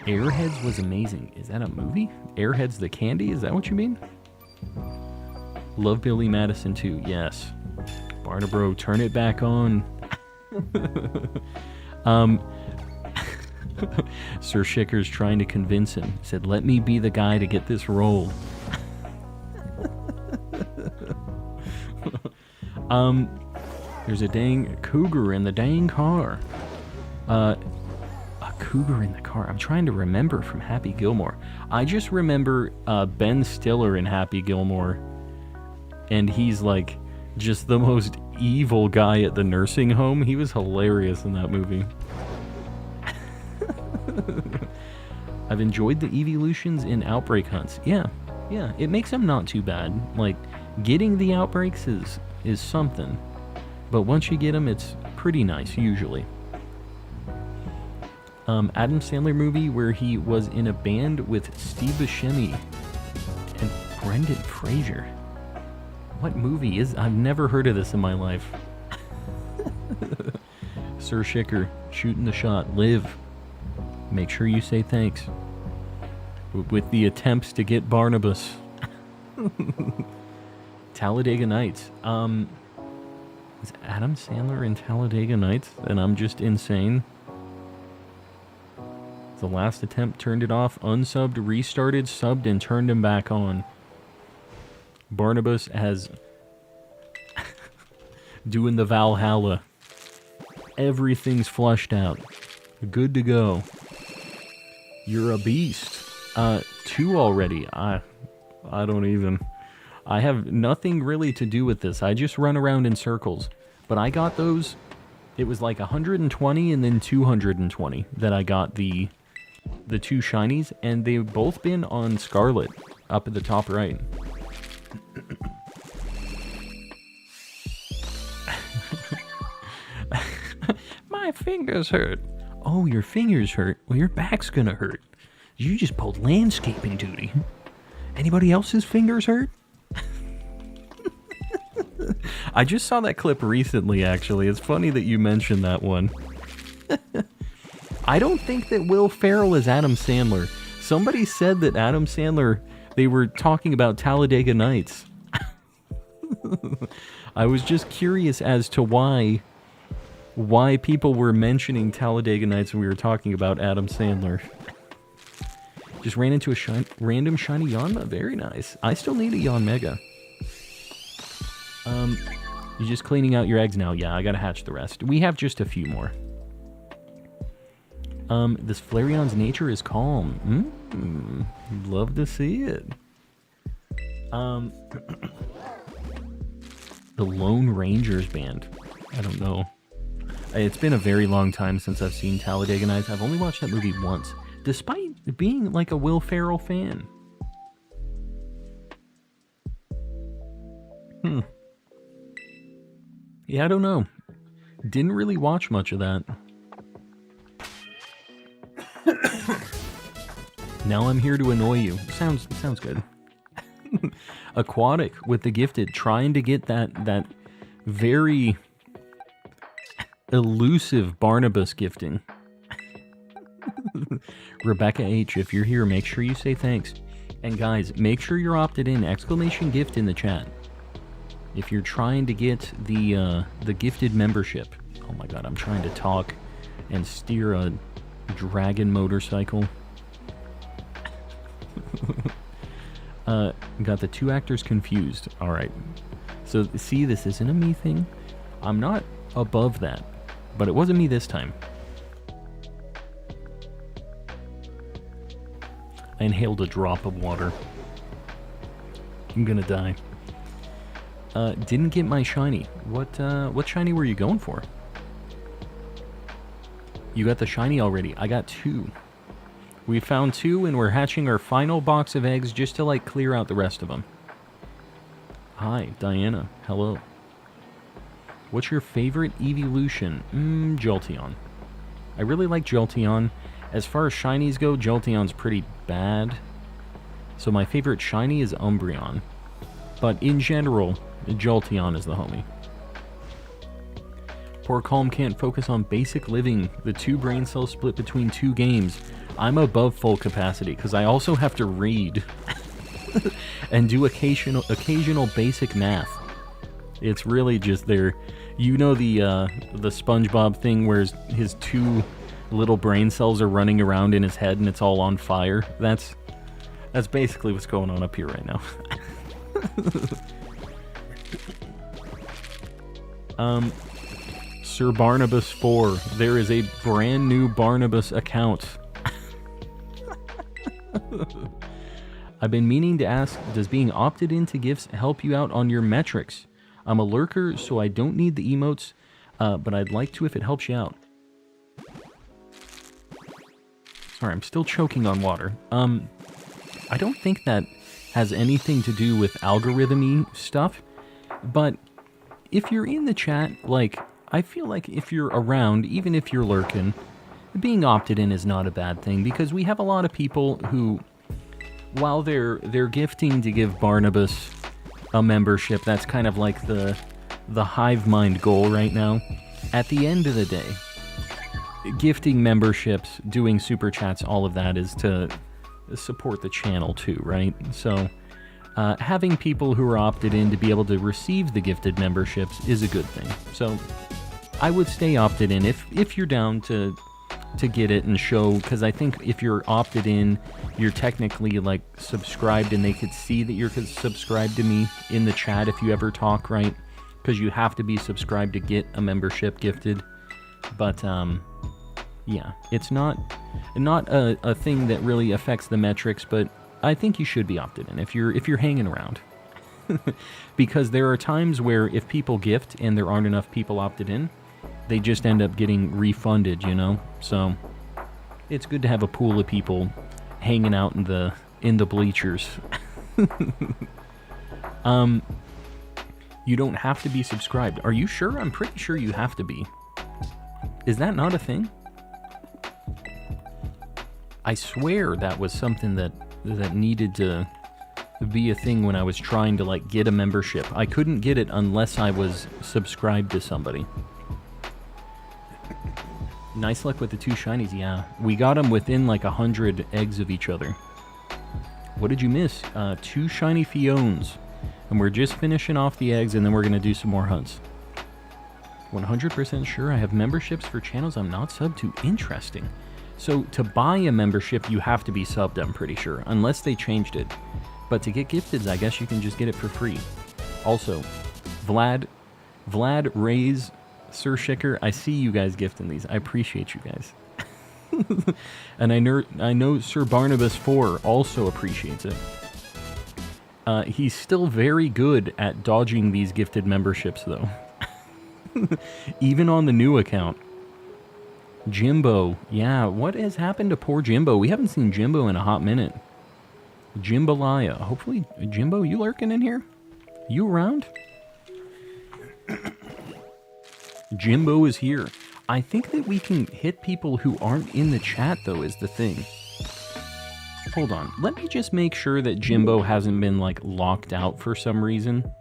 Airheads was amazing. Is that a movie? Airheads the candy? Is that what you mean? Love Billy Madison too. Yes. Barnabro, turn it back on. Sir Shicker's trying to convince him. He said, let me be the guy to get this rolled. There's a dang cougar in the dang car. A cougar in the car. I'm trying to remember from Happy Gilmore. I just remember Ben Stiller in Happy Gilmore. And he's like just the most evil guy at the nursing home. He was hilarious in that movie. I've enjoyed the evolutions in Outbreak hunts. Yeah, it makes them not too bad. Like, getting the outbreaks is something. But once you get them, it's pretty nice, usually. Adam Sandler movie where he was in a band with Steve Buscemi and Brendan Fraser. What movie is... I've never heard of this in my life. Sir Shicker, shooting the shot. Live. Make sure you say thanks. With the attempts to get Barnabas. Talladega Nights. Is Adam Sandler in Talladega Nights? And I'm just insane. The last attempt turned it off, unsubbed, restarted, subbed, and turned him back on. Barnabas has... doing the Valhalla. Everything's flushed out. Good to go. You're a beast. 2 already. I don't even... I have nothing really to do with this. I just run around in circles. But I got those... It was like 120 and then 220 that I got the the two shinies, and they've both been on Scarlet, up at the top right. My fingers hurt. Oh, your fingers hurt? Well, your back's gonna hurt. You just pulled landscaping duty. Anybody else's fingers hurt? I just saw that clip recently, actually. It's funny that you mentioned that one. I don't think that Will Ferrell is Adam Sandler. Somebody said that Adam Sandler, they were talking about Talladega Nights. I was just curious as to why people were mentioning Talladega Nights when we were talking about Adam Sandler. Just ran into a random shiny Yanma. Very nice. I still need a Yan Mega. You're just cleaning out your eggs now. Yeah, I gotta hatch the rest. We have just a few more. This Flareon's nature is calm. Love to see it. The Lone Rangers band. I don't know. It's been a very long time since I've seen Talladega Nights. I've only watched that movie once, despite being like a Will Ferrell fan. Yeah, I don't know. Didn't really watch much of that. Now I'm here to annoy you. Sounds good. Aquatic with the gifted, trying to get that very elusive Barnabas gifting. Rebecca H, if you're here, make sure you say thanks. And guys, make sure you're opted in. Exclamation gift in the chat. If you're trying to get the gifted membership. Oh my god, I'm trying to talk and steer a dragon motorcycle. Got the two actors confused. Alright. So, see, this isn't a me thing. I'm not above that. But it wasn't me this time. I inhaled a drop of water. I'm gonna die. Didn't get my shiny. What shiny were you going for? You got the shiny already. I got two. We found two, and we're hatching our final box of eggs just to, like, clear out the rest of them. Hi, Diana. Hello. What's your favorite evolution? Jolteon. I really like Jolteon. As far as shinies go, Jolteon's pretty bad. So my favorite shiny is Umbreon. But in general, Jolteon is the homie. Poor Calm can't focus on basic living. The 2 brain cells split between 2 games. I'm above full capacity because I also have to read and do occasional basic math. It's really just there. You know the SpongeBob thing where his 2 little brain cells are running around in his head and it's all on fire? That's basically what's going on up here right now. Sir Barnabas 4. There is a brand new Barnabas account. I've been meaning to ask, does being opted into gifts help you out on your metrics? I'm a lurker, so I don't need the emotes, but I'd like to if it helps you out. Sorry, I'm still choking on water. I don't think that has anything to do with algorithm-y stuff, but if you're in the chat, like, I feel like if you're around, even if you're lurking, being opted in is not a bad thing, because we have a lot of people who, while they're gifting to give Barnabas a membership, that's kind of like the hive mind goal right now. At the end of the day, gifting memberships, doing super chats, all of that is to support the channel too, right? So having people who are opted in to be able to receive the gifted memberships is a good thing. So I would stay opted in if you're down to get it and show, because I think if you're opted in, you're technically like subscribed and they could see that you're subscribed to me in the chat if you ever talk, right? Because you have to be subscribed to get a membership gifted. But yeah, it's not a thing that really affects the metrics, but I think you should be opted in if you're hanging around. Because there are times where if people gift and there aren't enough people opted in, they just end up getting refunded, you know? So It's good to have a pool of people hanging out in the bleachers. You don't have to be subscribed. Are you sure? I'm pretty sure you have to be. Is that not a thing? I swear that was something that needed to be a thing when I was trying to, like, get a membership. I couldn't get it unless I was subscribed to somebody. Nice luck with the 2 shinies, yeah. We got them within, like, 100 eggs of each other. What did you miss? 2 shiny Fiones. And we're just finishing off the eggs, and then we're going to do some more hunts. 100% sure I have memberships for channels I'm not subbed to. Interesting. So, to buy a membership, you have to be subbed, I'm pretty sure. Unless they changed it. But to get gifteds, I guess you can just get it for free. Also, Vlad, Rays, Sir Shicker, I see you guys gifting these. I appreciate you guys. And I know Sir Barnabas 4 also appreciates it. He's still very good at dodging these gifted memberships, though. Even on the new account. Jimbo. Yeah, what has happened to poor Jimbo? We haven't seen Jimbo in a hot minute. Jimbalaya. Hopefully, Jimbo, you lurking in here? You around? Jimbo is here. I think that we can hit people who aren't in the chat, though, is the thing. Hold on. Let me just make sure that Jimbo hasn't been, like, locked out for some reason.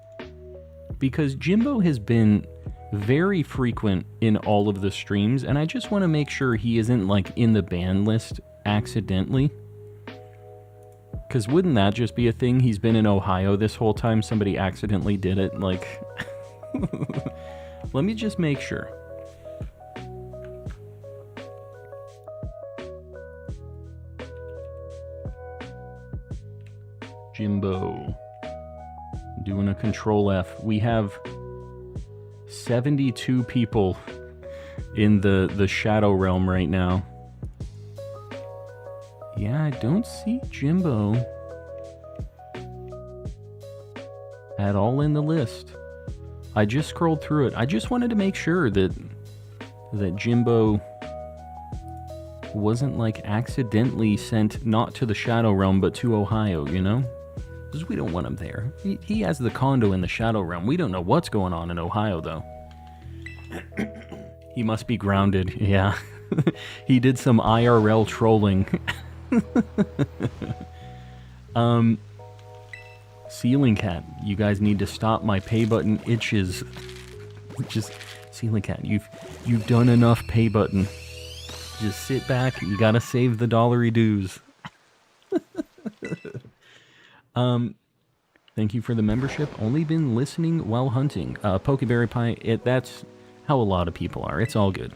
Because Jimbo has been very frequent in all of the streams, and I just want to make sure he isn't, like, in the ban list accidentally. Because wouldn't that just be a thing? He's been in Ohio this whole time. Somebody accidentally did it. Like, let me just make sure. Jimbo. Doing a control F. We have 72 people in the Shadow Realm right now. Yeah, I don't see Jimbo at all in the list. I just scrolled through it. I just wanted to make sure that Jimbo wasn't, like, accidentally sent not to the Shadow Realm but to Ohio, you know? Because we don't want him there. He has the condo in the Shadow Realm. We don't know what's going on in Ohio, though. He must be grounded, yeah. He did some IRL trolling. Ceiling Cat, you guys need to stop. My pay button itches. Just, Ceiling Cat, you've done enough, pay button. Just sit back. You gotta save the dollary dues. Thank you for the membership. Only been listening while hunting. Pokeberry Pie, that's how a lot of people are. It's all good.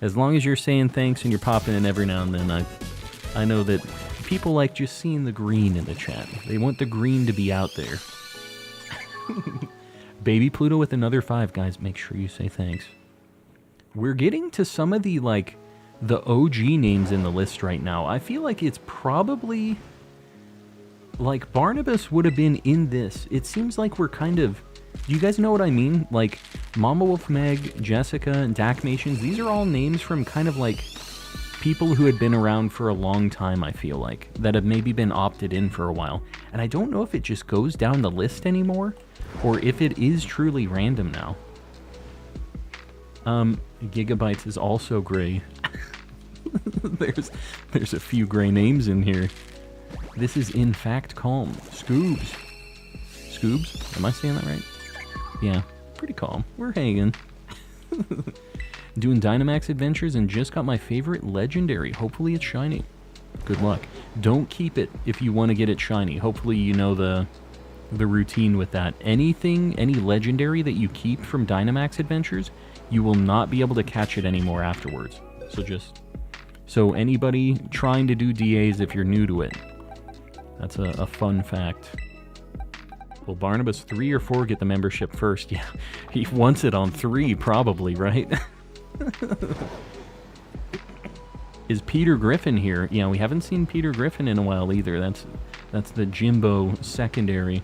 As long as you're saying thanks and you're popping in every now and then, I know that people like just seeing the green in the chat. They want the green to be out there. Baby Pluto with another 5, guys. Make sure you say thanks. We're getting to some of the, like, the OG names in the list right now. I feel like it's probably, like, Barnabas would have been in this. It seems like we're kind of, do you guys know what I mean? Like, Mama Wolf Meg, Jessica, and Dakmations, these are all names from kind of, like, people who had been around for a long time, I feel like, that have maybe been opted in for a while. And I don't know if it just goes down the list anymore, or if it is truly random now. Gigabytes is also gray. There's a few gray names in here. This is in fact calm. Scoobs. Scoobs? Am I saying that right? Yeah, pretty calm. We're hanging. Doing Dynamax adventures and just got my favorite legendary. Hopefully it's shiny. Good luck. Don't keep it if you want to get it shiny. Hopefully you know the routine with that. Any legendary that you keep from Dynamax adventures, you will not be able to catch it anymore afterwards. So anybody trying to do DAs, if you're new to it, that's a fun fact. Will Barnabas 3 or 4 get the membership first? Yeah, he wants it on 3 probably, right? Is Peter Griffin here? Yeah, we haven't seen Peter Griffin in a while either. That's the Jimbo secondary.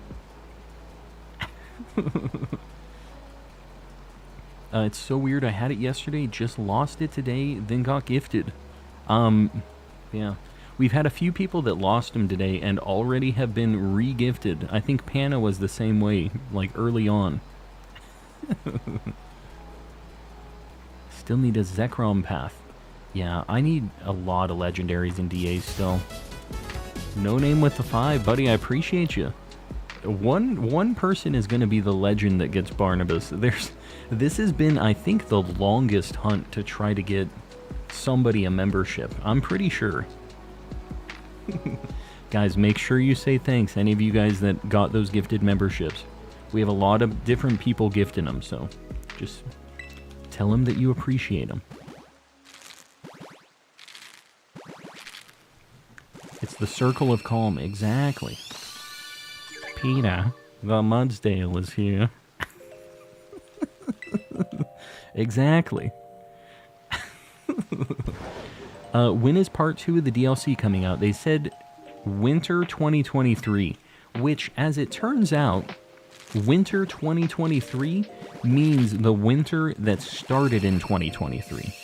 It's so weird. I had it yesterday, just lost it today, then got gifted. Yeah. We've had a few people that lost them today and already have been re-gifted. I think Pana was the same way, like early on. Still need a Zekrom path. Yeah, I need a lot of legendaries in DA still. No name with the 5, buddy. I appreciate you. One person is going to be the legend that gets Barnabas. This has been, I think, the longest hunt to try to get somebody a membership. I'm pretty sure. Guys, make sure you say thanks, any of you guys that got those gifted memberships. We have a lot of different people gifting them, so just tell them that you appreciate them. It's the circle of calm, exactly. Peter, the Mudsdale is here. Exactly. When is part 2 of the DLC coming out? They said winter 2023, which, as it turns out, winter 2023 means the winter that started in 2023,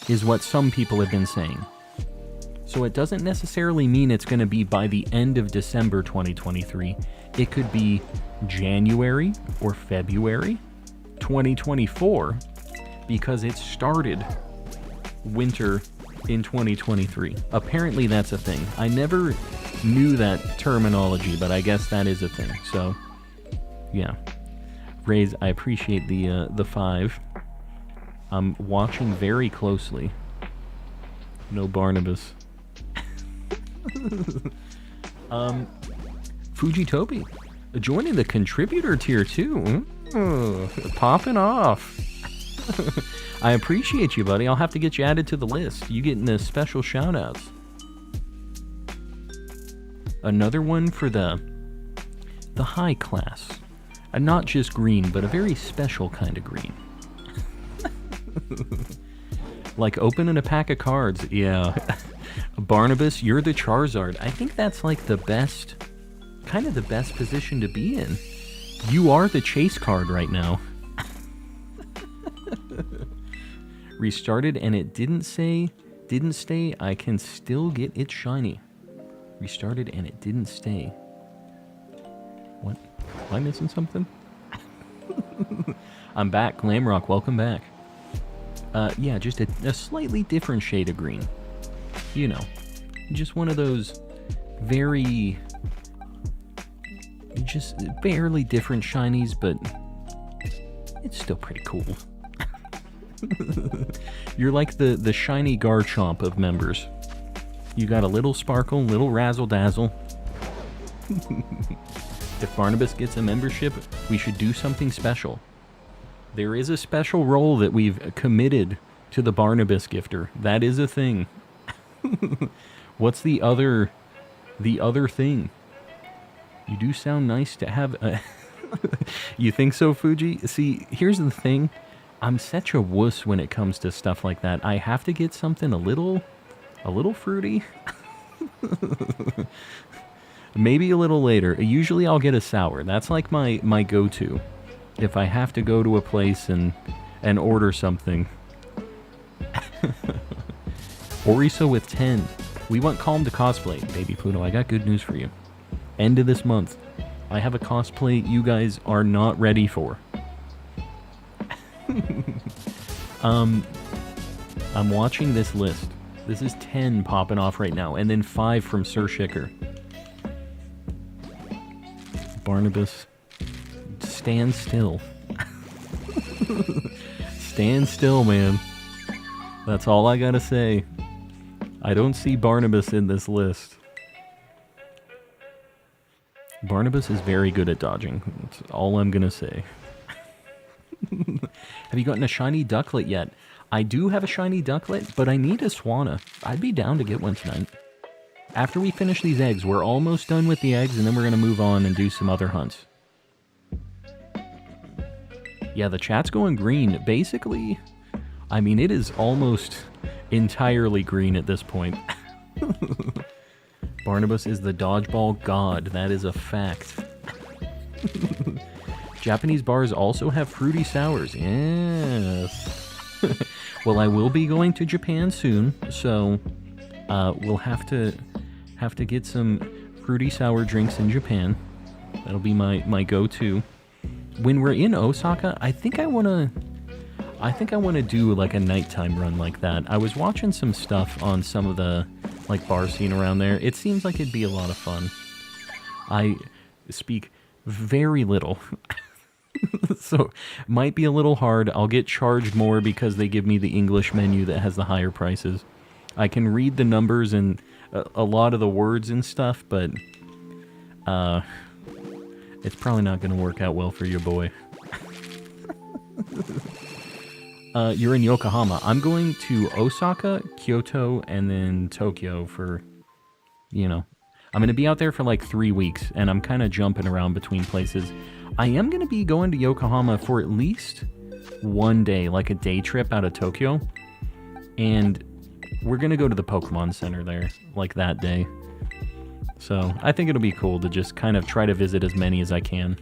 is what some people have been saying. So it doesn't necessarily mean it's going to be by the end of December 2023. It could be January or February 2024, because it started winter in 2023. Apparently that's a thing. I never knew that terminology, but I guess that is a thing. So, yeah. Raze, I appreciate the 5. I'm watching very closely. No Barnabas. Fujitopi, joining the contributor tier too. Popping off. I appreciate you, buddy. I'll have to get you added to the list. You getting the special shout-outs. Another one for the high class. Not just green, but a very special kind of green. Like opening a pack of cards. Yeah. Barnabas, you're the Charizard. I think that's like the best, kind of the best position to be in. You are the chase card right now. Restarted and it didn't stay. I can still get it shiny. Restarted and it didn't stay. What? Am I missing something? I'm back, Glamrock. Welcome back. Yeah, just a slightly different shade of green. You know, just one of those very, just barely different shinies, but it's still pretty cool. You're like the shiny Garchomp of members. You got a little sparkle, little razzle dazzle. If Barnabas gets a membership, we should do something special. There is a special role that we've committed to the Barnabas gifter. That is a thing. What's the other thing? You do sound nice to have a... You think so, Fuji? See, here's the thing. I'm such a wuss when it comes to stuff like that. I have to get something a little fruity. Maybe a little later. Usually I'll get a sour. That's like my go-to. If I have to go to a place and order something. Oriso with 10. We want Calm to cosplay. Baby Pluto, I got good news for you. End of this month, I have a cosplay you guys are not ready for. I'm watching this list. This is 10 popping off right now, and then 5 from Sir Shicker. Barnabas, stand still. Stand still, man. That's all I gotta say. I don't see Barnabas in this list. Barnabas is very good at dodging. That's all I'm gonna say. Have you gotten a shiny Ducklet yet? I do have a shiny Ducklet, but I need a Swanna. I'd be down to get one tonight. After we finish these eggs, we're almost done with the eggs, and then we're going to move on and do some other hunts. Yeah, the chat's going green. Basically, I mean, it is almost entirely green at this point. Barnabas is the dodgeball god. That is a fact. Japanese bars also have fruity sours. Yes. Well, I will be going to Japan soon, so We'll have to get some fruity sour drinks in Japan. That'll be my go-to. When we're in Osaka, I think I wanna do like a nighttime run like that. I was watching some stuff on some of the like bar scene around there. It seems like it'd be a lot of fun. I speak very little. So might be a little hard. I'll get charged more because they give me the English menu that has the higher prices. I can read the numbers and a lot of the words and stuff, but it's probably not going to work out well for your boy. You're in Yokohama. I'm going to Osaka, Kyoto, and then Tokyo for, I'm going to be out there for like 3 weeks, and I'm kind of jumping around between places. I am going to be going to Yokohama for at least one day, like a day trip out of Tokyo. And we're going to go to the Pokemon Center there, like that day. So I think it'll be cool to just kind of try to visit as many as I can.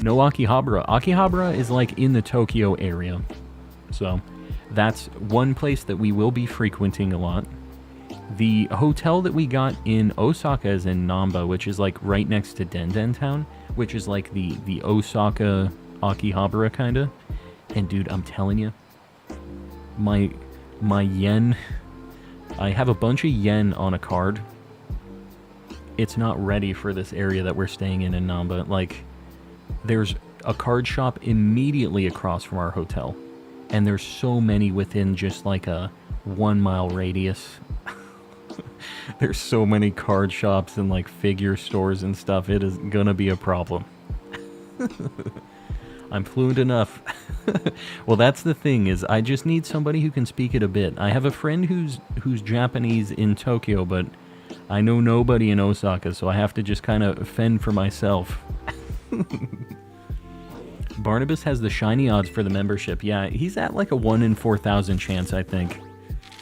No Akihabara. Akihabara is like in the Tokyo area. So that's one place that we will be frequenting a lot. The hotel that we got in Osaka is in Namba, which is like right next to Denden Town, which is like the Osaka Akihabara kind of. And dude, I'm telling you, my yen, I have a bunch of yen on a card. It's not ready for this area that we're staying in Namba. Like, there's a card shop immediately across from our hotel. And there's so many within just like a 1 mile radius. There's so many card shops and like figure stores and stuff. It is gonna be a problem. I'm fluent enough. Well, that's the thing, is I just need somebody who can speak it a bit. I have a friend who's Japanese in Tokyo, but I know nobody in Osaka, so I have to just kind of fend for myself. Barnabas has the shiny odds for the membership. Yeah, he's at like a 1 in 4,000 chance, I think.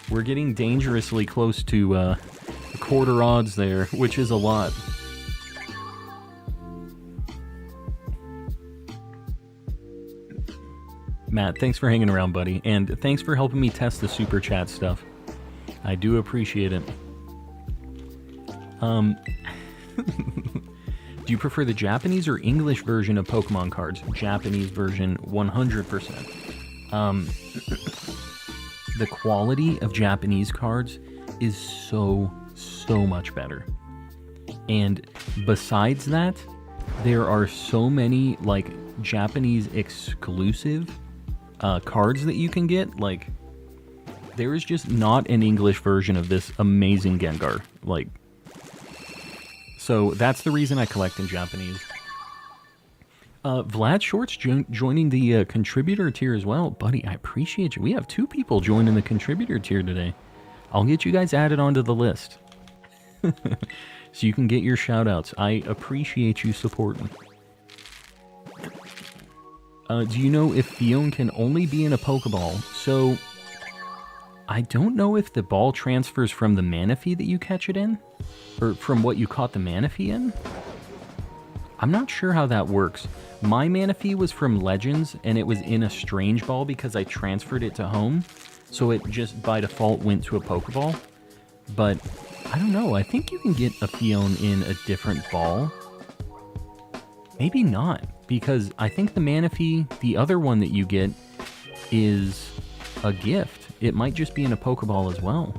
We're getting dangerously close to quarter odds there, which is a lot. Matt, thanks for hanging around, buddy. And thanks for helping me test the super chat stuff. I do appreciate it. Do you prefer the Japanese or English version of Pokemon cards? Japanese version, 100%. The quality of Japanese cards is so much better. And besides that, there are so many, like, Japanese exclusive cards that you can get. Like, there is just not an English version of this amazing Gengar. Like, so that's the reason I collect in Japanese. Vlad Shorts joining the contributor tier as well. Buddy, I appreciate you. We have 2 people joining the contributor tier today. I'll get you guys added onto the list. So you can get your shout outs. I appreciate you supporting. Do you know if Fion can only be in a Pokeball? So, I don't know if the ball transfers from the Manaphy that you catch it in, or from what you caught the Manaphy in. I'm not sure how that works. My Manaphy was from Legends, and it was in a Strange Ball because I transferred it to home, so it just by default went to a Pokeball. But, I don't know, I think you can get a Fion in a different ball. Maybe not, because I think the Manaphy, the other one that you get, is a gift. It might just be in a Pokeball as well.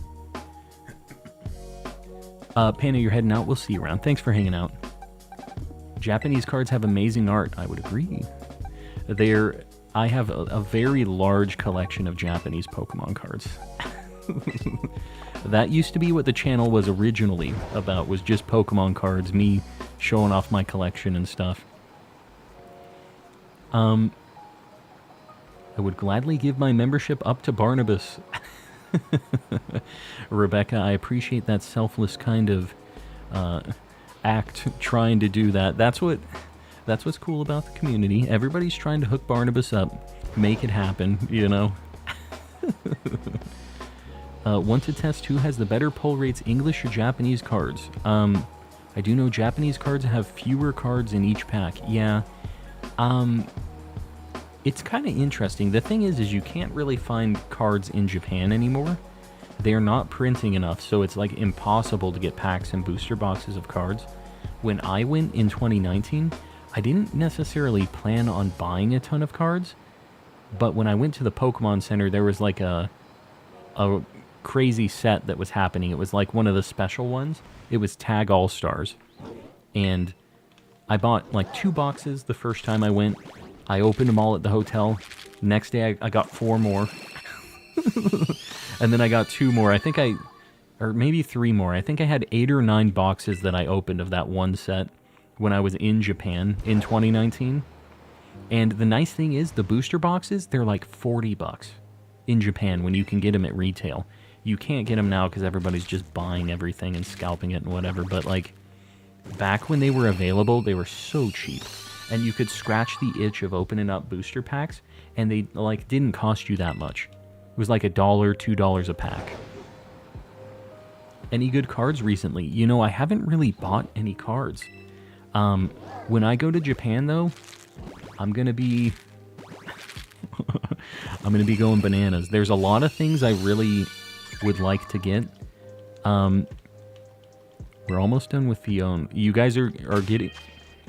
Panda, you're heading out. We'll see you around. Thanks for hanging out. Japanese cards have amazing art. I would agree. I have a very large collection of Japanese Pokemon cards. That used to be what the channel was originally about, was just Pokemon cards, me showing off my collection and stuff. I would gladly give my membership up to Barnabas. Rebecca, I appreciate that selfless kind of act trying to do that. That's what's cool about the community. Everybody's trying to hook Barnabas up, make it happen, you know. Want to test who has the better pull rates, English or Japanese cards? I do know Japanese cards have fewer cards in each pack. Yeah. It's kind of interesting. The thing is you can't really find cards in Japan anymore they're not printing enough, so it's like impossible to get packs and booster boxes of cards. When I went in 2019, I didn't necessarily plan on buying a ton of cards, but when I went to the Pokemon Center, there was like a crazy set that was happening. It was like one of the special ones. It was Tag All-Stars. And I bought like 2 boxes the first time I went. I opened them all at the hotel. Next day, I got 4 more. And then I got 2 more. Or maybe 3 more. I think I had 8 or 9 boxes that I opened of that one set when I was in Japan in 2019. And the nice thing is, the booster boxes, they're like $40 in Japan when you can get them at retail. You can't get them now because everybody's just buying everything and scalping it and whatever. But like, back when they were available, they were so cheap. And you could scratch the itch of opening up booster packs, and they like didn't cost you that much. It was like $1, $2 a pack. Any good cards recently? You know, I haven't really bought any cards. When I go to Japan, though, I'm gonna be going bananas. There's a lot of things I really would like to get. We're almost done with Fion. You guys are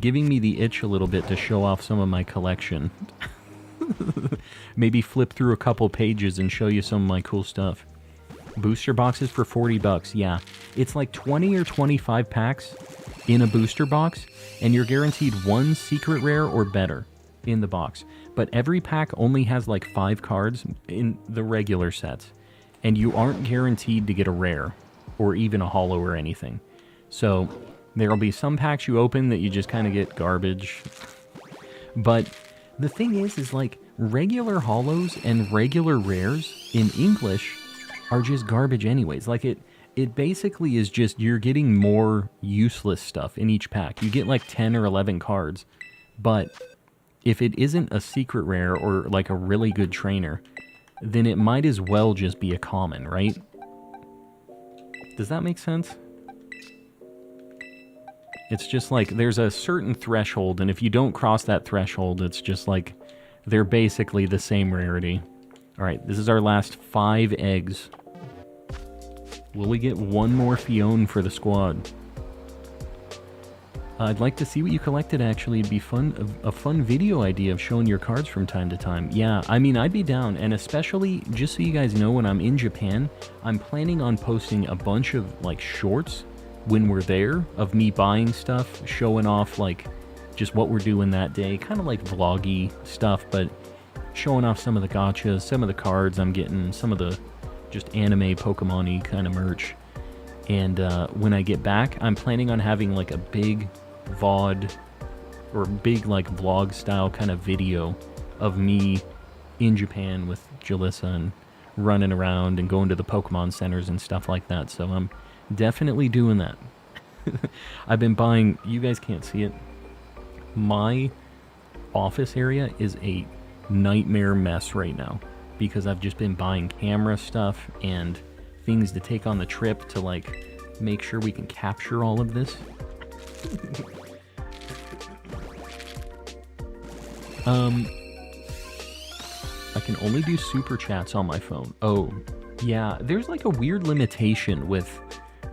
giving me the itch a little bit to show off some of my collection. Maybe flip through a couple pages and show you some of my cool stuff. Booster boxes for $40, yeah. It's like 20 or 25 packs in a booster box, and you're guaranteed 1 secret rare or better in the box. But every pack only has like 5 cards in the regular sets, and you aren't guaranteed to get a rare or even a holo or anything. So there'll be some packs you open that you just kind of get garbage. But the thing is like regular holos and regular rares in English are just garbage anyways. Like it basically is just you're getting more useless stuff in each pack. You get like 10 or 11 cards, but if it isn't a secret rare or like a really good trainer, then it might as well just be a common, right? Does that make sense? It's just like there's a certain threshold, and if you don't cross that threshold, it's just like they're basically the same rarity. Alright, this is our last 5 eggs. Will we get 1 more Fion for the squad? I'd like to see what you collected, actually. It'd be fun, a fun video idea of showing your cards from time to time. Yeah, I mean, I'd be down, and especially, just so you guys know, when I'm in Japan, I'm planning on posting a bunch of, like, shorts when we're there, of me buying stuff, showing off, like, just what we're doing that day, kind of like vloggy stuff, but showing off some of the gachas, some of the cards I'm getting, some of the just anime Pokemon-y kind of merch. And when I get back, I'm planning on having like a big VOD or big like vlog style kind of video of me in Japan with Jalissa and running around and going to the Pokemon centers and stuff like that. So I'm definitely doing that. I've been buying, you guys can't see it, my office area is a nightmare mess right now because I've just been buying camera stuff and things to take on the trip to like make sure we can capture all of this. I can only do super chats on my phone. Oh, yeah, there's like a weird limitation with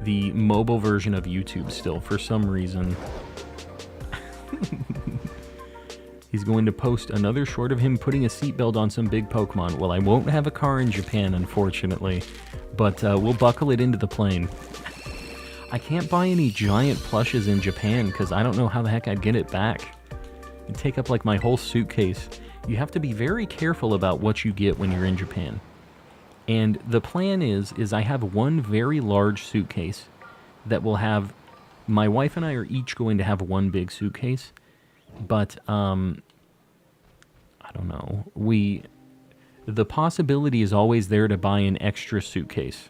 the mobile version of YouTube still for some reason. He's going to post another short of him putting a seatbelt on some big Pokemon. Well, I won't have a car in Japan, unfortunately, but we'll buckle it into the plane. I can't buy any giant plushes in Japan because I don't know how the heck I'd get it back. It'd take up like my whole suitcase. You have to be very careful about what you get when you're in Japan. And the plan is I have one very large suitcase that will have... My wife and I are each going to have one big suitcase. But, I don't know. The possibility is always there to buy an extra suitcase.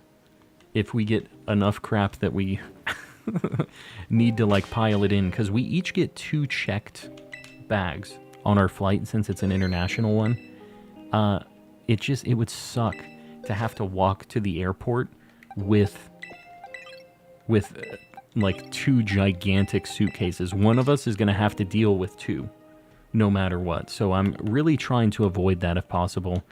If we get enough crap that we need to, like, pile it in. Because we each get 2 checked bags on our flight, since it's an international one. It would suck to have to walk to the airport with like 2 gigantic suitcases. One of us is going to have to deal with 2, no matter what. So I'm really trying to avoid that if possible.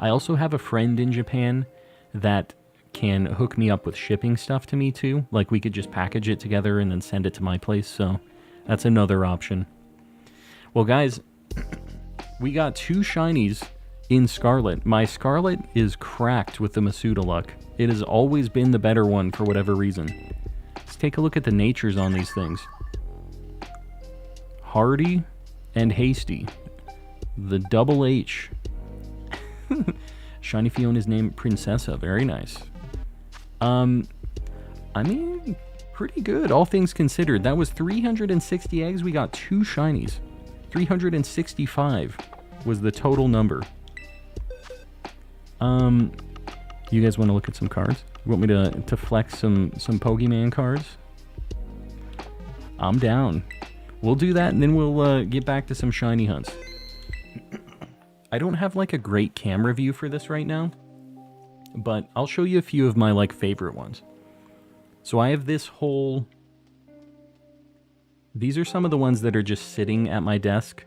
I also have a friend in Japan that can hook me up with shipping stuff to me too. Like we could just package it together and then send it to my place. So that's another option. Well, guys, we got 2 shinies in Scarlet. My Scarlet is cracked with the Masuda luck. It has always been the better one for whatever reason. Let's take a look at the natures on these things. Hardy and Hasty. The double H. Shiny Fiona's name Princessa. Very nice. I mean, pretty good, all things considered. That was 360 eggs. We got 2 shinies. 365 was the total number. You guys want to look at some cards? You want me to flex some Pokemon cards? I'm down. We'll do that, and then we'll get back to some shiny hunts. I don't have like a great camera view for this right now, but I'll show you a few of my like favorite ones. So I have this whole... These are some of the ones that are just sitting at my desk.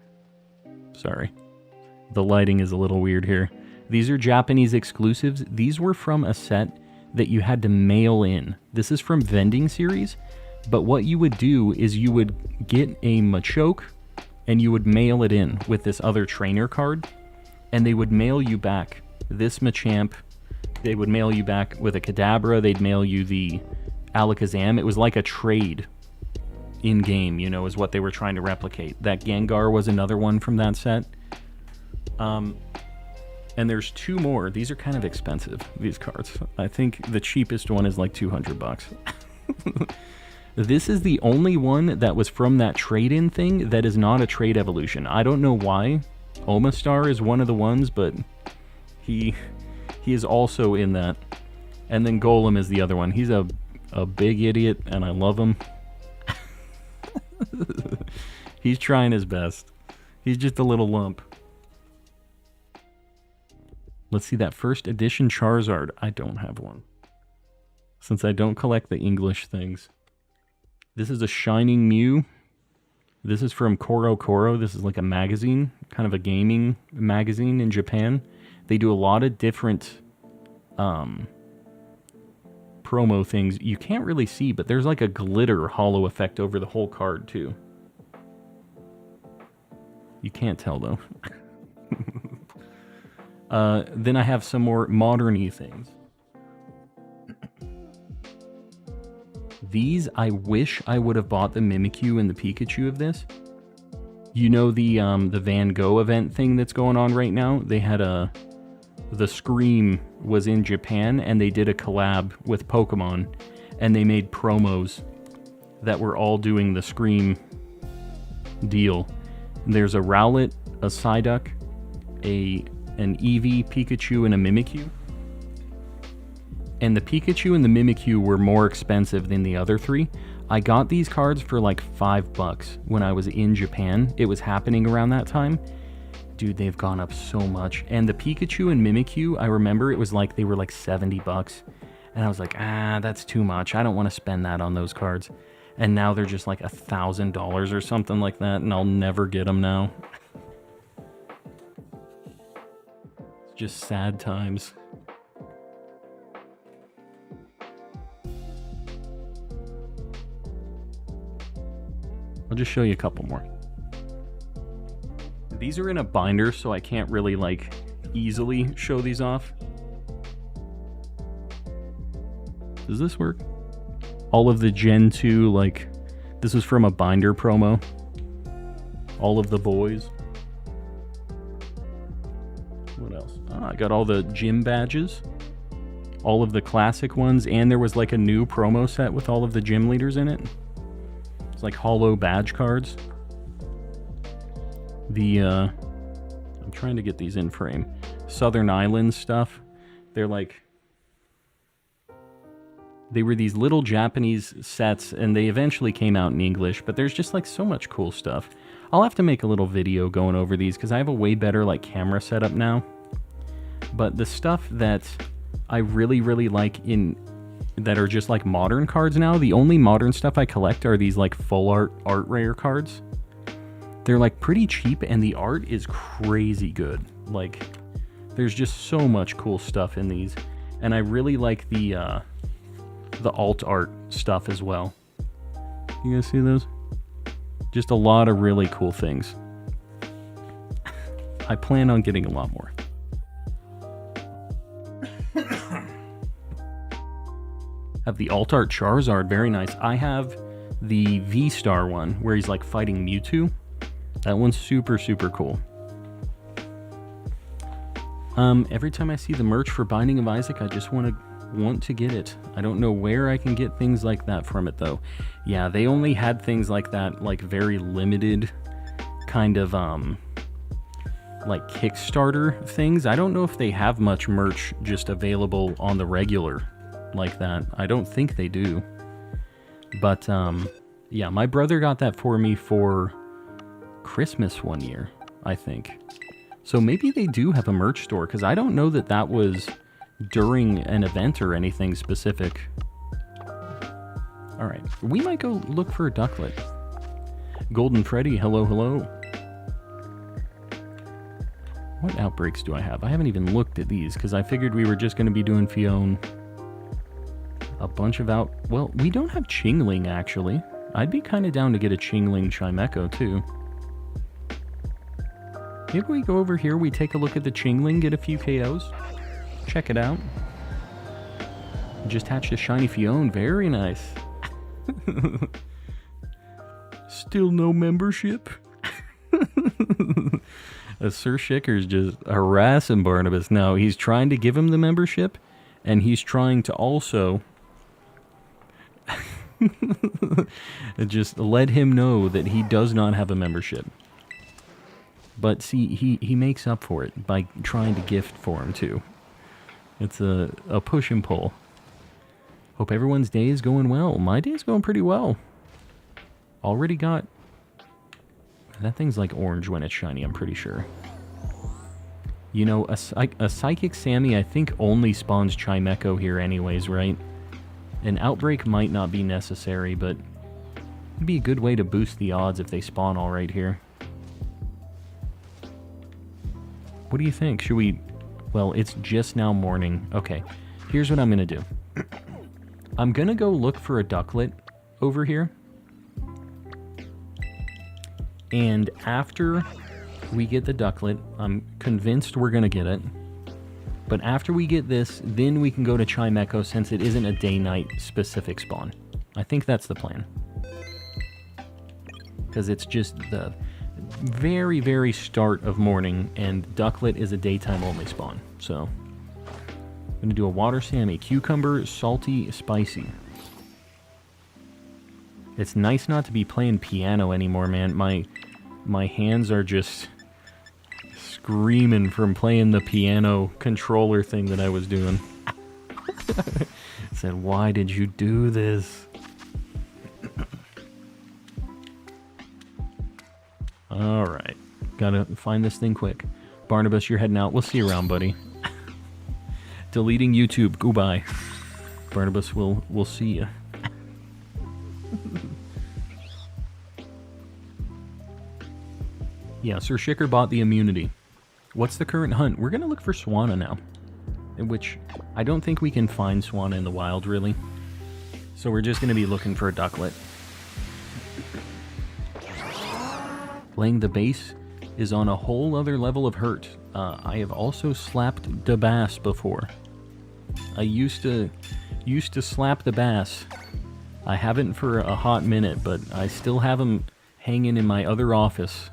Sorry. The lighting is a little weird here. These are Japanese exclusives. These were from a set that you had to mail in. This is from Vending Series, but what you would do is you would get a Machoke and you would mail it in with this other trainer card, and they would mail you back this Machamp. They would mail you back with a Kadabra. They'd mail you the Alakazam. It was like a trade in-game, you know, is what they were trying to replicate. That Gengar was another one from that set. And there's 2 more. These are kind of expensive, these cards. I think the cheapest one is like 200 bucks. This is the only one that was from that trade-in thing that is not a trade evolution. I don't know why. Omastar is one of the ones, but he is also in that. And then Golem is the other one. He's a big idiot, and I love him. He's trying his best. He's just a little lump. Let's see that first edition Charizard. I don't have one, since I don't collect the English things. This is a Shining Mew. This is from Koro Koro. This is like a magazine, kind of a gaming magazine in Japan. They do a lot of different promo things. You can't really see, but there's like a glitter hollow effect over the whole card too. You can't tell though. Then I have some more modern-y things. These, I wish I would have bought the Mimikyu and the Pikachu of this. You know the Van Gogh event thing that's going on right now? They had the Scream was in Japan, and they did a collab with Pokemon, and they made promos that were all doing the Scream deal. There's a Rowlet, a Psyduck, an Eevee, Pikachu, and a Mimikyu. And the Pikachu and the Mimikyu were more expensive than the other 3. I got these cards for like $5 when I was in Japan. It was happening around that time. Dude, they've gone up so much. And the Pikachu and Mimikyu, I remember it was like they were like $70. And I was like, that's too much. I don't want to spend that on those cards. And now they're just like $1,000 or something like that, and I'll never get them now. It's just sad times. I'll just show you a couple more. These are in a binder, so I can't really like easily show these off. Does this work? All of the Gen 2, like, this was from a binder promo. All of the boys. What else? I got all the gym badges. All of the classic ones, and there was like a new promo set with all of the gym leaders in it. It's like hollow badge cards. I'm trying to get these in frame. Southern Islands stuff. They're like... They were these little Japanese sets, and they eventually came out in English, but there's just like so much cool stuff. I'll have to make a little video going over these, because I have a way better like camera setup now. But the stuff that I really, really like that are just like modern cards now, the only modern stuff I collect are these like full art rare cards. They're like pretty cheap, and the art is crazy good. Like, there's just so much cool stuff in these. And I really like the alt art stuff as well. You guys see those? Just a lot of really cool things. I plan on getting a lot more. Have the alt art Charizard, very nice. I have the V-Star one where he's like fighting Mewtwo. That one's super, super cool. Every time I see the merch for Binding of Isaac, I just want to get it. I don't know where I can get things like that from it though. Yeah, they only had things like that, like very limited kind of like Kickstarter things. I don't know if they have much merch just available on the regular like that. I don't think they do. But yeah, my brother got that for me for Christmas one year, I think. So maybe they do have a merch store, because I don't know that that was during an event or anything specific. Alright, we might go look for a Ducklet. Golden Freddy, hello, hello. What outbreaks do I have? I haven't even looked at these, because I figured we were just going to be doing Fion. A bunch of well, we don't have Chingling, actually. I'd be kind of down to get a Chingling Chimecho, too. Maybe we go over here, we take a look at the Chingling, get a few KOs. Check it out. Just hatched a shiny Fion, very nice. Still no membership? Sir Shicker's just harassing Barnabas. No, he's trying to give him the membership, and he's trying to also just let him know that he does not have a membership. But see, he makes up for it by trying to gift for him too. It's a push and pull. Hope everyone's day is going well. My day's going pretty well. Already got... That thing's like orange when it's shiny, I'm pretty sure. You know, a Psychic Sammy I think only spawns Chimecho here anyways, right? An Outbreak might not be necessary, but it'd be a good way to boost the odds if they spawn all right here. What do you think? Should we... Well, it's just now morning. Okay, here's what I'm going to do. I'm going to go look for a Ducklet over here. And after we get the Ducklet, I'm convinced we're going to get it. But after we get this, then we can go to Chimecho since it isn't a day-night specific spawn. I think that's the plan. Because it's just the very, very start of morning, and Ducklet is a daytime only spawn. So, I'm going to do a Water Sammy. Cucumber, salty, spicy. It's nice not to be playing piano anymore, man. My hands are just screaming from playing the piano controller thing that I was doing. I said, why did you do this? Alright. Gotta find this thing quick. Barnabas, you're heading out. We'll see you around, buddy. Deleting YouTube. Goodbye. Barnabas, we'll see you. Yeah, Sir Shicker bought the immunity. What's the current hunt? We're gonna look for Swanna now. In which, I don't think we can find Swanna in the wild, really. So we're just gonna be looking for a Ducklet. Playing the bass is on a whole other level of hurt. I have also slapped the bass before. I used to slap the bass. I haven't for a hot minute, but I still have him hanging in my other office.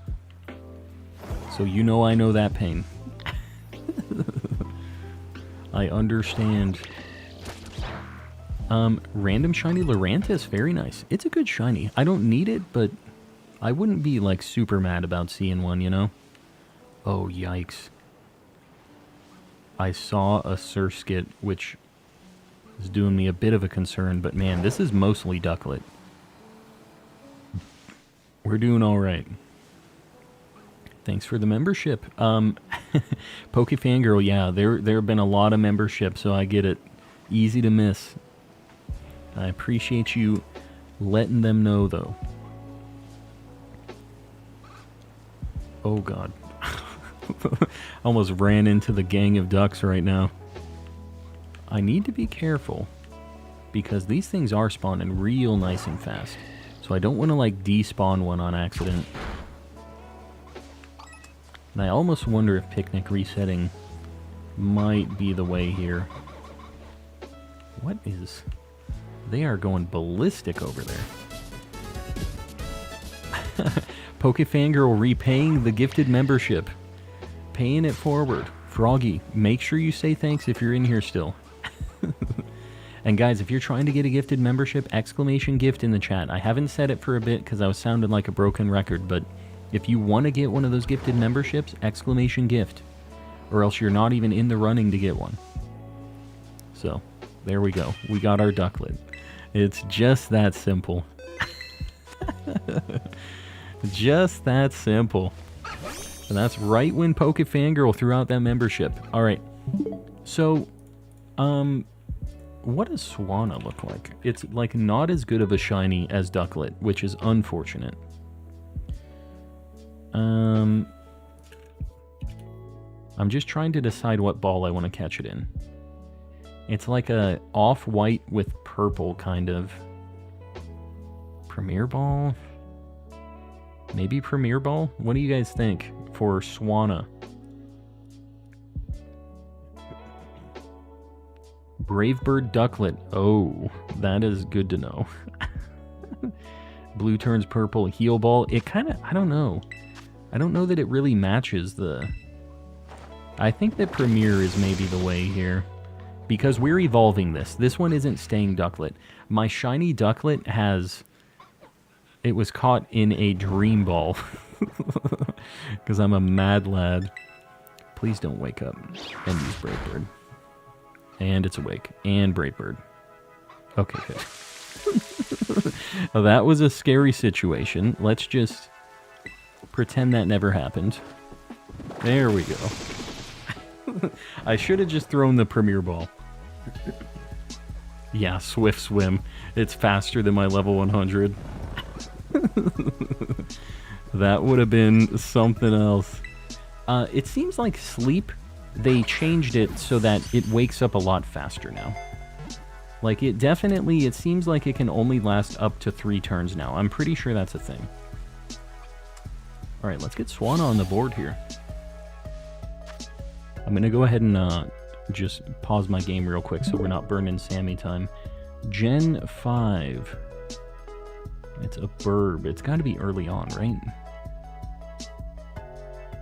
So you know I know that pain. I understand. Random shiny Lurantis, very nice. It's a good shiny. I don't need it, but I wouldn't be like super mad about seeing one, you know? Oh, yikes. I saw a Surskit, which is doing me a bit of a concern, but man, this is mostly Ducklet. We're doing alright. Thanks for the membership. Pokefangirl, yeah, there have been a lot of memberships, so I get it. Easy to miss. I appreciate you letting them know, though. Oh, God. Almost ran into the gang of ducks right now. I need to be careful because these things are spawning real nice and fast. So I don't want to like despawn one on accident. And I almost wonder if picnic resetting might be the way here. What is... They are going ballistic over there. Pokefangirl repaying the gifted membership. Paying it forward. Froggy, make sure you say thanks if you're in here still. And guys, if you're trying to get a gifted membership, exclamation gift in the chat. I haven't said it for a bit because I was sounding like a broken record, but if you want to get one of those gifted memberships, exclamation gift. Or else you're not even in the running to get one. So, there we go. We got our ducklet. It's just that simple. Just that simple. And that's right when Pokefangirl threw out that membership. Alright. So, what does Swanna look like? It's like not as good of a shiny as Ducklet, which is unfortunate. I'm just trying to decide what ball I want to catch it in. It's like a off-white with purple kind of. Premier Ball? Maybe Premier Ball? What do you guys think for Swanna? Bravebird Ducklet. Oh, that is good to know. Blue turns purple. Heal Ball. It kind of, I don't know. I don't know that it really matches the... I think that Premier is maybe the way here. Because we're evolving this. This one isn't staying Ducklet. My shiny Ducklet has... It was caught in a dream ball. Because I'm a mad lad. Please don't wake up and use Bravebird. And it's awake. And Bravebird. Okay, good. Well, that was a scary situation. Let's just pretend that never happened. There we go. I should have just thrown the Premier Ball. Yeah, Swift Swim. It's faster than my level 100. That would have been something else. It seems like Sleep, they changed it so that it wakes up a lot faster now. Like, it definitely, it seems like it can only last up to 3 turns now. I'm pretty sure that's a thing. Alright, let's get Swanna on the board here. I'm going to go ahead and just pause my game real quick so we're not burning Sammy time. Gen 5. It's a burb. It's got to be early on, right?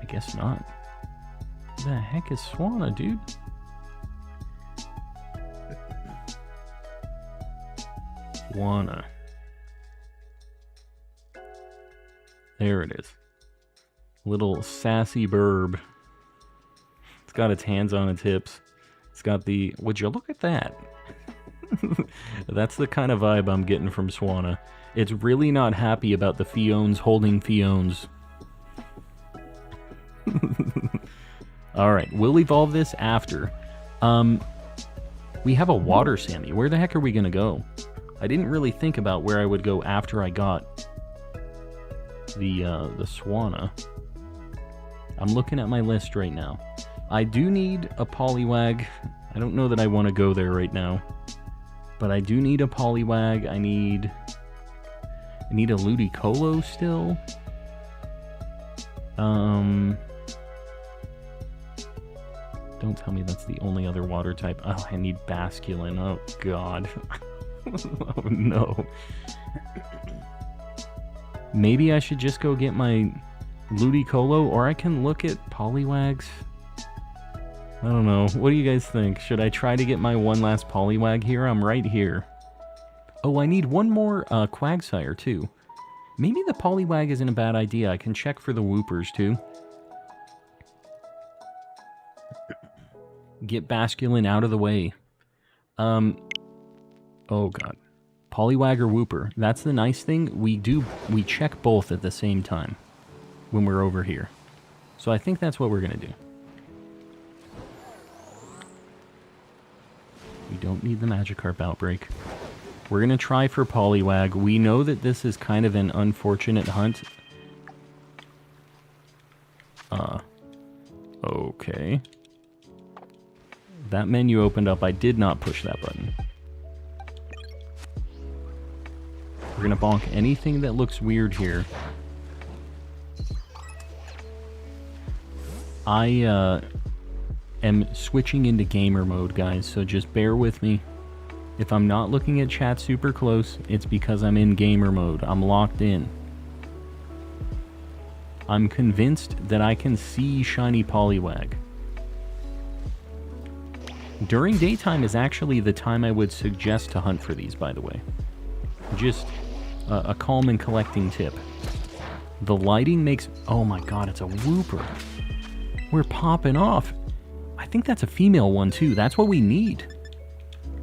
I guess not. What the heck is Swanna, dude? Swanna. There it is. Little sassy burb. It's got its hands on its hips. It's got the... Would you look at that? That's the kind of vibe I'm getting from Swanna. It's really not happy about the Fiones holding Fiones. Alright, we'll evolve this after. We have a water Sammy. Where the heck are we gonna go? I didn't really think about where I would go after I got the Swanna. I'm looking at my list right now. I do need a Poliwag. I don't know that I want to go there right now. But I do need a Poliwag. I need a Ludicolo still. Don't tell me that's the only other water type. Oh, I need Basculin. Oh, God. Oh, no. Maybe I should just go get my Ludicolo, or I can look at Poliwags. I don't know. What do you guys think? Should I try to get my one last Poliwag here? I'm right here. Oh, I need one more Quagsire, too. Maybe the Poliwag isn't a bad idea. I can check for the Whoopers, too. Get Basculin out of the way. Oh, God. Poliwag or Whooper. That's the nice thing. We check both at the same time when we're over here. So I think that's what we're going to do. We don't need the Magikarp outbreak. We're going to try for Poliwag. We know that this is kind of an unfortunate hunt. Okay. That menu opened up. I did not push that button. We're gonna bonk anything that looks weird here. I am switching into gamer mode, guys, so just bear with me. If I'm not looking at chat super close, it's because I'm in gamer mode. I'm locked in. I'm convinced that I can see shiny Poliwag. During daytime is actually the time I would suggest to hunt for these, by the way. Just a calm and collecting tip. The lighting makes... Oh my god, it's a Wooper. We're popping off. I think that's a female one, too. That's what we need.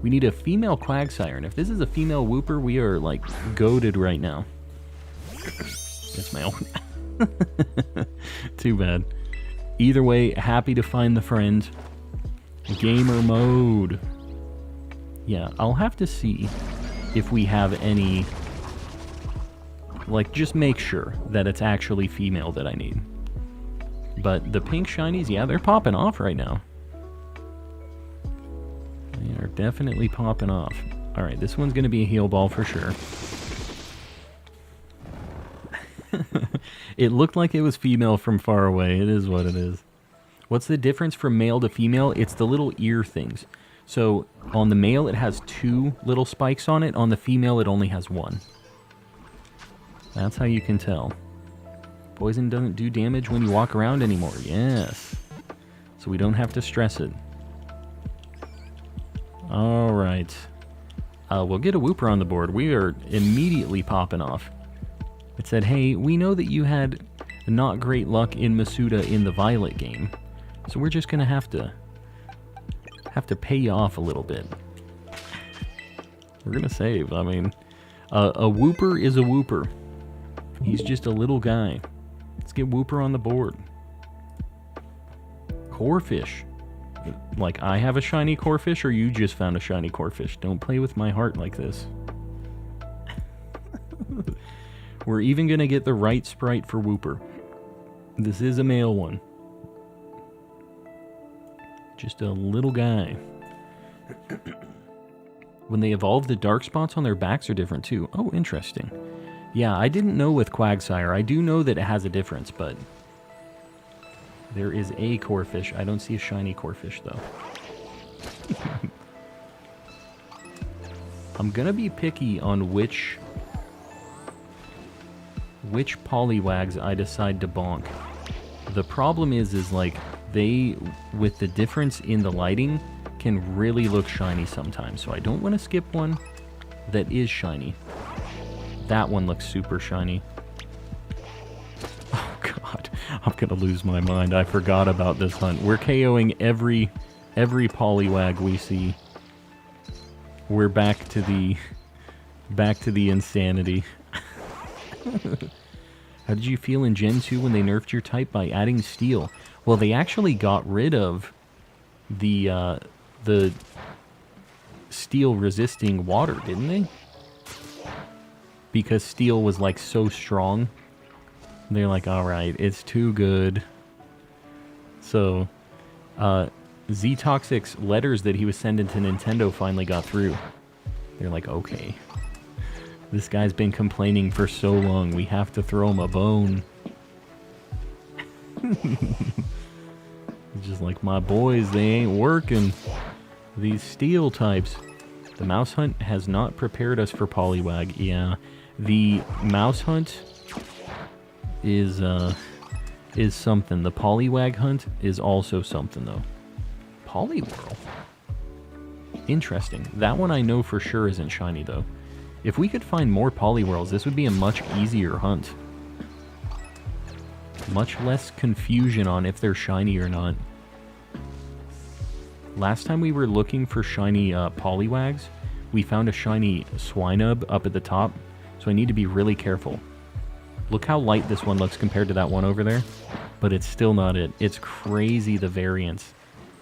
We need a female Quagsire, and if this is a female Wooper, we are, like, goated right now. It's male. Too bad. Either way, happy to find the friend. Gamer mode. Yeah, I'll have to see if we have any... Like, just make sure that it's actually female that I need. But the pink shinies, yeah, they're popping off right now. They are definitely popping off. Alright, this one's going to be a heal ball for sure. It looked like it was female from far away. It is what it is. What's the difference from male to female? It's the little ear things. So, on the male, it has 2 little spikes on it. On the female, it only has 1. That's how you can tell. Poison doesn't do damage when you walk around anymore. Yes. So we don't have to stress it. Alright. We'll get a Wooper on the board. We are immediately popping off. It said, hey, we know that you had not great luck in Masuda in the Violet game. So we're just going to have to pay you off a little bit. We're going to save. I mean, a Wooper is a Wooper. He's just a little guy. Let's get Wooper on the board. Corfish. Like, I have a shiny Corfish, or you just found a shiny Corfish. Don't play with my heart like this. We're even going to get the right sprite for Wooper. This is a male one. Just a little guy. When they evolve, the dark spots on their backs are different too. Oh, interesting. Yeah, I didn't know with Quagsire. I do know that it has a difference, but... There is a Corfish. I don't see a shiny Corfish, though. I'm gonna be picky on which Poliwags I decide to bonk. The problem is like, they, with the difference in the lighting, can really look shiny sometimes. So I don't want to skip one that is shiny. That one looks super shiny. Oh god, I'm gonna lose my mind. I forgot about this hunt. We're KOing every Poliwag we see. We're back to the insanity. How did you feel in Gen 2 when they nerfed your type by adding Steel? Well, they actually got rid of the Steel resisting water, didn't they? Because Steel was like so strong. They're like, alright, it's too good. So, Z-Toxic's letters that he was sending to Nintendo finally got through. They're like, okay. This guy's been complaining for so long, we have to throw him a bone. It's just like, my boys, they ain't working. These Steel types. The mouse hunt has not prepared us for Poliwag. Yeah, the mouse hunt is something. The Poliwag hunt is also something, though. Poliwhirl? Interesting. That one I know for sure isn't shiny, though. If we could find more Poliwhirls, this would be a much easier hunt. Much less confusion on if they're shiny or not. Last time we were looking for shiny Poliwags, we found a shiny Swinub up at the top, so I need to be really careful. Look how light this one looks compared to that one over there, but it's still not it. It's crazy the variance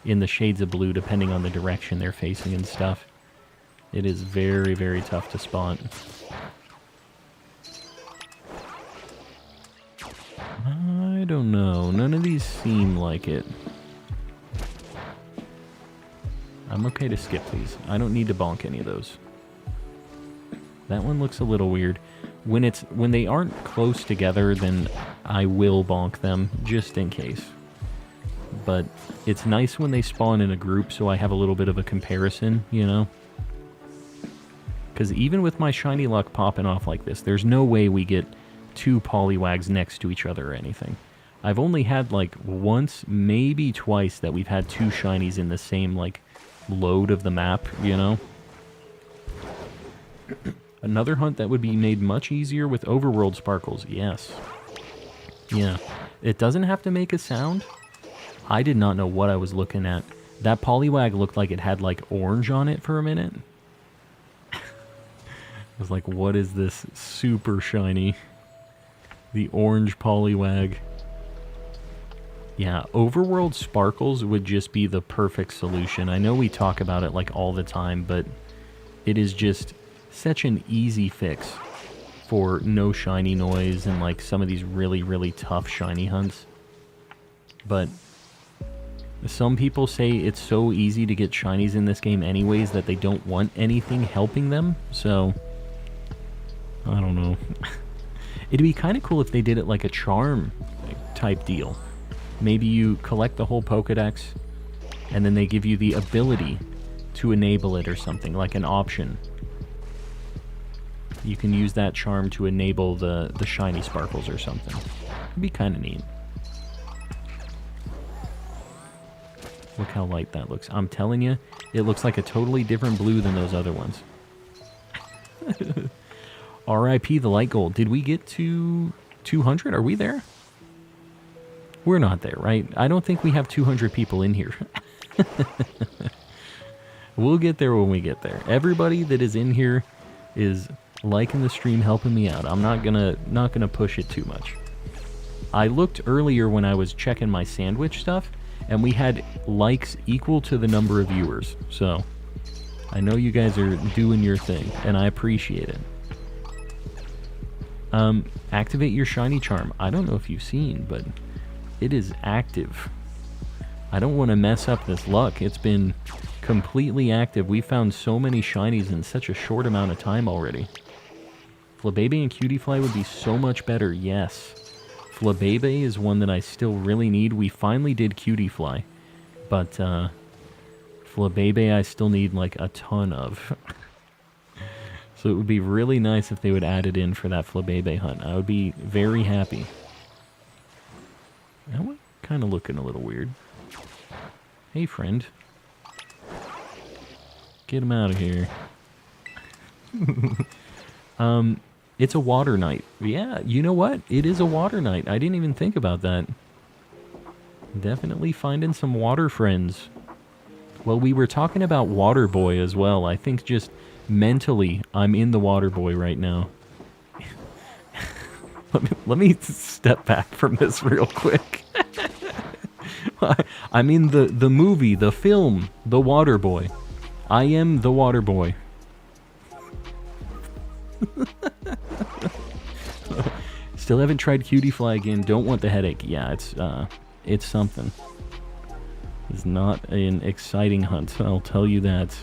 in the shades of blue depending on the direction they're facing and stuff. It is very, very tough to spot. I don't know. None of these seem like it. I'm okay to skip these. I don't need to bonk any of those. That one looks a little weird. When they aren't close together, then I will bonk them, just in case. But it's nice when they spawn in a group, so I have a little bit of a comparison, you know? Because even with my shiny luck popping off like this, there's no way we get 2 Poliwags next to each other or anything. I've only had, like, once, maybe twice, that we've had 2 shinies in the same, like, load of the map, you know? Another hunt that would be made much easier with overworld sparkles, yes. Yeah. It doesn't have to make a sound. I did not know what I was looking at. That Poliwag looked like it had, like, orange on it for a minute. I was like, what is this super shiny? The orange Poliwag. Yeah, overworld sparkles would just be the perfect solution. I know we talk about it, like, all the time, but it is just such an easy fix for no shiny noise and, like, some of these really, really tough shiny hunts. But some people say it's so easy to get shinies in this game anyways that they don't want anything helping them, so I don't know. It'd be kind of cool if they did it like a charm type deal. Maybe you collect the whole Pokedex, and then they give you the ability to enable it or something, like an option. You can use that charm to enable the shiny sparkles or something. It'd be kind of neat. Look how light that looks. I'm telling you, it looks like a totally different blue than those other ones. R.I.P. the light gold. Did we get to 200? Are we there? We're not there, right? I don't think we have 200 people in here. We'll get there when we get there. Everybody that is in here is liking the stream, helping me out. I'm not gonna push it too much. I looked earlier when I was checking my sandwich stuff, and we had likes equal to the number of viewers. So I know you guys are doing your thing, and I appreciate it. Activate your shiny charm. I don't know if you've seen, but it is active. I don't want to mess up this luck. It's been completely active. We found so many shinies in such a short amount of time already. Flabébé and Cutiefly would be so much better, yes. Flabébé is one that I still really need. We finally did Cutiefly, but Flabébé I still need like a ton of. So it would be really nice if they would add it in for that Flabébé hunt. I would be very happy. That one kind of looking a little weird. Hey, friend. Get him out of here. It's a water knight. Yeah, you know what? It is a water knight. I didn't even think about that. Definitely finding some water friends. Well, we were talking about Water Boy as well. I think just mentally, I'm in the Water Boy right now. let me step back from this real quick. I'm in the movie, the film, The Water Boy. I am the Water Boy. Still haven't tried Cutiefly again. Don't want the headache. Yeah, it's something. It's not an exciting hunt, I'll tell you that.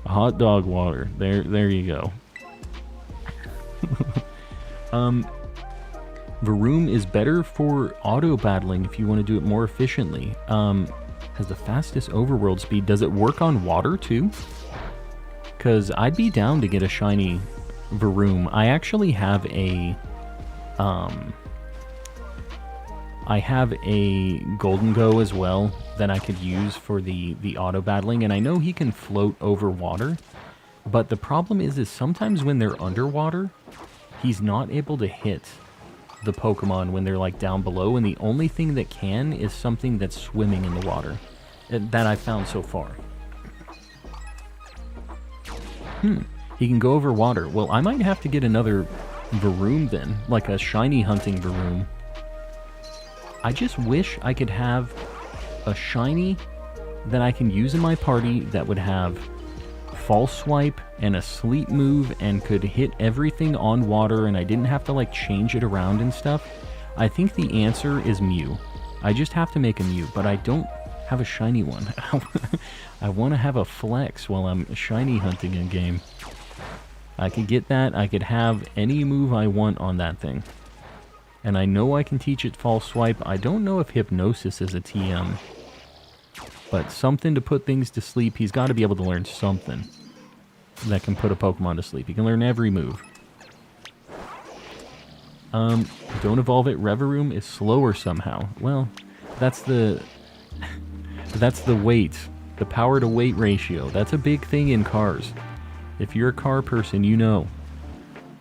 Hot dog water. There you go. Varoom is better for auto battling if you want to do it more efficiently. Has the fastest overworld speed. Does it work on water too? Because I'd be down to get a shiny Varoom. I actually have a Golden Go as well that I could use for the auto battling, and I know he can float over water, but the problem is sometimes when they're underwater, he's not able to hit the Pokemon when they're like down below, and the only thing that can is something that's swimming in the water that I've found so far. He can go over water. Well, I might have to get another Varoom then, like a shiny hunting Varoom. I just wish I could have a shiny that I can use in my party that would have false swipe and a sleep move and could hit everything on water, and I didn't have to like change it around and stuff. I think the answer is Mew. I just have to make a Mew, but I don't have a shiny one. I want to have a flex while I'm shiny hunting in game. I could get that. I could have any move I want on that thing. And I know I can teach it false swipe. I don't know if hypnosis is a TM. But something to put things to sleep. He's got to be able to learn something that can put a Pokemon to sleep. He can learn every move. Don't evolve it. Reverum is slower somehow. Well, that's the weight. The power to weight ratio. That's a big thing in cars. If you're a car person, you know.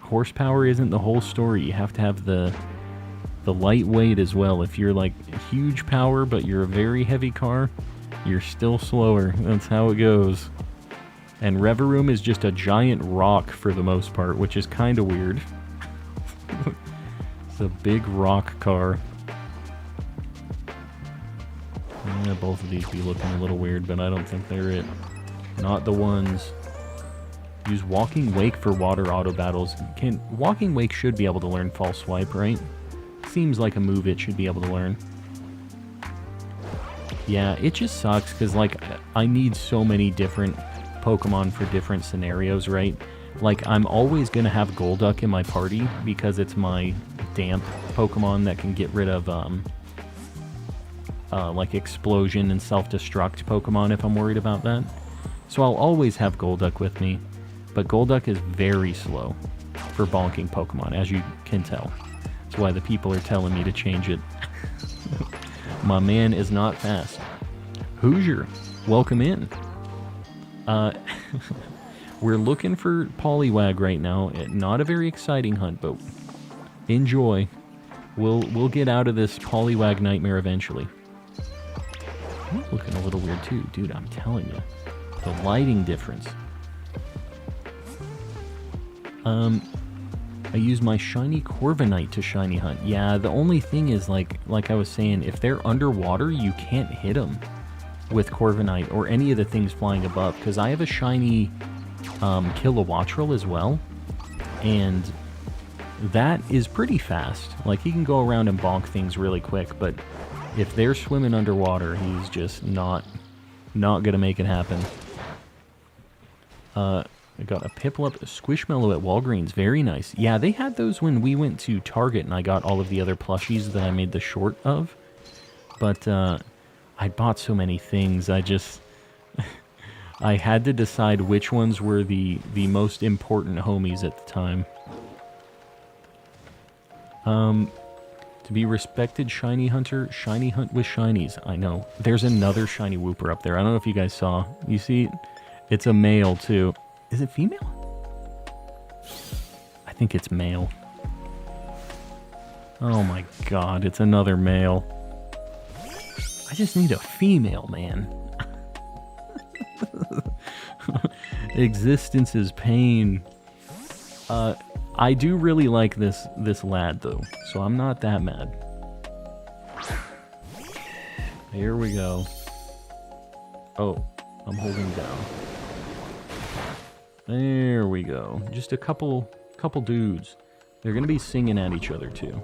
Horsepower isn't the whole story. You have to have the lightweight as well. If you're like huge power, but you're a very heavy car, you're still slower. That's how it goes. And Reverum is just a giant rock for the most part, which is kind of weird. It's a big rock car. Yeah, both of these be looking a little weird, but I don't think they're it. Not the ones. Use Walking Wake for water auto battles. Walking Wake should be able to learn False Swipe, right? Seems like a move it should be able to learn. Yeah, it just sucks because, like, I need so many different Pokemon for different scenarios, right? Like, I'm always going to have Golduck in my party because it's my damp Pokemon that can get rid of, like, Explosion and Self-Destruct Pokemon if I'm worried about that. So I'll always have Golduck with me, but Golduck is very slow for bonking Pokemon, as you can tell. That's why the people are telling me to change it. My man is not fast. Hoosier, welcome in. We're looking for Poliwag right now. Not a very exciting hunt, but enjoy. We'll get out of this Poliwag nightmare eventually. You're looking a little weird too, dude. I'm telling you, the lighting difference. I use my shiny Corviknight to shiny hunt. Yeah, the only thing is, like I was saying, if they're underwater, you can't hit them with Corviknight or any of the things flying above, because I have a shiny Kilowattrel as well, and that is pretty fast. Like, he can go around and bonk things really quick, but if they're swimming underwater, he's just not gonna make it happen. I got a Piplup, a Squishmallow at Walgreens. Very nice. Yeah, they had those when we went to Target and I got all of the other plushies that I made the short of. But I bought so many things. I had to decide which ones were the most important homies at the time. To be respected shiny hunter, shiny hunt with shinies. I know. There's another shiny Wooper up there. I don't know if you guys saw. You see? It's a male too. Is it female? I think it's male. Oh my god, it's another male. I just need a female, man. Existence is pain. I do really like this lad though, so I'm not that mad. Here we go. Oh, I'm holding down. There we go. Just a couple dudes. They're gonna be singing at each other too.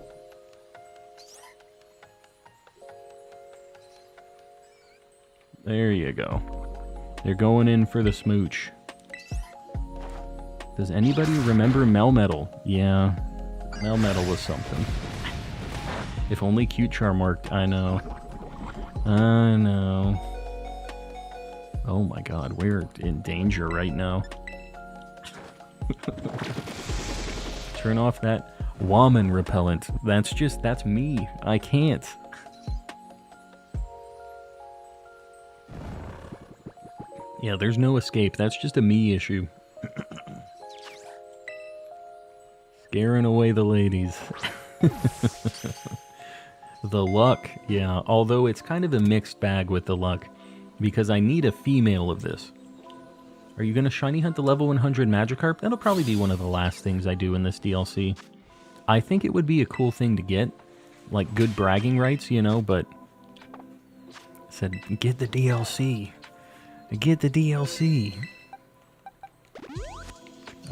There you go. They're going in for the smooch. Does anybody remember Melmetal? Yeah, Melmetal was something. If only Cute Charm worked. I know. I know. Oh my god, we're in danger right now. Turn off that Woman repellent. That's me. I can't. Yeah, there's no escape. That's just a me issue. Scaring away the ladies. The luck, yeah. Although it's kind of a mixed bag with the luck, because I need a female of this. Are you going to shiny hunt the level 100 Magikarp? That'll probably be one of the last things I do in this DLC. I think it would be a cool thing to get. Like, good bragging rights, you know, but... I said, get the DLC. Get the DLC.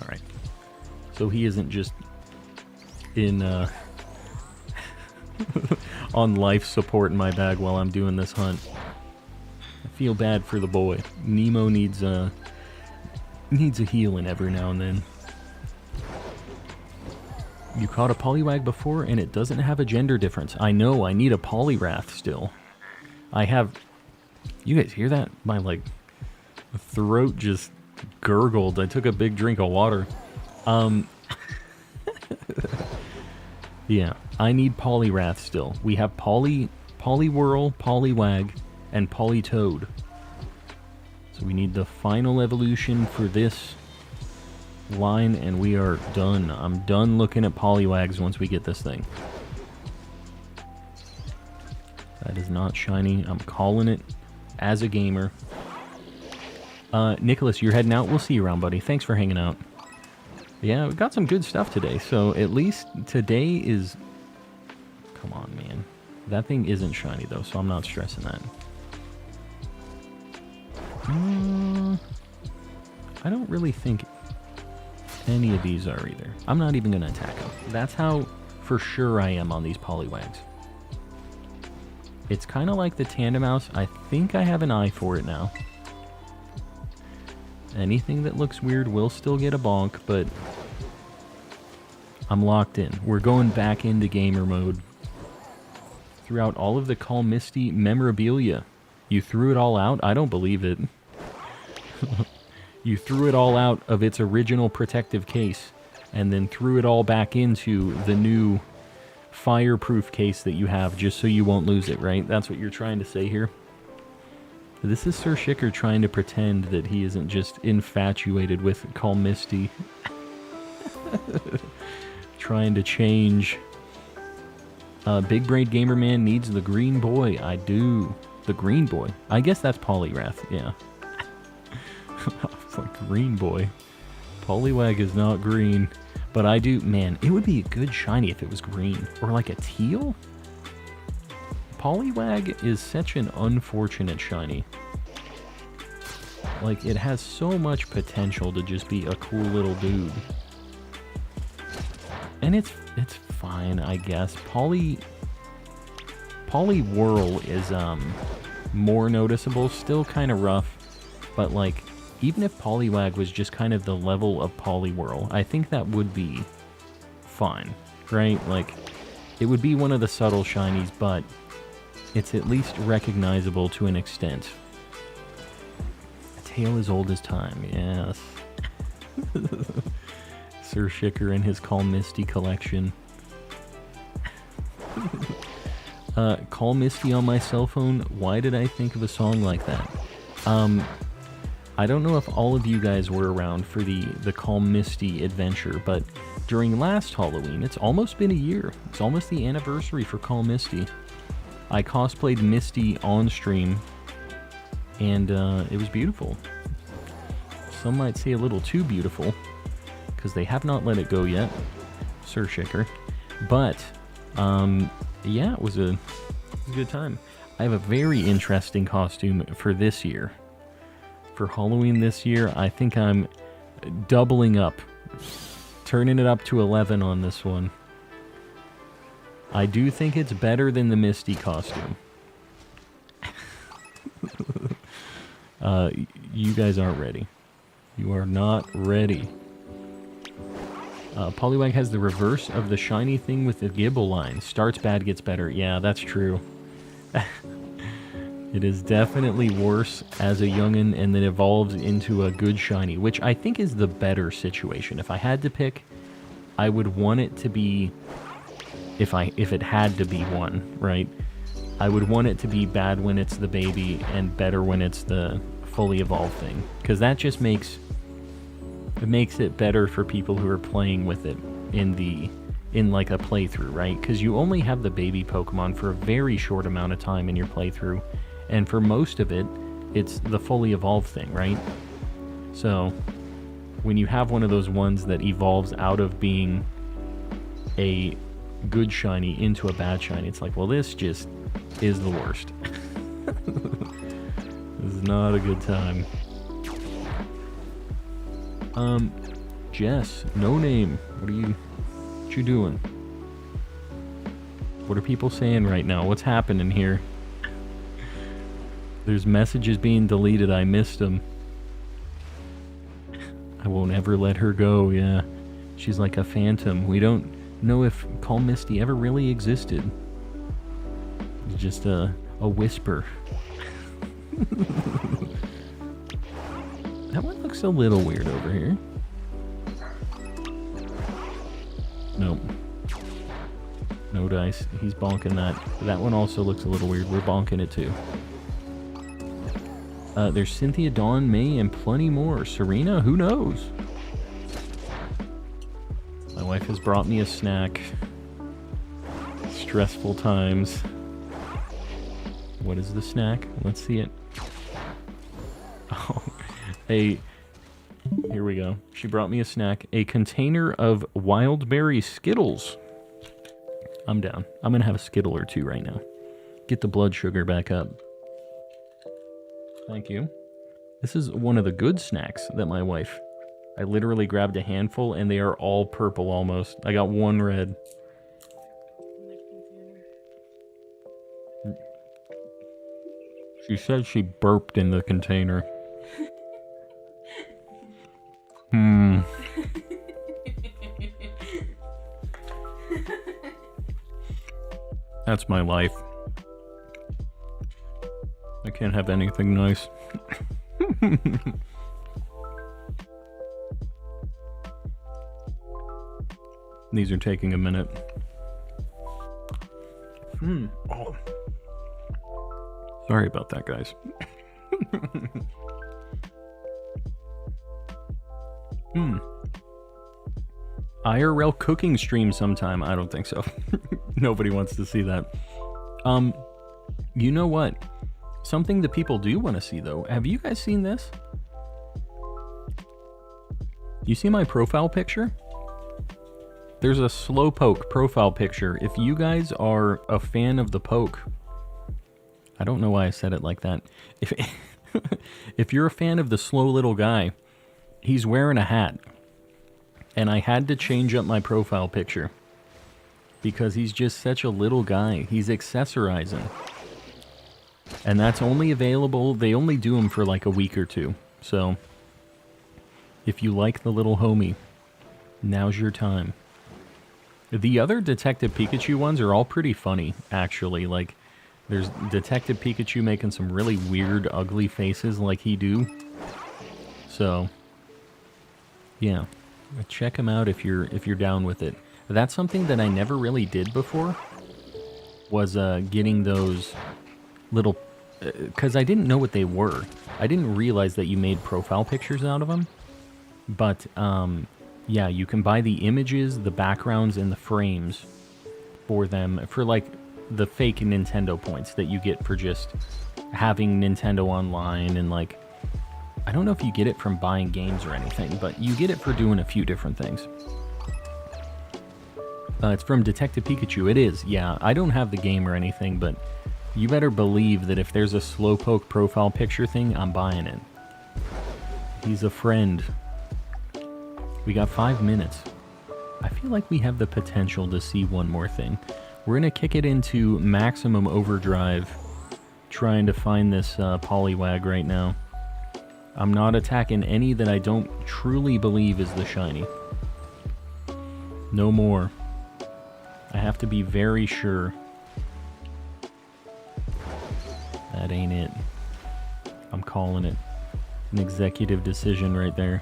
Alright. So he isn't just in, on life support in my bag while I'm doing this hunt. feel bad for the boy. Nemo needs a healing every now and then. You caught a Poliwag before, and it doesn't have a gender difference. I know, I need a Poliwrath still. I have... You guys hear that? My, like, throat just gurgled. I took a big drink of water. Yeah, I need Poliwrath still. We have Poliwhirl, Poliwag, and Politoad. So we need the final evolution for this line, and we are done. I'm done looking at Poliwags once we get this thing. That is not shiny. I'm calling it as a gamer. Nicholas, you're heading out. We'll see you around, buddy. Thanks for hanging out. Yeah, we got some good stuff today. So at least today is... Come on, man. That thing isn't shiny, though, so I'm not stressing that. I don't really think any of these are either. I'm not even going to attack them. That's how for sure I am on these Poliwags. It's kind of like the Tandem Mouse. I think I have an eye for it now. Anything that looks weird will still get a bonk, but I'm locked in. We're going back into gamer mode. Throughout all of the Call Misty memorabilia. You threw it all out? I don't believe it. You threw it all out of its original protective case and then threw it all back into the new fireproof case that you have just so you won't lose it, right? That's what you're trying to say here? This is Sir Shicker trying to pretend that he isn't just infatuated with Call Misty. Trying to change. Big Braid Gamer Man needs the green boy. I do. The green boy. I guess that's Poliwrath, yeah. It's like green boy. Poliwag is not green. But I do, man, it would be a good shiny if it was green. Or like a teal? Poliwag is such an unfortunate shiny. Like, it has so much potential to just be a cool little dude. And it's fine, I guess. Poliwhirl is more noticeable, still kind of rough, but like, even if Poliwag was just kind of the level of Poliwhirl, I think that would be fine, right? Like, it would be one of the subtle shinies, but it's at least recognizable to an extent. A tale as old as time, yes. Sir Shicker and his Call Misty collection. Call Misty on my cell phone. Why did I think of a song like that? I don't know if all of you guys were around for the Call Misty adventure, but during last Halloween, it's almost been a year. It's almost the anniversary for Call Misty. I cosplayed Misty on stream, and it was beautiful. Some might say a little too beautiful, because they have not let it go yet, Sir Shicker. But, yeah, it was a good time. I have a very interesting costume for this year. For Halloween this year, I think I'm doubling up. Turning it up to 11 on this one. I do think it's better than the Misty costume. You guys aren't ready. You are not ready. Poliwag has the reverse of the shiny thing with the Gibble line. Starts bad, gets better. Yeah, that's true. It is definitely worse as a youngin' and then evolves into a good shiny, which I think is the better situation. If I had to pick, I would want it to be, if it had to be one, right? I would want it to be bad when it's the baby and better when it's the fully evolved thing. Because that just makes it better for people who are playing with it in like a playthrough, right? Because you only have the baby Pokemon for a very short amount of time in your playthrough. And for most of it, it's the fully evolved thing, right? So, when you have one of those ones that evolves out of being a good shiny into a bad shiny, it's like, well, this just is the worst. This is not a good time. Jess, no name. What you doing? What are people saying right now? What's happening here? There's messages being deleted. I missed them. I won't ever let her go, yeah. She's like a phantom. We don't know if Call Misty ever really existed. It's just a whisper. That one looks a little weird over here. Nope. No dice. He's bonking that. That one also looks a little weird. We're bonking it too. There's Cynthia, Dawn, May, and plenty more. Serena? Who knows? My wife has brought me a snack. Stressful times. What is the snack? Let's see it. Oh, here we go. She brought me a snack. A container of wild berry Skittles. I'm down. I'm gonna have a Skittle or two right now. Get the blood sugar back up. Thank you. This is one of the good snacks that my wife... I literally grabbed a handful and they are all purple almost. I got one red. She said she burped in the container. That's my life. I can't have anything nice. These are taking a minute. Oh. Sorry about that, guys. IRL cooking stream sometime. I don't think so. Nobody wants to see that. You know what? Something that people do want to see, though. Have you guys seen this? You see my profile picture? There's a Slowpoke profile picture. If you guys are a fan of the poke... I don't know why I said it like that. If you're a fan of the slow little guy, he's wearing a hat. And I had to change up my profile picture. Because he's just such a little guy. He's accessorizing. And that's only available... They only do them for like a week or two. So, if you like the little homie, now's your time. The other Detective Pikachu ones are all pretty funny, actually. Like, there's Detective Pikachu making some really weird, ugly faces like he do. So, yeah. Check him out if you're down with it. That's something that I never really did before. Was getting those little... Because I didn't know what they were. I didn't realize that you made profile pictures out of them. But, yeah, you can buy the images, the backgrounds, and the frames for them. For, like, the fake Nintendo points that you get for just having Nintendo Online. And, like, I don't know if you get it from buying games or anything, but you get it for doing a few different things. It's from Detective Pikachu. It is, yeah. I don't have the game or anything, but you better believe that if there's a Slowpoke profile picture thing, I'm buying it. He's a friend. We got 5 minutes. I feel like we have the potential to see one more thing. We're going to kick it into maximum overdrive, trying to find this Poliwag right now. I'm not attacking any that I don't truly believe is the shiny. No more. I have to be very sure. That ain't it. I'm calling it. An executive decision right there.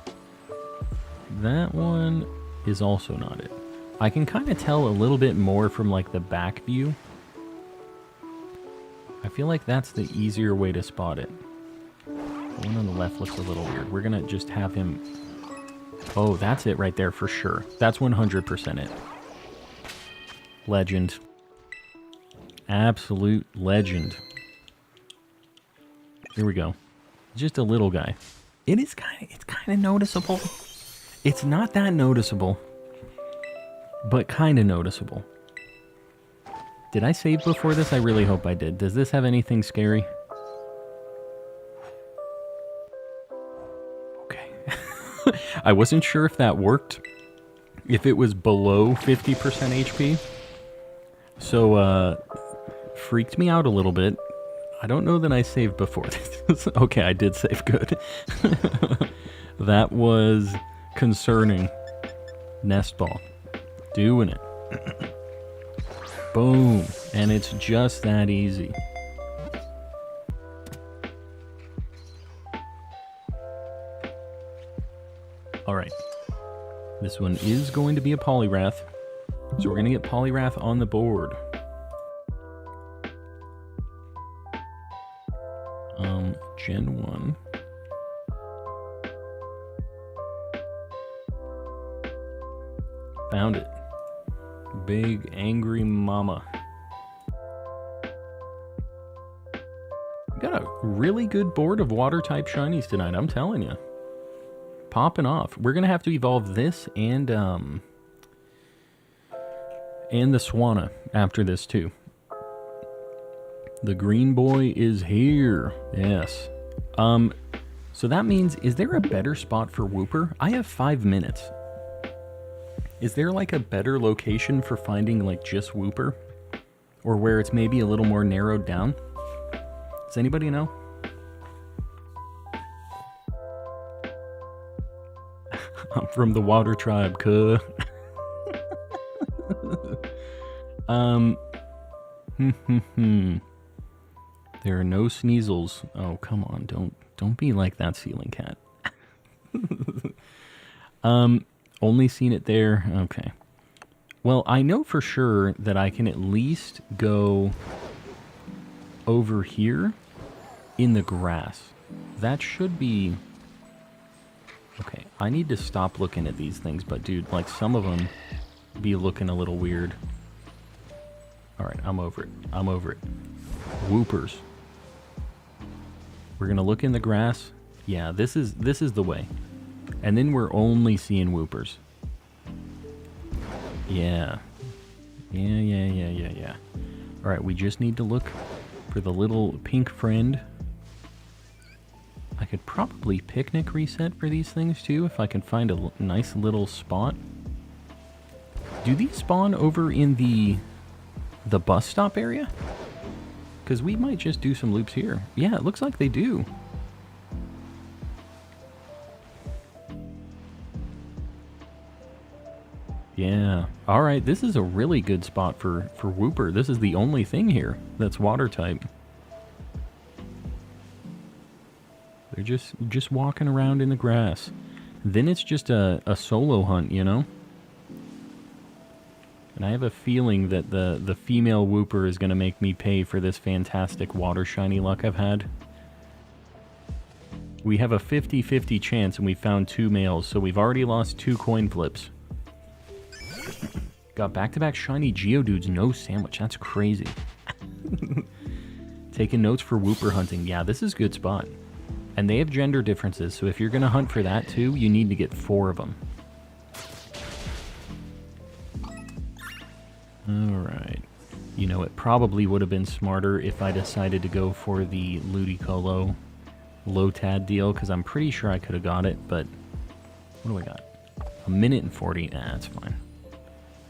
That one is also not it. I can kind of tell a little bit more from like the back view. I feel like that's the easier way to spot it. The one on the left looks a little weird. We're gonna just have him... Oh, that's it right there for sure. That's 100% it. Legend. Absolute legend. Here we go. Just a little guy. It's kind of noticeable. It's not that noticeable, but kind of noticeable. Did I save before this? I really hope I did. Does this have anything scary? Okay. I wasn't sure if that worked. If it was below 50% HP. So, freaked me out a little bit. I don't know that I saved before this. Okay, I did save good. That was concerning. Nest ball. Doing it. Boom. And it's just that easy. Alright. This one is going to be a Poliwrath. So we're going to get Poliwrath on the board. Gen 1. Found it. Big angry mama. We got a really good board of water type shinies tonight, I'm telling you. Popping off. We're gonna have to evolve this and the Swanna after this too. The green boy is here. Yes. So that means, is there a better spot for Wooper? I have 5 minutes. Is there like a better location for finding like just Wooper? Or where it's maybe a little more narrowed down? Does anybody know? I'm from the water tribe, cuh. There are no Sneasels. Oh, come on, don't be like that ceiling cat. Only seen it there. Okay. Well, I know for sure that I can at least go over here in the grass. That should be... Okay, I need to stop looking at these things, but dude, like some of them be looking a little weird. Alright, I'm over it. I'm over it. Woopers. We're gonna look in the grass. Yeah, this is the way. And then we're only seeing Woopers. Yeah. Yeah. Alright, we just need to look for the little pink friend. I could probably picnic reset for these things too, if I can find a nice little spot. Do these spawn over in the bus stop area? Because we might just do some loops here. Yeah, it looks like they do. Yeah. Alright, this is a really good spot for Wooper. This is the only thing here that's water type. They're just walking around in the grass. Then it's just a solo hunt, you know? And I have a feeling that the female Wooper is going to make me pay for this fantastic water shiny luck I've had. We have a 50-50 chance and we found 2 males, so we've already lost 2 coin flips. Got back-to-back shiny Geodudes, no sandwich. That's crazy. Taking notes for Wooper hunting. Yeah, this is a good spot. And they have gender differences, so if you're going to hunt for that too, you need to get 4 of them. Alright. You know, it probably would have been smarter if I decided to go for the Ludicolo Lotad deal, because I'm pretty sure I could have got it, but... What do I got? 1 minute and 40. Nah, that's fine.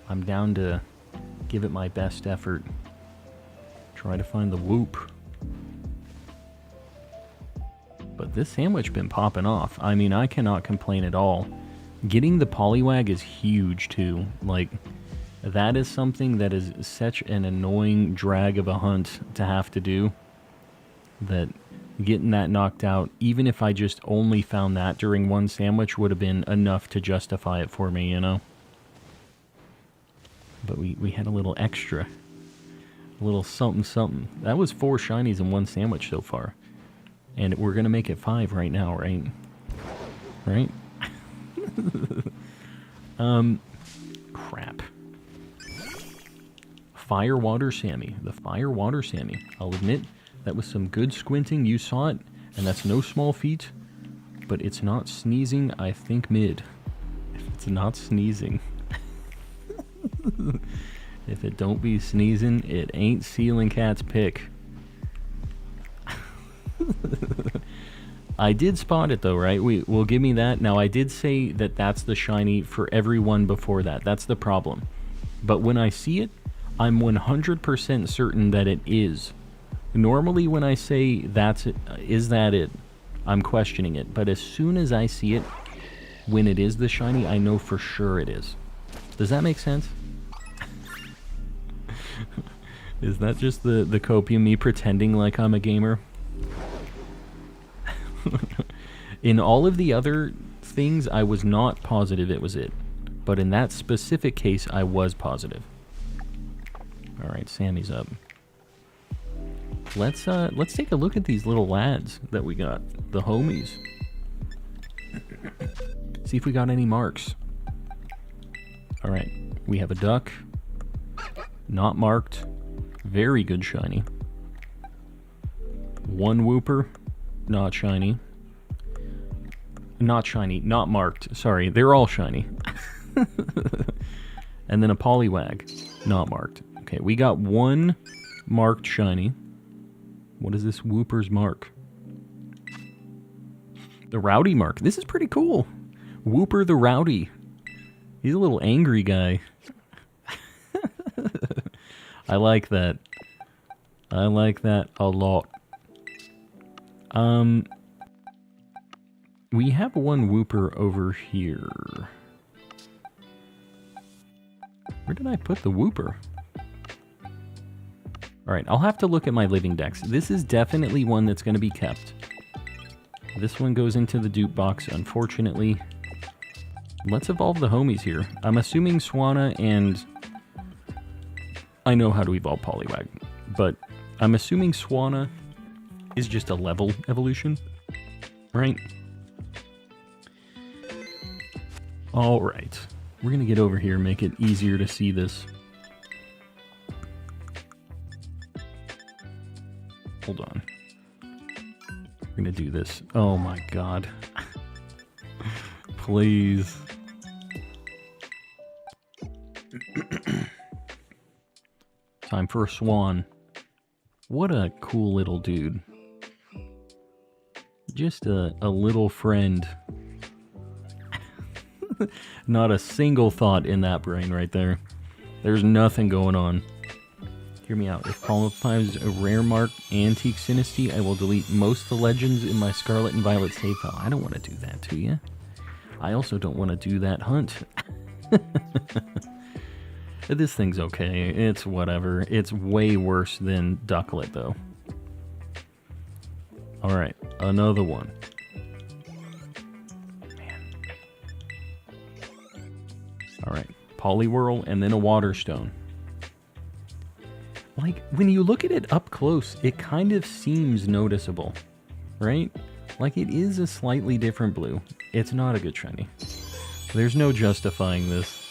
I'm down to give it my best effort. Try to find the Whoop. But this sandwich been popping off. I mean, I cannot complain at all. Getting the Poliwag is huge, too. Like, that is something that is such an annoying drag of a hunt to have to do. That getting that knocked out, even if I just only found that during one sandwich, would have been enough to justify it for me, you know? But we had a little extra. A little something. That was 4 shinies in one sandwich so far. And we're going to make it 5 right now, right? Right? Crap. Firewater Sammy. The Firewater Sammy. I'll admit, that was some good squinting. You saw it, and that's no small feat. But it's not sneezing, I think mid. If it's not sneezing. If it don't be sneezing, it ain't Ceiling Cat's pick. I did spot it though, right? Will give me that. Now I did say that that's the shiny for everyone before that. That's the problem. But when I see it, I'm 100% certain that it is Normally when I say that's it, is that it, I'm questioning it. But as soon as I see it, when it is the shiny, I know for sure it is. Does that make sense? Is that just the copium me pretending like I'm a gamer? In all of the other things, I was not positive it was it. But in that specific case, I was positive. Alright, Sammy's up. Let's take a look at these little lads that we got. The homies. See if we got any marks. Alright, we have a duck. Not marked. Very good shiny. One whooper. Not shiny. Not shiny. Not marked. Sorry, they're all shiny. And then a Poliwag. Not marked. Okay, we got one marked shiny. What is this whooper's mark? The Rowdy mark. This is pretty cool. Whooper the Rowdy. He's a little angry guy. I like that. I like that a lot. We have one whooper over here. Where did I put the whooper? Alright, I'll have to look at my Living Dex. This is definitely one that's going to be kept. This one goes into the dupe box, unfortunately. Let's evolve the homies here. I'm assuming Swanna and... I know how to evolve Poliwag, but I'm assuming Swanna is just a level evolution, right? Alright, we're going to get over here, make it easier to see this. Hold on. We're going to do this. Oh my god. Please. Time for a swan. What a cool little dude. Just a little friend. Not a single thought in that brain right there. There's nothing going on. Hear me out. If qualifies a rare mark, Antique Sinisty, I will delete most of the legends in my Scarlet and Violet save file. I don't want to do that to you. I also don't want to do that hunt. This thing's okay. It's whatever. It's way worse than Ducklet, though. Alright, another one. Man. Alright, Poliwhirl and then a Waterstone. Like, when you look at it up close, it kind of seems noticeable, right? Like, it is a slightly different blue. It's not a good shiny. There's no justifying this.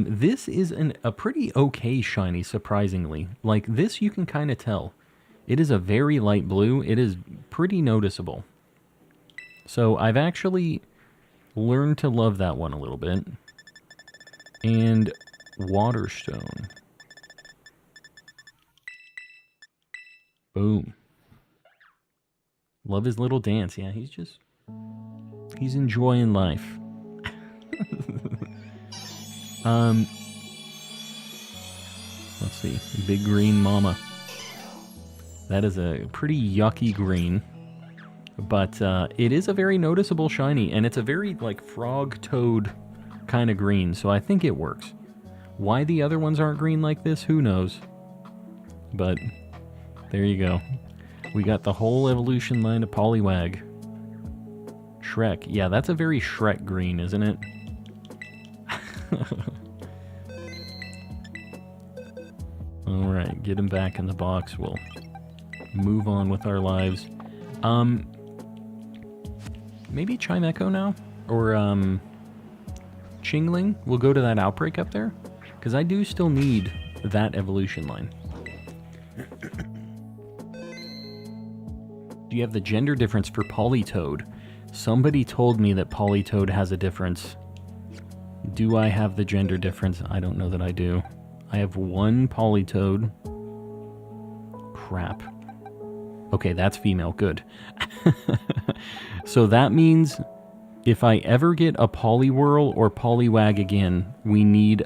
This is a pretty okay shiny, surprisingly. Like, this you can kind of tell. It is a very light blue. It is pretty noticeable. So, I've actually learned to love that one a little bit. And Waterstone. Boom. Love his little dance. Yeah, he's enjoying life. Let's see. Big green mama. That is a pretty yucky green. But it is a very noticeable shiny. And it's a very, like, frog toad kind of green. So I think it works. Why the other ones aren't green like this, who knows? But there you go. We got the whole evolution line of Poliwag. Shrek. Yeah, that's a very Shrek green, isn't it? Alright, get him back in the box. We'll move on with our lives. Maybe Chimecho now? Or, Chingling? We'll go to that outbreak up there? Because I do still need that evolution line. Do you have the gender difference for Politoed? Somebody told me that Politoed has a difference. Do I have the gender difference? I don't know that I do. I have one Politoed. Crap. Okay, that's female. Good. So that means if I ever get a Poliwhirl or Poliwag again, we need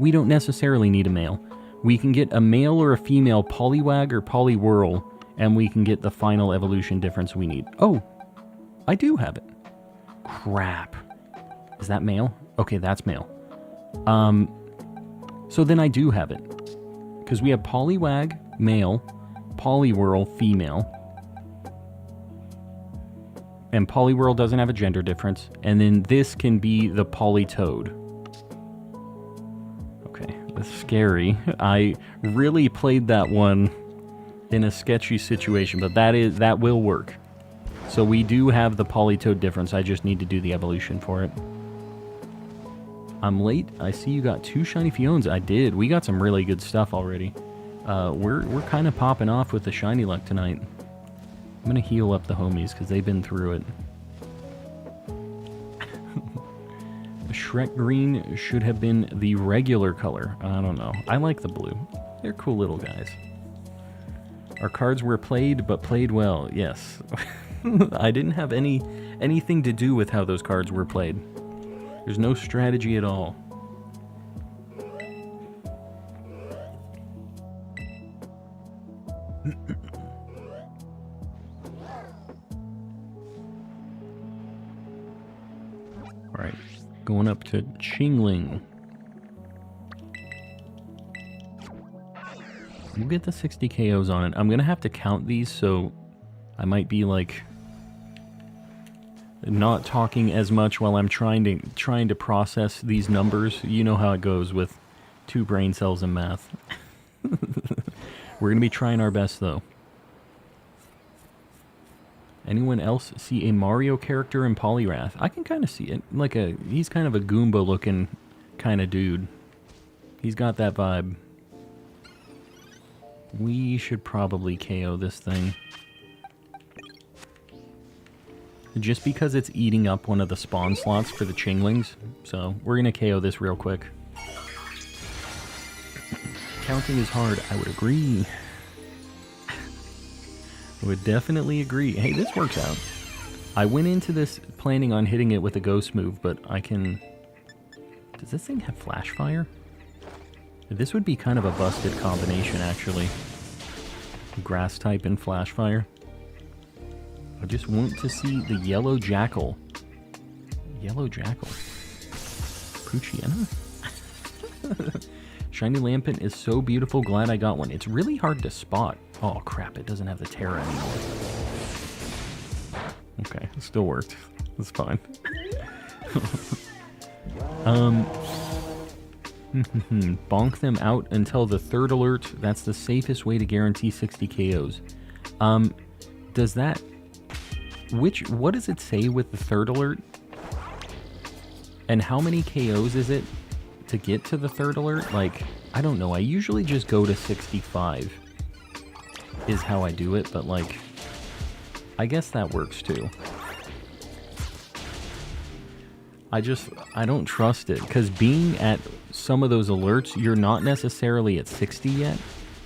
we don't necessarily need a male. We can get a male or a female Poliwag or Poliwhirl, and we can get the final evolution difference we need. Oh, I do have it. Crap. Is that male? Okay, that's male. So then I do have it. Because we have Poliwag, male, Poliwhirl, female. And Poliwhirl doesn't have a gender difference. And then this can be the Politoad. Okay, that's scary. I really played that one in a sketchy situation, but that will work. So we do have the Politoad difference. I just need to do the evolution for it. I'm late. I see you got 2 shiny Fiones. I did. We got some really good stuff already. We're kind of popping off with the shiny luck tonight. I'm gonna heal up the homies because they've been through it. Shrek Green should have been the regular color. I don't know. I like the blue. They're cool little guys. Our cards were played, but played well. Yes. I didn't have anything to do with how those cards were played. There's no strategy at all. Alright, going up to Chingling. We'll get the 60 KOs on it. I'm gonna have to count these, so I might be like not talking as much while I'm trying to process these numbers. You know how it goes with 2 brain cells and math. We're gonna be trying our best though. Anyone else see a Mario character in Poliwrath? I can kind of see it. He's kind of a Goomba looking kind of dude. He's got that vibe. We should probably KO this thing. Just because it's eating up one of the spawn slots for the Chinglings. So we're going to KO this real quick. Counting is hard, I would agree. I would definitely agree. Hey, this works out. I went into this planning on hitting it with a ghost move, but I can... Does this thing have flash fire? This would be kind of a busted combination, actually. Grass type and flash fire. I just want to see the yellow jackal. Yellow jackal. Poochiana? Shiny Lampent is so beautiful, glad I got one. It's really hard to spot. Oh crap, it doesn't have the tera anymore. Okay, it still worked. That's fine. Bonk them out until the 3rd alert. That's the safest way to guarantee 60 KOs. Does that... What does it say with the 3rd alert? And how many KOs is it to get to the 3rd alert? Like, I don't know. I usually just go to 65 is how I do it, but like, I guess that works too. I don't trust it, because being at some of those alerts, you're not necessarily at 60 yet,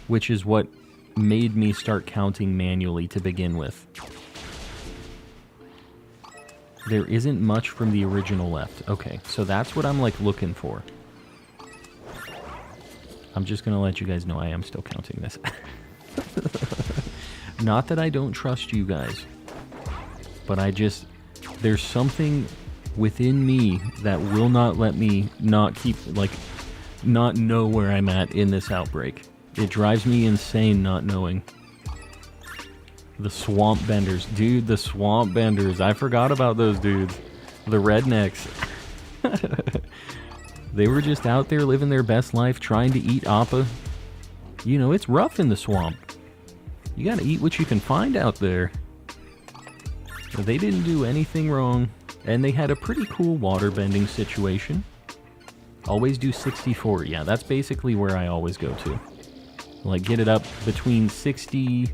which is what made me start counting manually to begin with. There isn't much from the original left. Okay, so that's what I'm like looking for. I'm just gonna let you guys know I am still counting this. Not that I don't trust you guys, but there's something within me that will not let me not know where I'm at in this outbreak. It drives me insane not knowing. The swamp benders. Dude, the swamp benders. I forgot about those dudes. The rednecks. They were just out there living their best life, trying to eat Appa. You know, it's rough in the swamp. You gotta eat what you can find out there. But they didn't do anything wrong. And they had a pretty cool water bending situation. Always do 64. Yeah, that's basically where I always go to. Like, get it up between 60...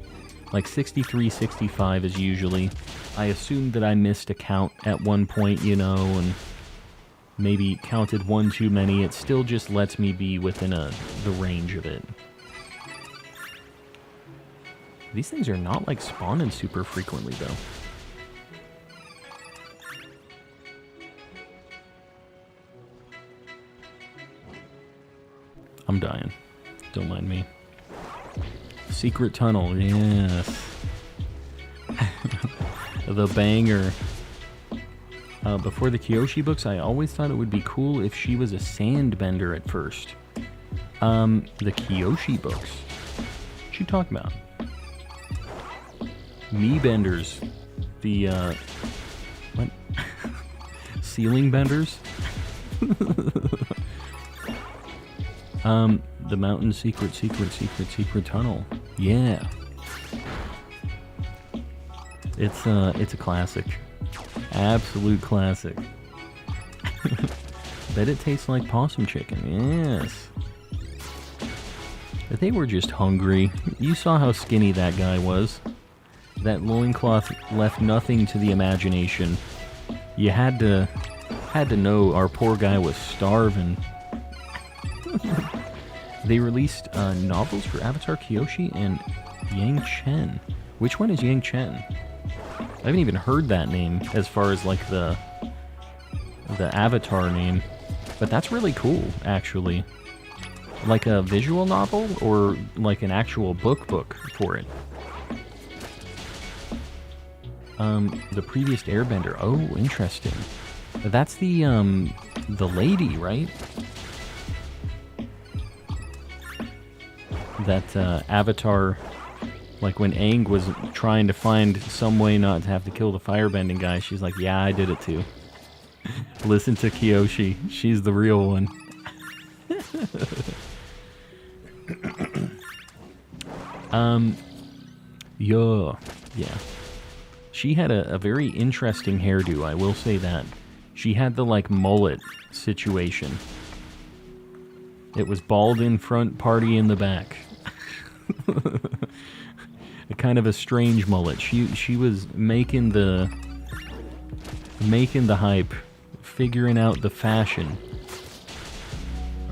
Like 63, 65 is usually. I assumed that I missed a count at one point, you know, and maybe counted one too many. It still just lets me be within the range of it. These things are not like spawning super frequently though. I'm dying. Don't mind me. Secret tunnel, yes. The banger. Before the Kyoshi books, I always thought it would be cool if she was a sandbender at first. The Kyoshi books. What you talking about? Me benders. The, what? Ceiling benders? The mountain secret tunnel. Yeah. It's a classic. Absolute classic. Bet it tastes like possum chicken. Yes. They were just hungry. You saw how skinny that guy was. That loincloth left nothing to the imagination. You had to know our poor guy was starving. They released novels for Avatar Kyoshi and Yang Chen. Which one is Yang Chen? I haven't even heard that name as far as like the Avatar name. But that's really cool, actually. Like a visual novel or like an actual book for it. The previous Airbender. Oh, interesting. That's the lady, right? That Avatar, like when Aang was trying to find some way not to have to kill the firebending guy, she's like, yeah, I did it too. Listen to Kyoshi. She's the real one. Yeah. She had a very interesting hairdo, I will say that. She had the, like, mullet situation. It was bald in front, party in the back. A kind of a strange mullet. She was making the hype, figuring out the fashion.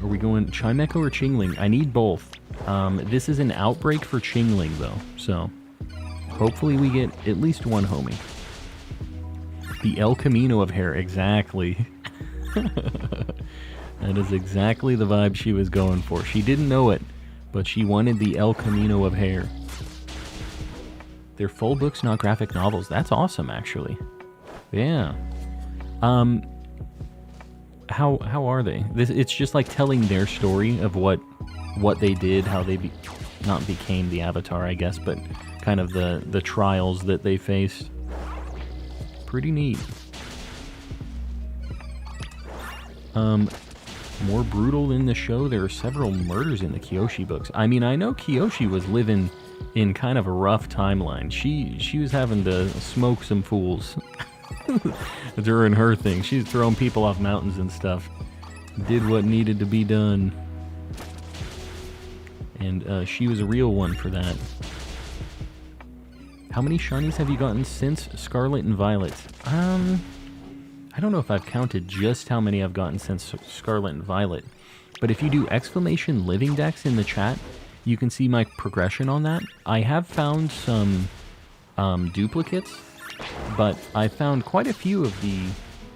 Are we going Chimecho or Chingling? I need both. This is an outbreak for Chingling, though, so hopefully we get at least one homie. The El Camino of hair, exactly. That is exactly the vibe she was going for. She didn't know it, but she wanted the El Camino of hair. They're full books, not graphic novels. That's awesome, actually. Yeah. How are they? It's just like telling their story of what they did, how they not became the Avatar, I guess, but kind of the trials that they faced. Pretty neat. More brutal in the show, there are several murders in the Kyoshi books. I mean, I know Kyoshi was living in kind of a rough timeline. She was having to smoke some fools during her thing. She was throwing people off mountains and stuff. Did what needed to be done. And she was a real one for that. How many shinies have you gotten since Scarlet and Violet? I don't know if I've counted just how many I've gotten since Scarlet and Violet. But if you do exclamation Living Dex in the chat, you can see my progression on that. I have found some duplicates, but I found quite a few of the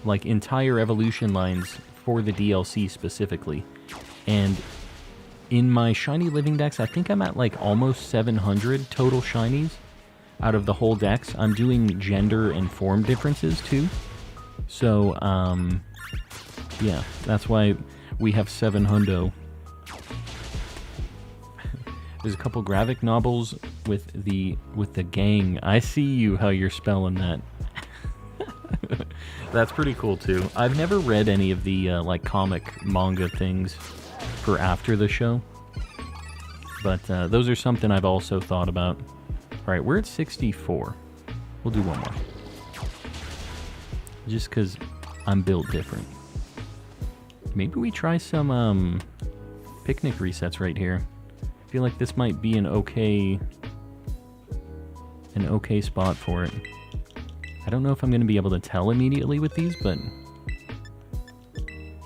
like entire evolution lines for the DLC specifically. And in my shiny Living Dex, I think I'm at like almost 700 total shinies out of the whole dex. I'm doing gender and form differences too. So, yeah, that's why we have 700. There's a couple graphic novels with the gang. I see you, how you're spelling that. That's pretty cool too. I've never read any of the like comic manga things for after the show, but those are something I've also thought about. All right, we're at 64. We'll do one more. Just because I'm built different. Maybe we try some picnic resets right here. I feel like this might be an okay spot for it. I don't know if I'm going to be able to tell immediately with these, but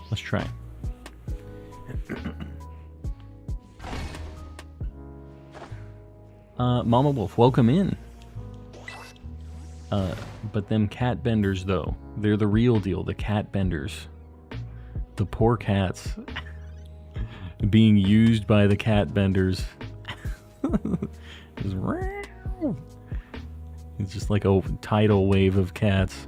let's try. Mama Wolf, welcome in. But them cat benders, though, they're the real deal, the cat benders. The poor cats. being used by the cat benders. Just, it's just like a tidal wave of cats.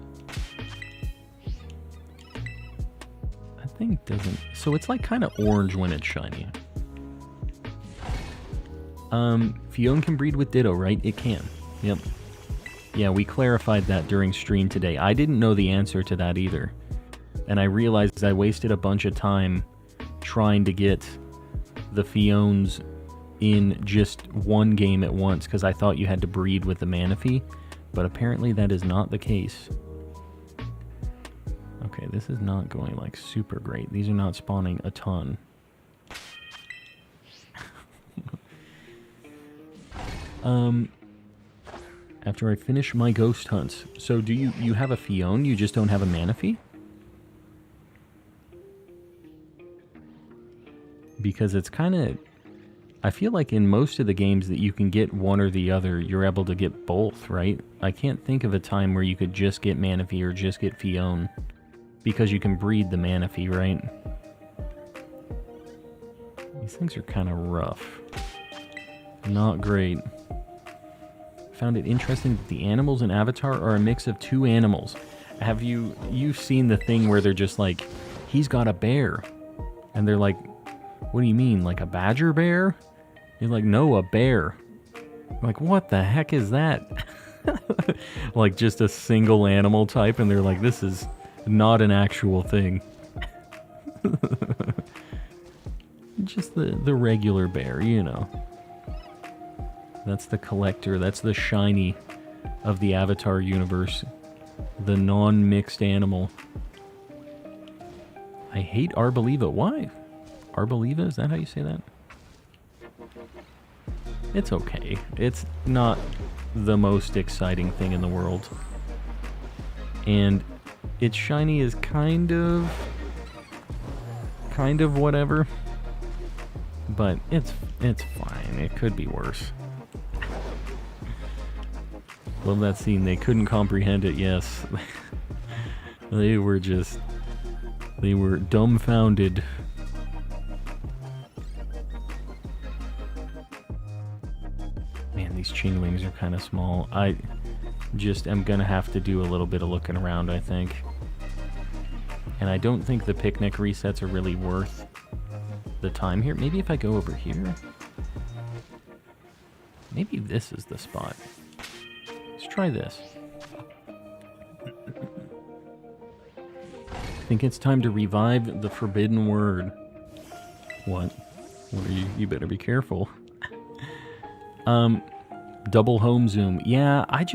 That thing doesn't... So it's like kind of orange when it's shiny. Fion can breed with Ditto, right? It can. Yep. Yeah, we clarified that during stream today. I didn't know the answer to that either. And I realized I wasted a bunch of time trying to get the Fiones in just one game at once because I thought you had to breed with the Manaphy, but apparently that is not the case. Okay, this is not going like super great. These are not spawning a ton. After I finish my ghost hunts. So do you have a Fione, you just don't have a Manaphy? Because it's kind of... I feel like in most of the games that you can get one or the other, you're able to get both, right? I can't think of a time where you could just get Manaphy or just get Fione. Because you can breed the Manaphy, right? These things are kind of rough. Not great. Found it interesting that the animals in Avatar are a mix of two animals. Have you've seen the thing where they're just like, he's got a bear. And they're like, what do you mean, like a badger bear? You're like, no, a bear. I'm like, what the heck is that? Like just a single animal type, and they're like, this is not an actual thing. Just the regular bear, you know. That's the collector, that's the shiny of the Avatar universe. The non-mixed animal. I hate Arboliva. Why? Arboliva? Is that how you say that? It's okay. It's not the most exciting thing in the world. And its shiny is kind of whatever. But it's fine. It could be worse. Love that scene. They couldn't comprehend it, yes. They were dumbfounded. Man, these Chinglings are kind of small. I just am gonna have to do a little bit of looking around, I think. And I don't think the picnic resets are really worth the time here. Maybe if I go over here. Maybe this is the spot. Let's try this. I think it's time to revive the forbidden word. What? What are you? You better be careful. Double home zoom. Yeah, I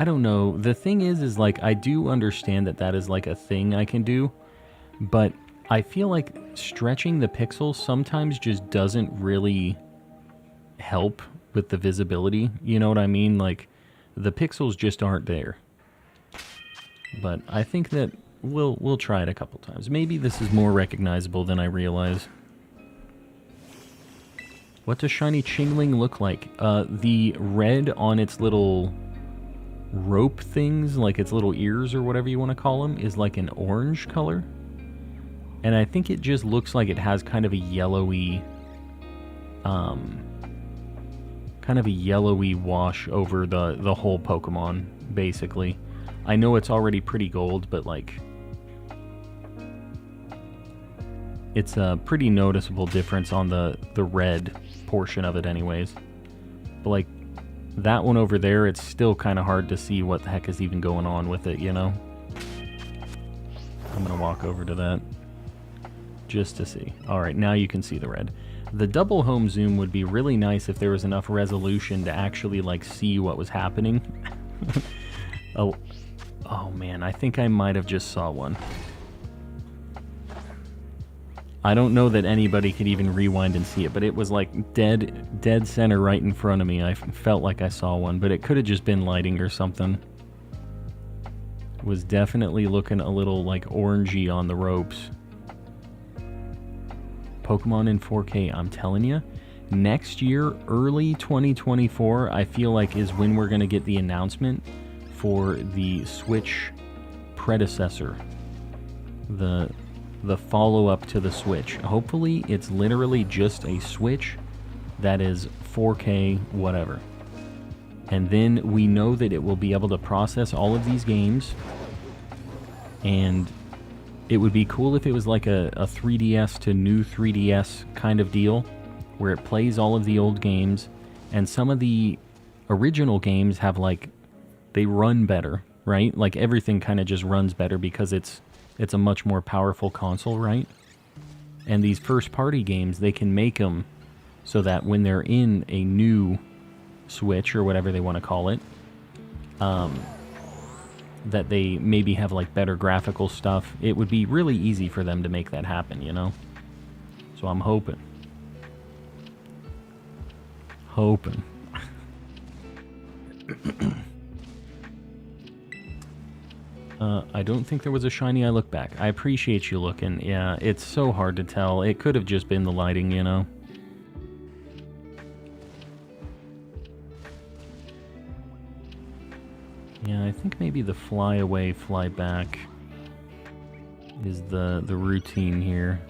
don't know. The thing is like, I do understand that is like a thing I can do, but I feel like stretching the pixels sometimes just doesn't really help with the visibility. You know what I mean? Like, the pixels just aren't there. But I think that we'll try it a couple times. Maybe this is more recognizable than I realize. What does shiny Chingling look like? The red on its little rope things, like its little ears or whatever you want to call them, is like an orange color. And I think it just looks like it has kind of a yellowy wash over the whole Pokemon, basically. I know it's already pretty gold, but like, it's a pretty noticeable difference on the red portion of it anyways. But like, that one over there, it's still kind of hard to see what the heck is even going on with it, you know? I'm gonna walk over to that just to see. Alright, now you can see the red. The double home zoom would be really nice if there was enough resolution to actually like see what was happening. Oh man, I think I might have just saw one. I don't know that anybody could even rewind and see it, but it was like dead center right in front of me. I felt like I saw one, but it could have just been lighting or something. It was definitely looking a little like orangey on the ropes. Pokemon in 4K, I'm telling you. Next year, early 2024, I feel like is when we're going to get the announcement for the Switch predecessor. The the follow-up to the Switch. Hopefully, it's literally just a Switch that is 4K, whatever. And then we know that it will be able to process all of these games. And it would be cool if it was like a 3DS to new 3DS kind of deal, where it plays all of the old games, and some of the original games have like, they run better, right? Like everything kind of just runs better because it's a much more powerful console, right? And these first-party games, they can make them so that when they're in a new Switch or whatever they want to call it, that they maybe have like better graphical stuff. It would be really easy for them to make that happen, you know? So I'm hoping. I don't think there was a shiny. I look back. I appreciate you looking. Yeah, it's so hard to tell. It could have just been the lighting, you know? Yeah, I think maybe the fly away, fly back is the routine here.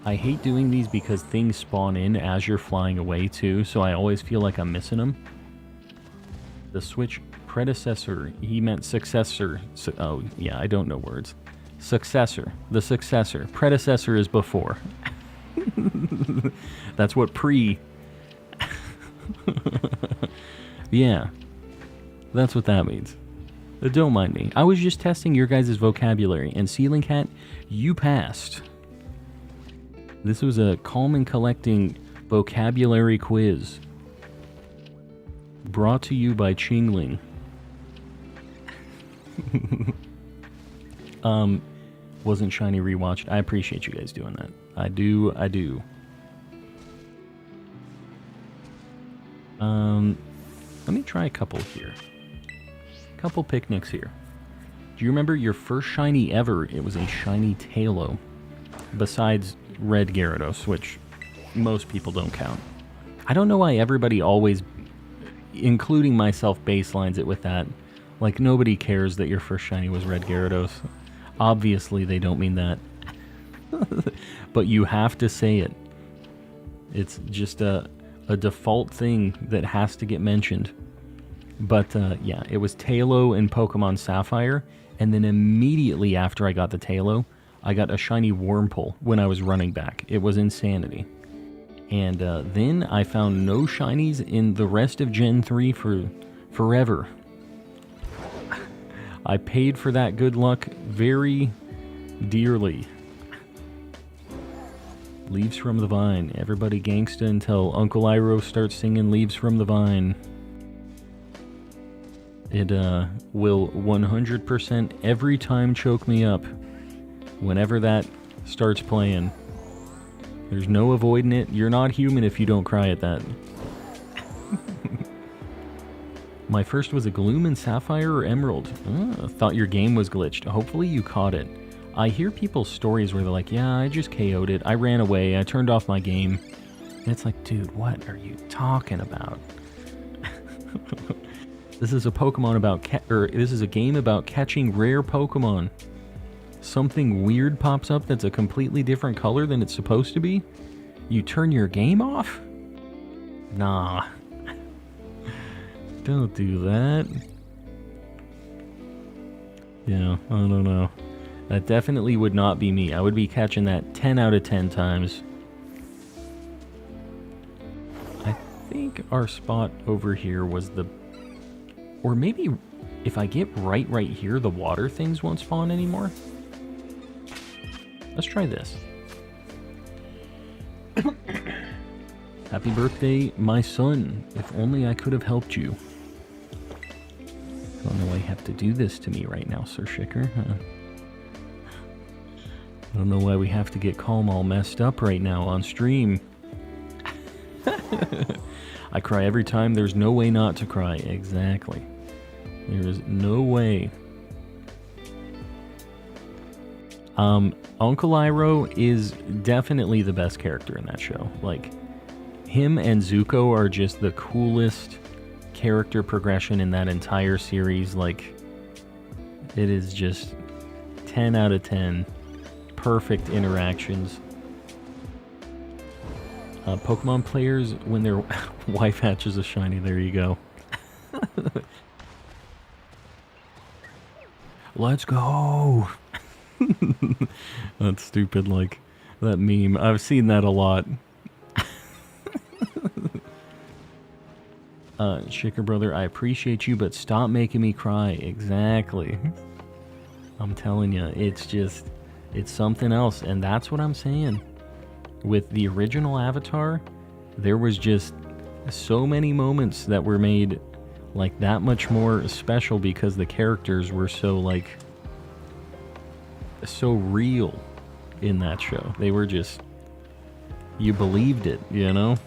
I hate doing these because things spawn in as you're flying away too, so I always feel like I'm missing them. The Switch predecessor, he meant successor. Oh, yeah, I don't know words. Successor. The successor. Predecessor is before. That's what pre... Yeah. That's what that means. Don't mind me. I was just testing your guys' vocabulary, and Ceiling Cat, you passed. This was a calm and collecting vocabulary quiz. Brought to you by Chingling. Wasn't shiny rewatched. I appreciate you guys doing that. I do. Let me try a couple here. Couple picnics here. Do you remember your first shiny ever? It was a shiny Tailo. Besides Red Gyarados, which most people don't count. I don't know why everybody always, including myself, baselines it with that. Like, nobody cares that your first shiny was Red Gyarados. Obviously, they don't mean that. But you have to say it. It's just a default thing that has to get mentioned. But, yeah, it was Tailo in Pokemon Sapphire, and then immediately after I got the Tailo, I got a shiny Wurmple when I was running back. It was insanity. And then I found no shinies in the rest of Gen 3 for forever. I paid for that good luck very dearly. Leaves from the Vine. Everybody gangsta until Uncle Iroh starts singing Leaves from the Vine. It will 100% every time choke me up whenever that starts playing. There's no avoiding it. You're not human if you don't cry at that. My first was a Gloom in Sapphire or Emerald. Thought your game was glitched. Hopefully you caught it. I hear people's stories where they're like, yeah, I just KO'd it. I ran away. I turned off my game. And it's like, dude, what are you talking about? This is a Pokemon about this is a game about catching rare Pokemon. Something weird pops up that's a completely different color than it's supposed to be? You turn your game off? Nah. Don't do that. Yeah, I don't know. That definitely would not be me. I would be catching that 10 out of 10 times. I think our spot over here was the... Or maybe if I get right here, the water things won't spawn anymore. Let's try this. Happy birthday, my son. If only I could have helped you. I don't know why you have to do this to me right now, Sir Shicker. I don't know why we have to get calm all messed up right now on stream. I cry every time. There's no way not to cry. Exactly. There is no way. Uncle Iroh is definitely the best character in that show. Like, him and Zuko are just the coolest character progression in that entire series. Like, It is just 10 out of 10. Perfect interactions. Pokemon players, when their wife hatches a shiny, there you go. Let's go! That's stupid, like that meme. I've seen that a lot. Shaker brother, I appreciate you, but stop making me cry. Exactly. I'm telling you, it's something else, and that's what I'm saying. With the original Avatar, there was just so many moments that were made like that much more special because the characters were so like so real in that show. They were just, you believed it, you know?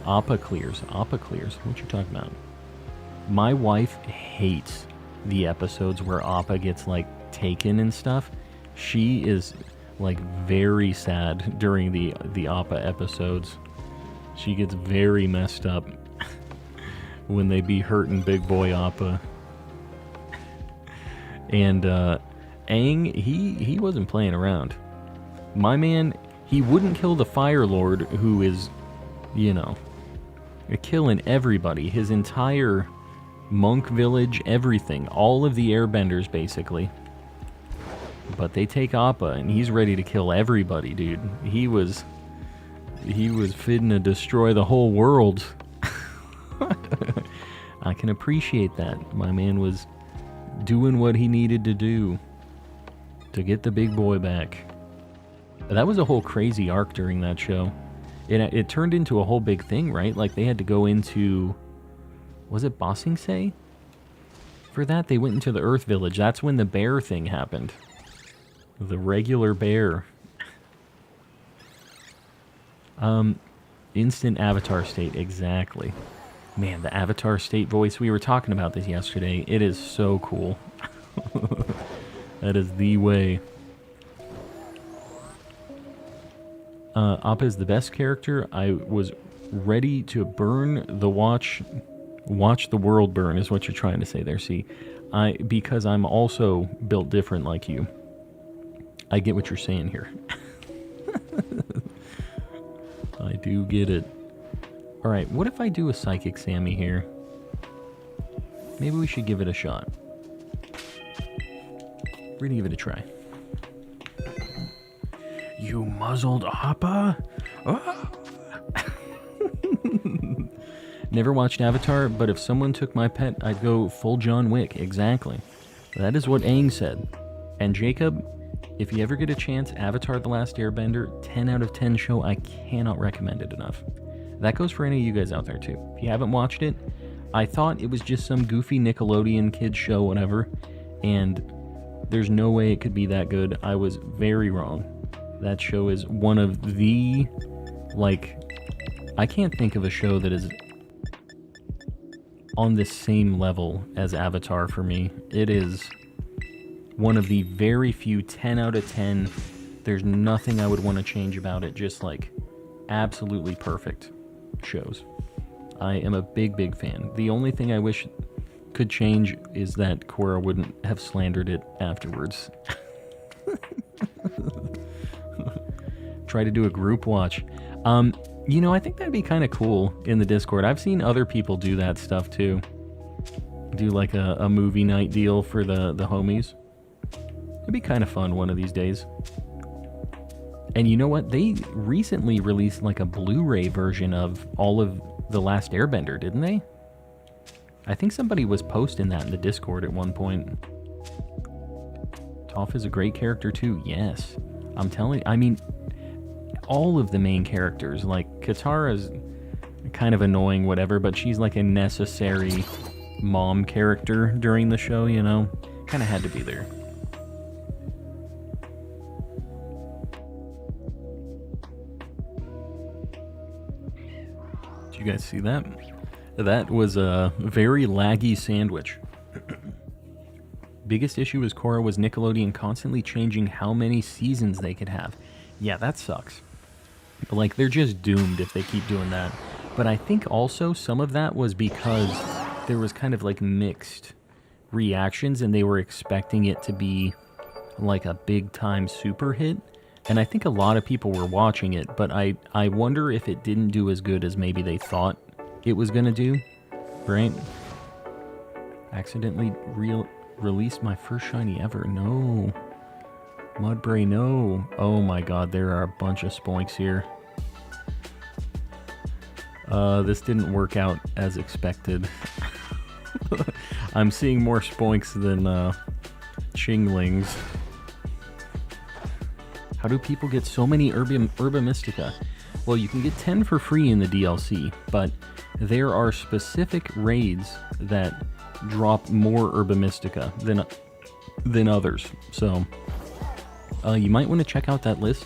Appa clears. What you talking about? My wife hates the episodes where Appa gets like taken and stuff. She is like very sad during the Appa episodes. She gets very messed up when they be hurting big boy Appa. And Aang, he wasn't playing around. My man, he wouldn't kill the Fire Lord, who is, you know, killing everybody. His entire monk village, everything. All of the airbenders, basically. But they take Appa, and he's ready to kill everybody, dude. He was fitting to destroy the whole world. I can appreciate that. My man was doing what he needed to do to get the big boy back. That was a whole crazy arc during that show. It turned into a whole big thing, right? Like, they had to go into... Was it Ba Sing Se? For that, they went into the Earth Village. That's when the bear thing happened. The regular bear. Instant avatar state, exactly. Man, the avatar state voice, we were talking about this yesterday. It is so cool. That is the way. Appa is the best character. I was ready to burn the watch the world burn, is what you're trying to say there, see. Because I'm also built different like you. I get what you're saying here. I do get it. Alright, what if I do a Psychic Sammy here? Maybe we should give it a shot. We're gonna give it a try. You muzzled Appa? Oh. Never watched Avatar, but if someone took my pet, I'd go full John Wick. Exactly. That is what Aang said. And Jacob, if you ever get a chance, Avatar The Last Airbender, 10 out of 10 show. I cannot recommend it enough. That goes for any of you guys out there too. If you haven't watched it, I thought it was just some goofy Nickelodeon kids show, whatever, and there's no way it could be that good. I was very wrong. That show is one of the, like, I can't think of a show that is on the same level as Avatar for me. It is one of the very few 10 out of 10. There's nothing I would want to change about it. Just like absolutely perfect shows. I am a big fan. The only thing I wish could change is that Korra wouldn't have slandered it afterwards. Try to do a group watch. You know, I think that'd be kind of cool in the Discord. I've seen other people do that stuff too. Do like a movie night deal for the homies. It'd be kind of fun one of these days. And you know what? They recently released like a Blu-ray version of all of The Last Airbender, didn't they? I think somebody was posting that in the Discord at one point. Toph is a great character too. Yes. I'm telling you, I mean, all of the main characters, like Katara's kind of annoying, whatever, but she's like a necessary mom character during the show, you know? Kind of had to be there. Did you guys see that? That was a very laggy sandwich. Biggest issue is Korra was Nickelodeon constantly changing how many seasons they could have. Yeah, that sucks. Like, they're just doomed if they keep doing that. But I think also some of that was because there was kind of like mixed reactions, and they were expecting it to be like a big time super hit. And I think a lot of people were watching it, but I wonder if it didn't do as good as maybe they thought it was gonna do, right? Accidentally released my first shiny ever. No. Mudbray, no. Oh my god, there are a bunch of spoinks here. This didn't work out as expected. I'm seeing more spoinks than chinglings. How do people get so many Herba Mystica? Well, you can get 10 for free in the DLC, but there are specific raids that drop more Herba Mystica than others. So you might want to check out that list.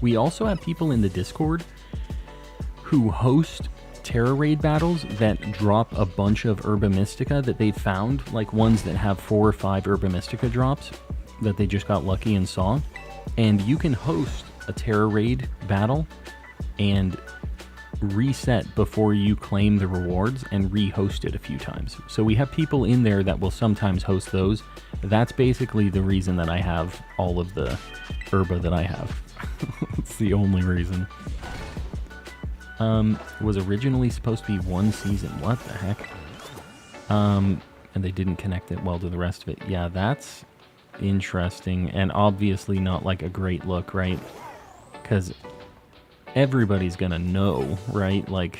We also have people in the Discord who host Tera raid battles that drop a bunch of Herba Mystica that they found, like ones that have 4 or 5 Herba Mystica drops that they just got lucky and saw. And you can host a Tera raid battle and reset before you claim the rewards and re-host it a few times. So we have people in there that will sometimes host those. That's basically the reason that I have all of the Herba that I have. It's the only reason. It was originally supposed to be 1 season. What the heck? And they didn't connect it well to the rest of it. Yeah, that's interesting, and obviously not like a great look, right? Because everybody's gonna know, right? Like,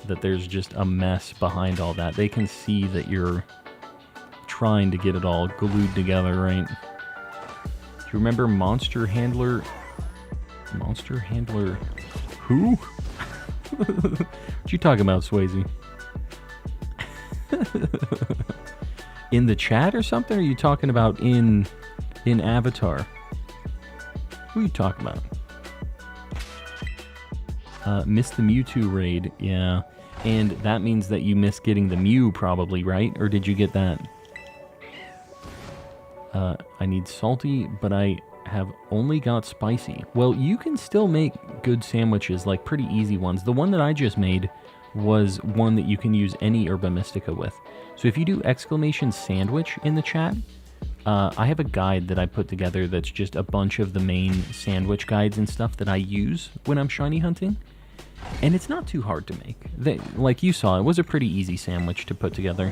that there's just a mess behind all that. They can see that you're trying to get it all glued together, right? Do you remember Monster Handler? Monster Handler who? What you talking about, Swayze? In the chat or something? Or are you talking about in Avatar? Who are you talking about? Missed the Mewtwo raid, yeah. And that means that you missed getting the Mew, probably, right? Or did you get that? I need salty, but I have only got spicy. Well, you can still make good sandwiches, like pretty easy ones. The one that I just made was one that you can use any Herba Mystica with. So if you do exclamation sandwich in the chat, I have a guide that I put together that's just a bunch of the main sandwich guides and stuff that I use when I'm shiny hunting. And it's not too hard to make. Like you saw, it was a pretty easy sandwich to put together.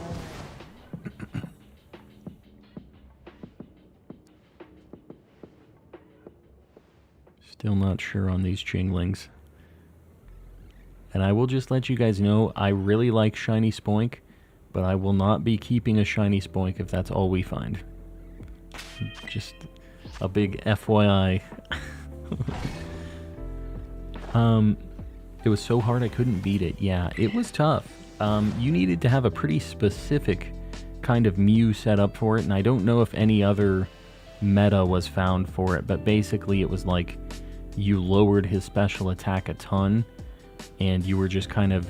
Still not sure on these chinglings. And I will just let you guys know, I really like shiny spoink, but I will not be keeping a shiny spoink if that's all we find. Just a big FYI. It was so hard I couldn't beat it. Yeah, it was tough. You needed to have a pretty specific kind of Mew set up for it, and I don't know if any other meta was found for it, but basically it was like you lowered his special attack a ton, and you were just kind of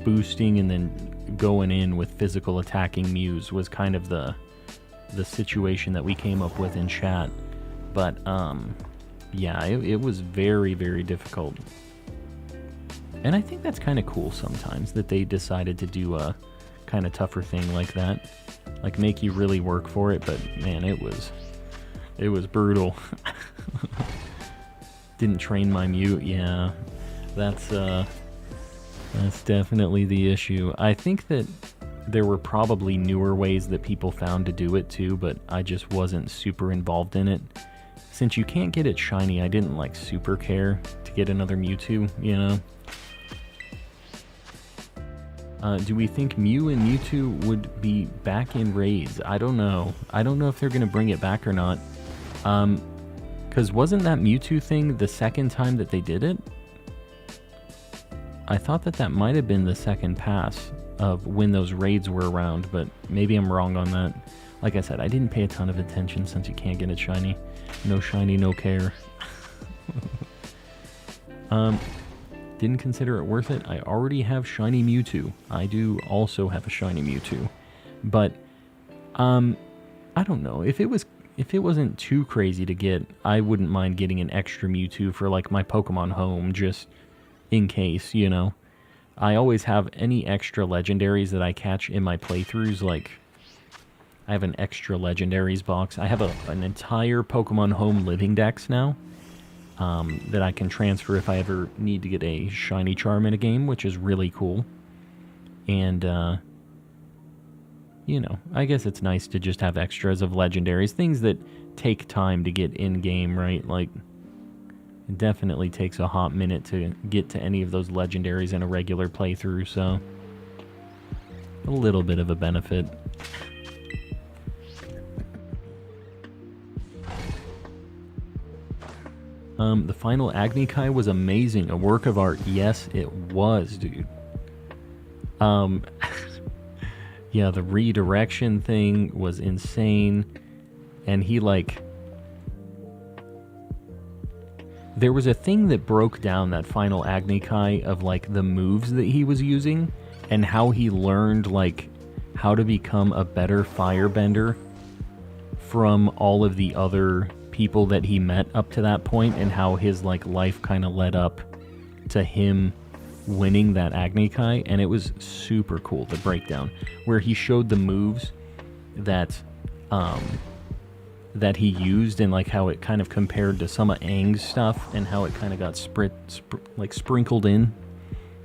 boosting and then going in with physical attacking Mews was kind of the situation that we came up with in chat. But yeah, it was very, very difficult. And I think that's kind of cool sometimes that they decided to do a kind of tougher thing like that, like make you really work for it. But man, it was brutal. Didn't train my Mew. Yeah, that's definitely the issue. I think that there were probably newer ways that people found to do it too, but I just wasn't super involved in it. Since you can't get it shiny, I didn't like super care to get another Mewtwo, you know? Do we think Mew and Mewtwo would be back in raids? I don't know. I don't know if they're going to bring it back or not. Because wasn't that Mewtwo thing the second time that they did it? I thought that might have been the second pass of when those raids were around, but maybe I'm wrong on that. Like I said, I didn't pay a ton of attention since you can't get it shiny. No shiny, no care. Didn't consider it worth it. I already have shiny Mewtwo. I do also have a shiny Mewtwo. But I don't know. If it wasn't too crazy to get, I wouldn't mind getting an extra Mewtwo for like my Pokemon home, just in case, you know. I always have any extra legendaries that I catch in my playthroughs, like I have an extra legendaries box. I have an entire Pokemon Home Living Dex now that I can transfer if I ever need to get a shiny charm in a game, which is really cool. And, you know, I guess it's nice to just have extras of legendaries, things that take time to get in-game, right? Like, it definitely takes a hot minute to get to any of those legendaries in a regular playthrough, so a little bit of a benefit. The final Agni-Kai was amazing. A work of art. Yes, it was, dude. Yeah, the redirection thing was insane. And he, like... There was a thing that broke down that final Agni-Kai of, like, the moves that he was using and how he learned, like, how to become a better firebender from all of the other people that he met up to that point, and how his, like, life kind of led up to him winning that Agni-Kai. And it was super cool, the breakdown, where he showed the moves that that he used, and like how it kind of compared to some of Aang's stuff, and how it kind of got sprinkled in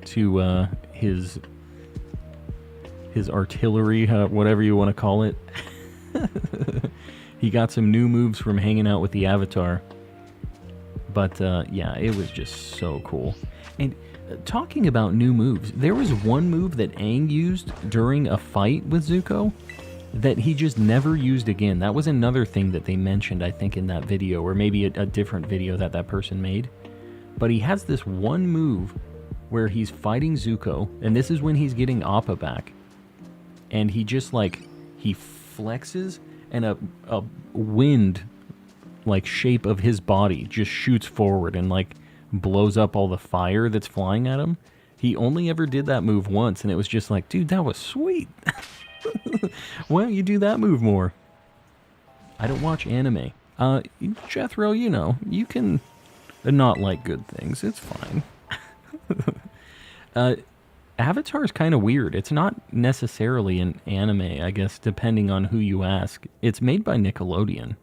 to his artillery, whatever you want to call it. He got some new moves from hanging out with the Avatar. But yeah, it was just so cool. And talking about new moves, there was one move that Aang used during a fight with Zuko that he just never used again. That was another thing that they mentioned, I think, in that video, or maybe a different video that person made. But he has this one move where he's fighting Zuko, and this is when he's getting Appa back. And he just, like, he flexes, and a wind, like, shape of his body just shoots forward and, like, blows up all the fire that's flying at him. He only ever did that move once, and it was just like, dude, that was sweet. Why don't you do that move more? I don't watch anime. Jethro, you know, you can not like good things. It's fine. Avatar is kind of weird. It's not necessarily an anime, I guess, depending on who you ask. It's made by Nickelodeon,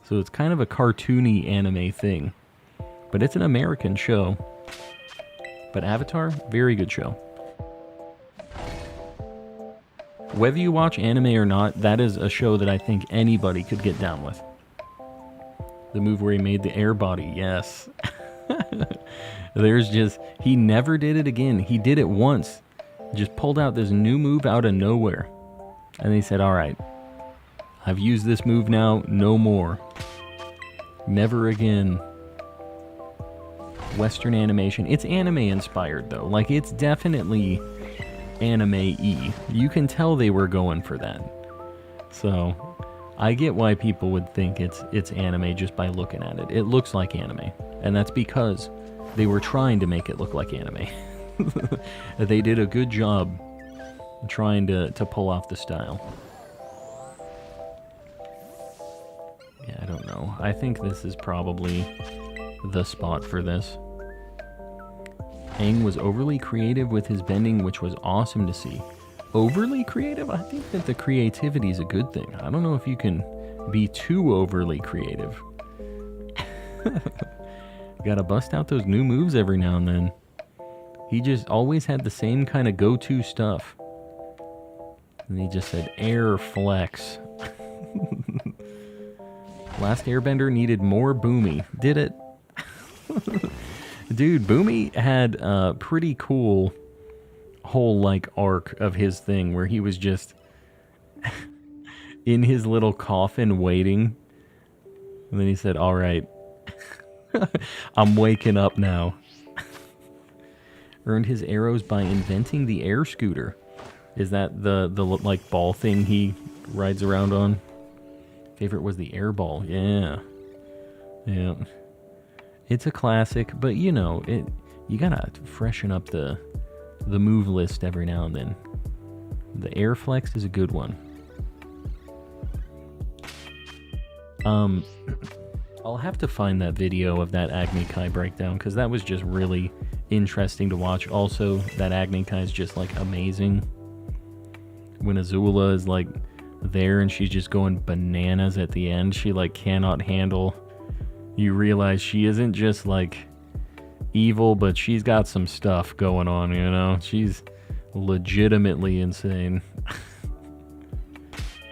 so it's kind of a cartoony anime thing. But it's an American show. But Avatar, very good show. Whether you watch anime or not, that is a show that I think anybody could get down with. The move where he made the air body, yes. There's just, he never did it again. He did it once. Just pulled out this new move out of nowhere. And he said, alright, I've used this move now, no more. Never again. Western animation. It's anime inspired though. Like, it's definitely anime-y. You can tell they were going for that. So, I get why people would think it's anime just by looking at it. It looks like anime. And that's because they were trying to make it look like anime. They did a good job trying to pull off the style. Yeah, I don't know. I think this is probably the spot for this. Aang was overly creative with his bending, which was awesome to see. Overly creative? I think that the creativity is a good thing. I don't know if you can be too overly creative. Gotta bust out those new moves every now and then. He just always had the same kind of go-to stuff. And he just said, air flex. Last Airbender needed more Boomy. Did it? Dude, Boomy had a pretty cool whole, like, arc of his thing where he was just in his little coffin waiting. And then he said, alright, I'm waking up now. Earned his arrows by inventing the air scooter. Is that the like ball thing he rides around on? Favorite was the air ball. Yeah. Yeah. It's a classic, but you know, you gotta freshen up the move list every now and then. The air flex is a good one. I'll have to find that video of that Agni-Kai breakdown, because that was just really interesting to watch. Also, that Agni-Kai is just, like, amazing. When Azula is, like, there, and she's just going bananas at the end. She like cannot handle. You realize she isn't just like evil, but she's got some stuff going on, you know? She's legitimately insane.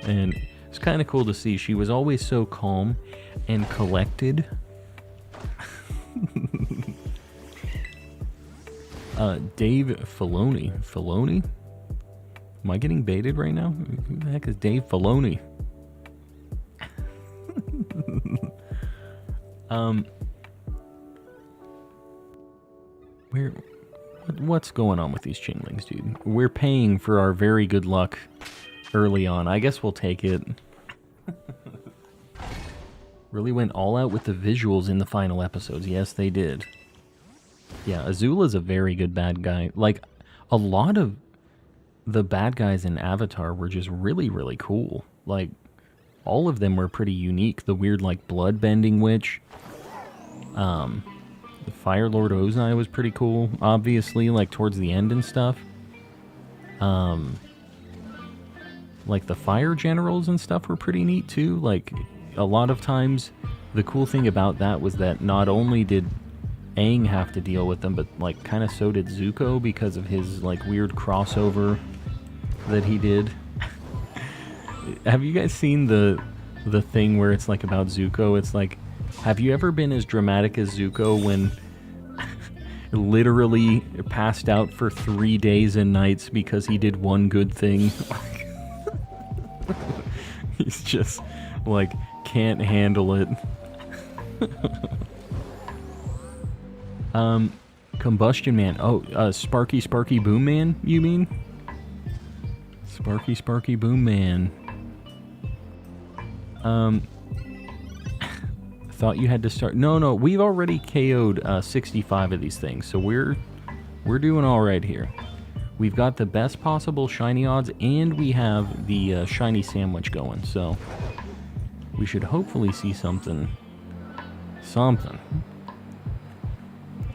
And it's kind of cool to see. She was always so calm and collected. Dave Filoni. Filoni? Am I getting baited right now? Who the heck is Dave Filoni? What's going on with these Chinglings, dude? We're paying for our very good luck early on. I guess we'll take it. Really went all out with the visuals in the final episodes. Yes, they did. Yeah, Azula's a very good bad guy. Like, a lot of the bad guys in Avatar were just really, really cool. Like, all of them were pretty unique. The weird, like, blood-bending witch. The Fire Lord Ozai was pretty cool, obviously, like, towards the end and stuff. Like, the fire generals and stuff were pretty neat, too. Like, a lot of times, the cool thing about that was that not only did Aang have to deal with them, but, like, kind of so did Zuko because of his, like, weird crossover that he did. Have you guys seen the thing where it's, like, about Zuko? It's like, have you ever been as dramatic as Zuko when literally passed out for 3 days and nights because he did one good thing? He's just, like, can't handle it. Combustion Man. Oh, Sparky Boom Man, you mean? Sparky Boom Man. Thought you had to start. No, we've already KO'd 65 of these things, so we're doing all right here. We've got the best possible shiny odds, and we have the shiny sandwich going, so we should hopefully see something.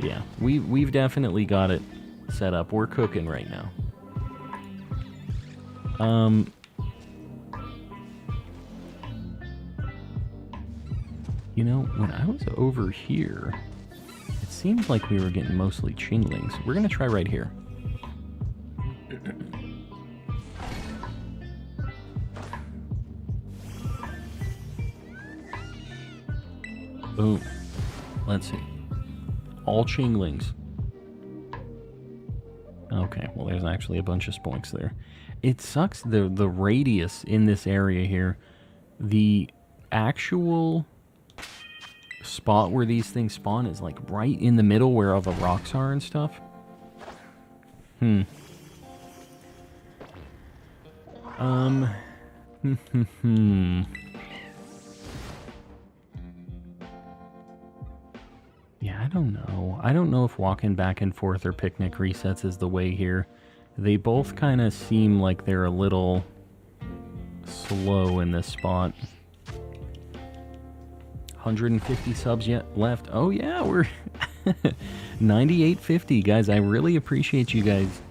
Yeah, we've definitely got it set up. We're cooking right now. You know, when I was over here, it seemed like we were getting mostly Chinglings. We're gonna try right here. Boom. Let's see. All Chinglings. Okay, well there's actually a bunch of Spoinks there. It sucks, the radius in this area here. The actual spot where these things spawn is like right in the middle where all the rocks are and stuff. Yeah, I don't know. I don't know if walking back and forth or picnic resets is the way here. They both kind of seem like they're a little slow in this spot. 150 subs yet left. Oh yeah, we're 98.50, guys. I really appreciate you guys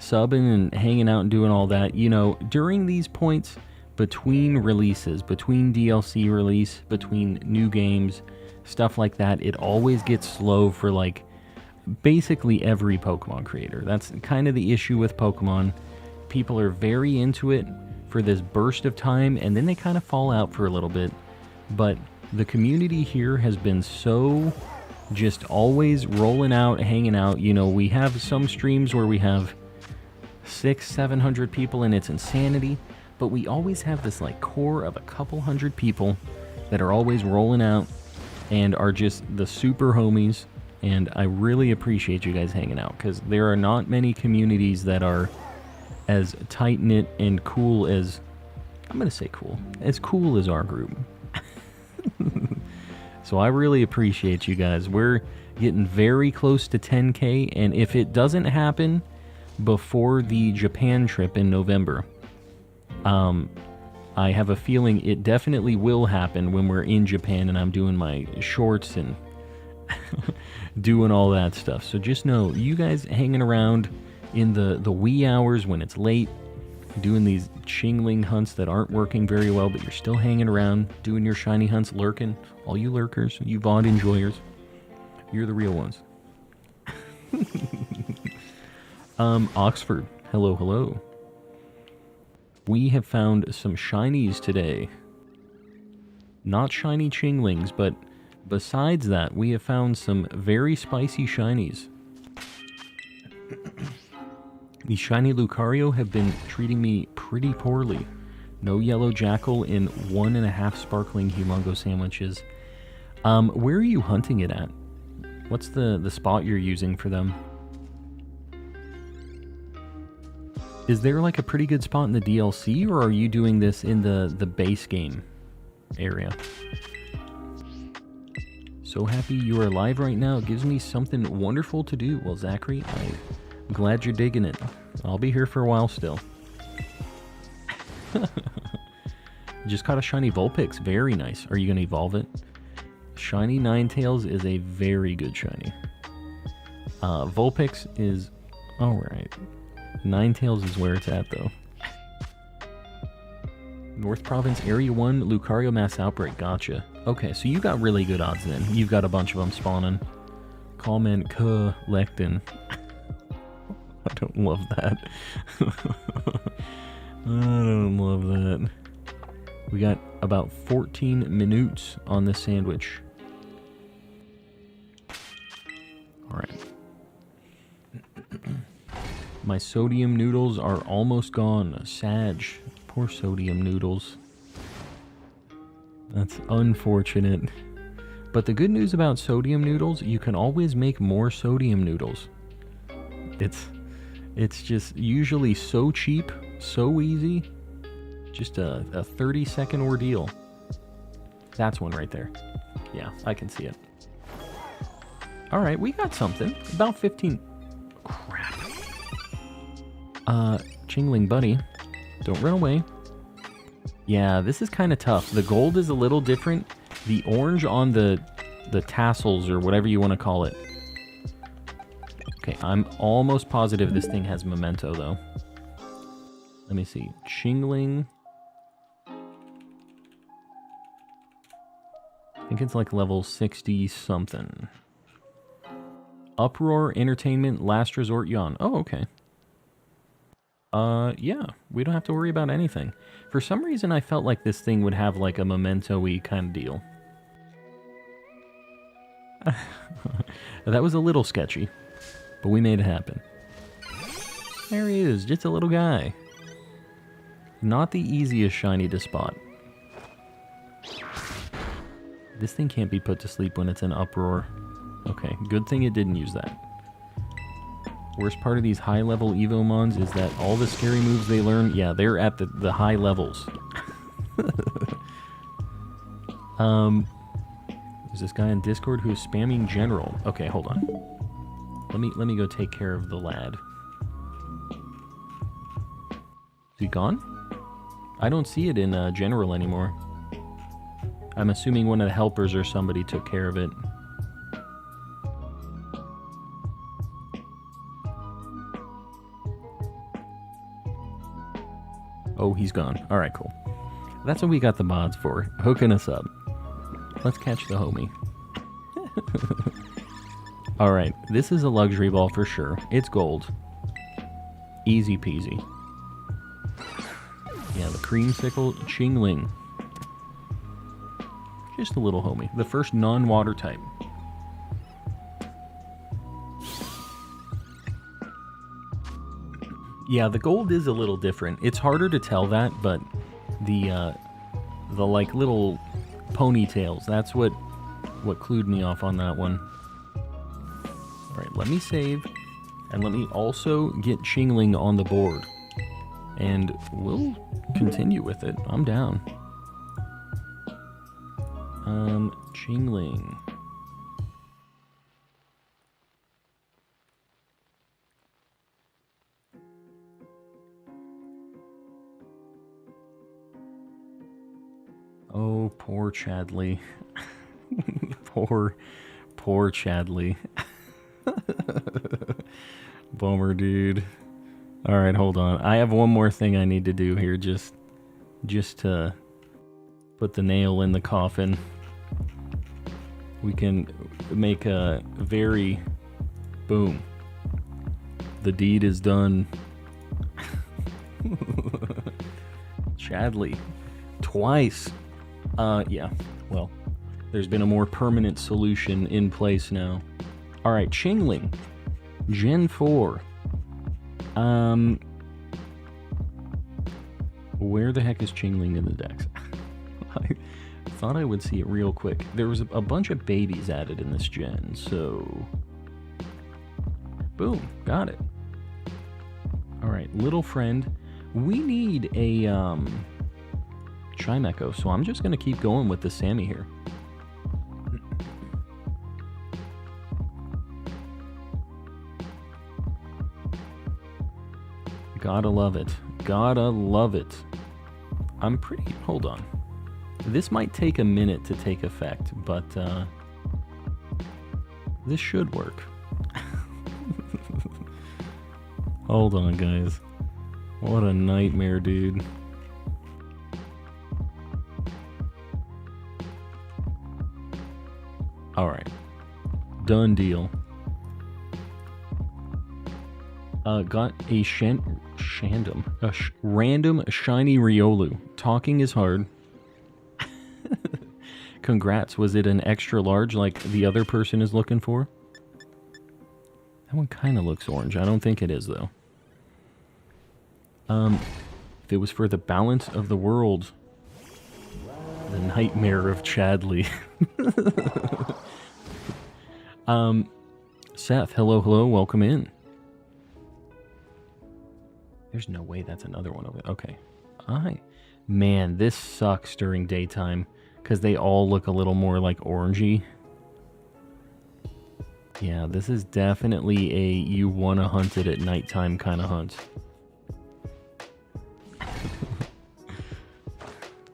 subbing and hanging out and doing all that. You know, during these points between releases, between DLC release, between new games, stuff like that, it always gets slow for like basically every Pokemon creator. That's kind of the issue with Pokemon. People are very into it for this burst of time, and then they kind of fall out for a little bit. But the community here has been so just always rolling out, hanging out. You know, we have some streams where we have 600-700 people, and it's insanity. But we always have this like core of a couple hundred people that are always rolling out and are just the super homies. And I really appreciate you guys hanging out, because there are not many communities that are as tight-knit and cool as, I'm going to say cool, as cool as our group. So I really appreciate you guys. We're getting very close to 10K, and if it doesn't happen before the Japan trip in November, I have a feeling it definitely will happen when we're in Japan and I'm doing my shorts and doing all that stuff. So just know, you guys hanging around in the wee hours when it's late, doing these Chingling hunts that aren't working very well, but you're still hanging around, doing your shiny hunts, lurking. All you lurkers, you VOD enjoyers, you're the real ones. Oxford, hello, hello. We have found some shinies today. Not shiny Chinglings, but besides that, we have found some very spicy shinies. The shiny Lucario have been treating me pretty poorly. No yellow jackal in 1.5 sparkling humongo sandwiches. Where are you hunting it at? What's the spot you're using for them? Is there like a pretty good spot in the DLC, or are you doing this in the base game area? So happy you are alive right now. It gives me something wonderful to do. Well, Zachary, I'm glad you're digging it. I'll be here for a while still. Just caught a shiny Vulpix. Very nice. Are you going to evolve it? Shiny Ninetales is a very good shiny. Vulpix is alright. Ninetales is where it's at, though. North Province, Area 1, Lucario Mass Outbreak. Gotcha. Okay, so you got really good odds then. You've got a bunch of them spawning. Comment collecting. I don't love that. I don't love that. We got about 14 minutes on this sandwich. Alright. My sodium noodles are almost gone. Sag. Poor sodium noodles. That's unfortunate. But the good news about sodium noodles, you can always make more sodium noodles. It's just usually so cheap, so easy. Just a 30-second ordeal. That's one right there. Yeah, I can see it. Alright, we got something. About 15... Crap. Chingling buddy. Don't run away. Yeah, this is kind of tough. The gold is a little different. The orange on the tassels, or whatever you want to call it. Okay, I'm almost positive this thing has memento, though. Let me see. Chingling. I think it's like level 60-something. Uproar, Entertainment, Last Resort, Yawn. Oh, okay. Yeah, we don't have to worry about anything. For some reason, I felt like this thing would have like a memento-y kind of deal. That was a little sketchy, but we made it happen. There he is, just a little guy. Not the easiest shiny to spot. This thing can't be put to sleep when it's in Uproar. Okay, good thing it didn't use that. Worst part of these high-level Evomons is that all the scary moves they learn, yeah, they're at the high levels. There's this guy in Discord who is spamming General. Okay, hold on. Let me go take care of the lad. Is he gone? I don't see it in General anymore. I'm assuming one of the helpers or somebody took care of it. Oh, he's gone. Alright, cool. That's what we got the mods for. Hooking us up. Let's catch the homie. Alright, this is a luxury ball for sure. It's gold. Easy peasy. Yeah, the creamsicle Chingling. Just a little homie. The first non-water type. Yeah, the gold is a little different. It's harder to tell that, but the like little ponytails, that's what clued me off on that one. Alright, let me save, and let me also get Chingling on the board. And we'll continue with it. I'm down. Chingling. Oh, poor Chadley. poor Chadley. Bummer, dude. All right, hold on. I have one more thing I need to do here, just to put the nail in the coffin. We can make a very boom. The deed is done. Chadley. Twice. Yeah. Well, there's been a more permanent solution in place now. Alright, Chingling. Gen 4. Where the heck is Chingling in the Dex? I thought I would see it real quick. There was a bunch of babies added in this gen, so... Boom, got it. Alright, little friend. We need a, Chimecho, so I'm just gonna keep going with the Sammy here. Gotta love it. Gotta love it. I'm pretty... Hold on. This might take a minute to take effect, but, this should work. Hold on, guys. What a nightmare, dude. Alright. Done deal. Got a random shiny Riolu. Talking is hard. Congrats. Was it an extra large like the other person is looking for? That one kind of looks orange. I don't think it is, though. If it was for the balance of the world, the nightmare of Chadley. Seth, hello, welcome in. There's no way that's another one over there. Okay. Man, this sucks during daytime, because they all look a little more like orangey. Yeah, this is definitely a you wanna hunt it at nighttime kind of hunt.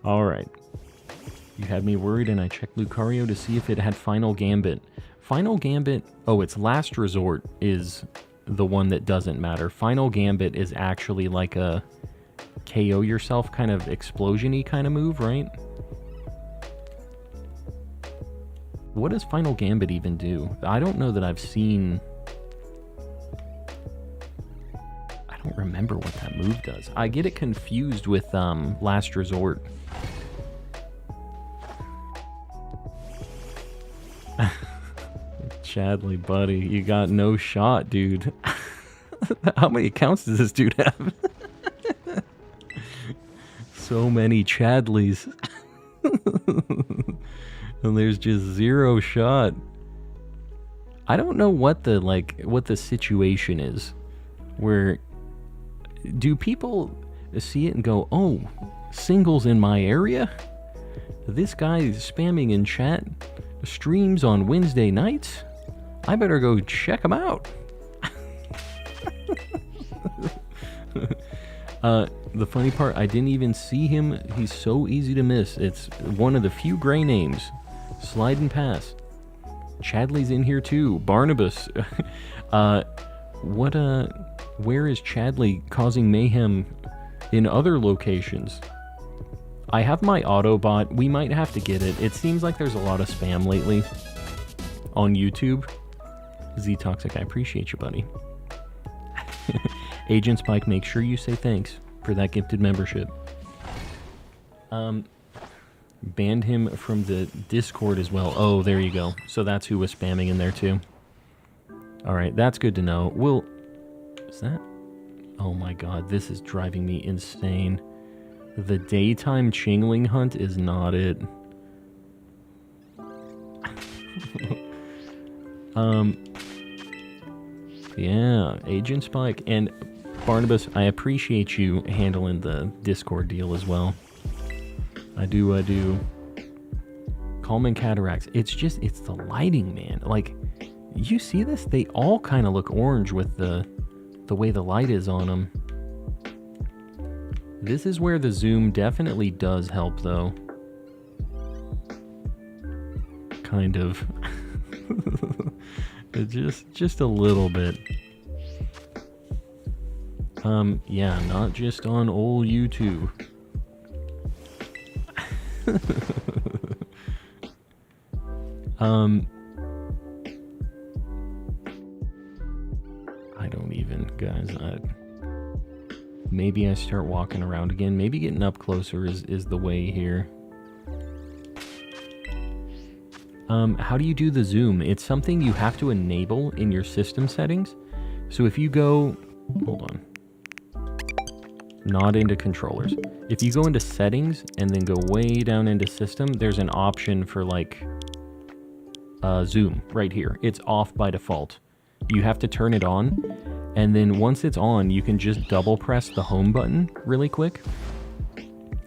Alright. You had me worried and I checked Lucario to see if it had Final Gambit. Final Gambit... Oh, its Last Resort is the one that doesn't matter. Final Gambit is actually like a KO yourself kind of explosion-y kind of move, right? What does Final Gambit even do? I don't know that I've seen... I don't remember what that move does. I get it confused with Last Resort. Chadley, buddy, you got no shot, dude. How many accounts does this dude have? So many Chadleys. And there's just zero shot. I don't know what the situation is. Where do people see it and go, "Oh, singles in my area? This guy is spamming in chat streams on Wednesday nights? I better go check him out." The funny part, I didn't even see him. He's so easy to miss. It's one of the few gray names. Slide and pass. Chadley's in here too. Barnabas. Where is Chadley causing mayhem in other locations? I have my Autobot. We might have to get it. It seems like there's a lot of spam lately on YouTube. Z-Toxic, I appreciate you, buddy. Agent Spike, make sure you say thanks for that gifted membership. Banned him from the Discord as well. Oh, there you go. So that's who was spamming in there too. Alright, that's good to know. Is that... Oh my god, this is driving me insane. The daytime Chingling hunt is not it. Yeah, Agent Spike. And Barnabas, I appreciate you handling the Discord deal as well. I do. Calming Cataracts. It's the lighting, man. Like, you see this? They all kind of look orange with the way the light is on them. This is where the zoom definitely does help, though. Kind of. Just a little bit. Yeah, not just on old YouTube. I don't even, guys. Maybe I start walking around again. Maybe getting up closer is the way here. How do you do the zoom? It's something you have to enable in your system settings. So if you go... Hold on. Not into controllers. If you go into settings and then go way down into system, there's an option for like zoom right here. It's off by default. You have to turn it on, and then once it's on, you can just double press the home button really quick,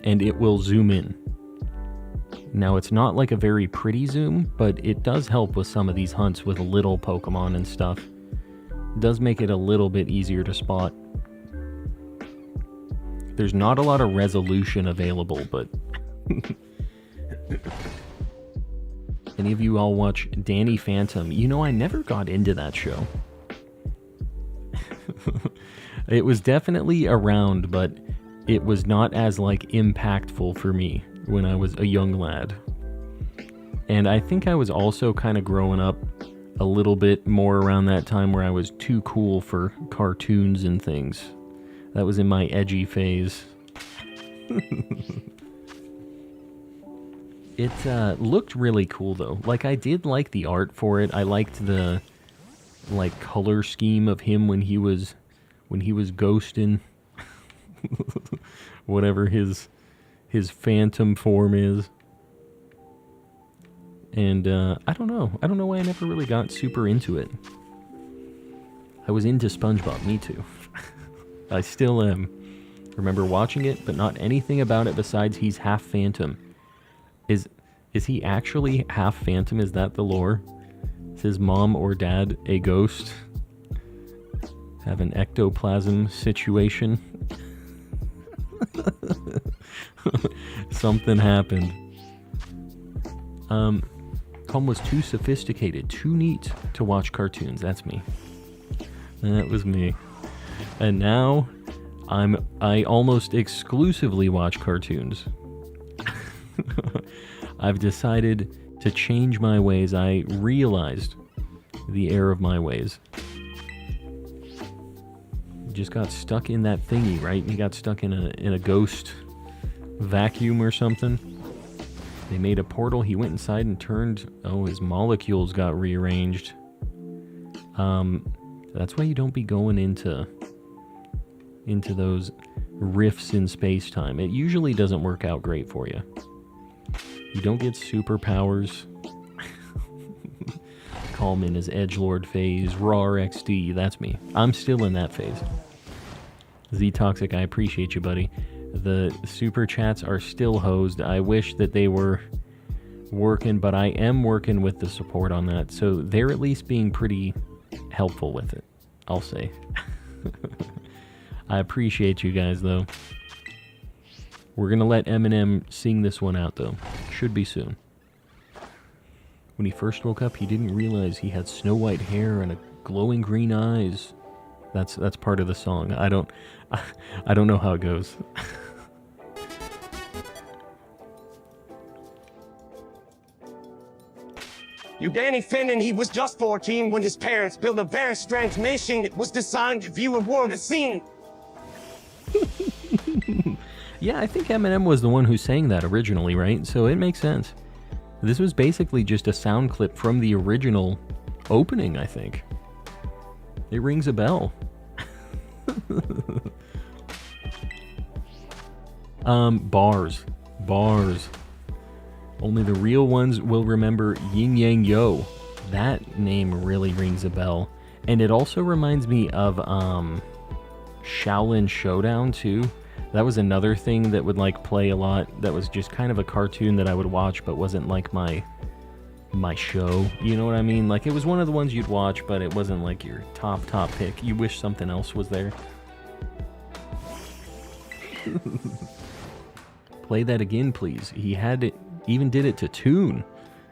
and it will zoom in. Now, it's not like a very pretty zoom, but it does help with some of these hunts with little Pokemon and stuff. It does make it a little bit easier to spot. There's not a lot of resolution available, but... Any of you all watch Danny Phantom? You know, I never got into that show. It was definitely around, but it was not as, like, impactful for me when I was a young lad. And I think I was also kind of growing up a little bit more around that time where I was too cool for cartoons and things. That was in my edgy phase. It looked really cool though. Like, I did like the art for it. I liked the like color scheme of him when he was ghosting. Whatever his phantom form is. And I don't know why I never really got super into it. I was into SpongeBob, me too. I still am. Remember watching it, but not anything about it besides he's half phantom. Is he actually half phantom? Is that the lore? Is his mom or dad a ghost? Have an ectoplasm situation? Something happened. Calm was too sophisticated, too neat to watch cartoons. That's me. That was me. And now I almost exclusively watch cartoons. I've decided to change my ways. I realized the error of my ways. Just got stuck in that thingy, right? He got stuck in a ghost vacuum or something. They made a portal. He went inside and turned... Oh, his molecules got rearranged. That's why you don't be going into those rifts in space-time. It usually doesn't work out great for you. You don't get superpowers. Call him in his edgelord phase. Raw XD, that's me. I'm still in that phase. Z-Toxic, I appreciate you, buddy. The super chats are still hosed. I wish that they were working, but I am working with the support on that. So they're at least being pretty helpful with it, I'll say. I appreciate you guys, though. We're going to let Eminem sing this one out, though. Should be soon. When he first woke up, he didn't realize he had snow white hair and glowing green eyes. That's part of the song. I don't know how it goes. You Danny Finnan, he was just 14 when his parents built a very strange machine that was designed to view a world as seen. Yeah, I think Eminem was the one who sang that originally, right? So it makes sense. This was basically just a sound clip from the original opening, I think. It rings a bell. Bars. Only the real ones will remember Yin Yang Yo. That name really rings a bell. And it also reminds me of Shaolin Showdown too. That was another thing that would like play a lot. That was just kind of a cartoon that I would watch, but wasn't like my show. You know what I mean? Like, it was one of the ones you'd watch, but it wasn't like your top pick. You wish something else was there. Play that again, please. He had it, even did it to tune.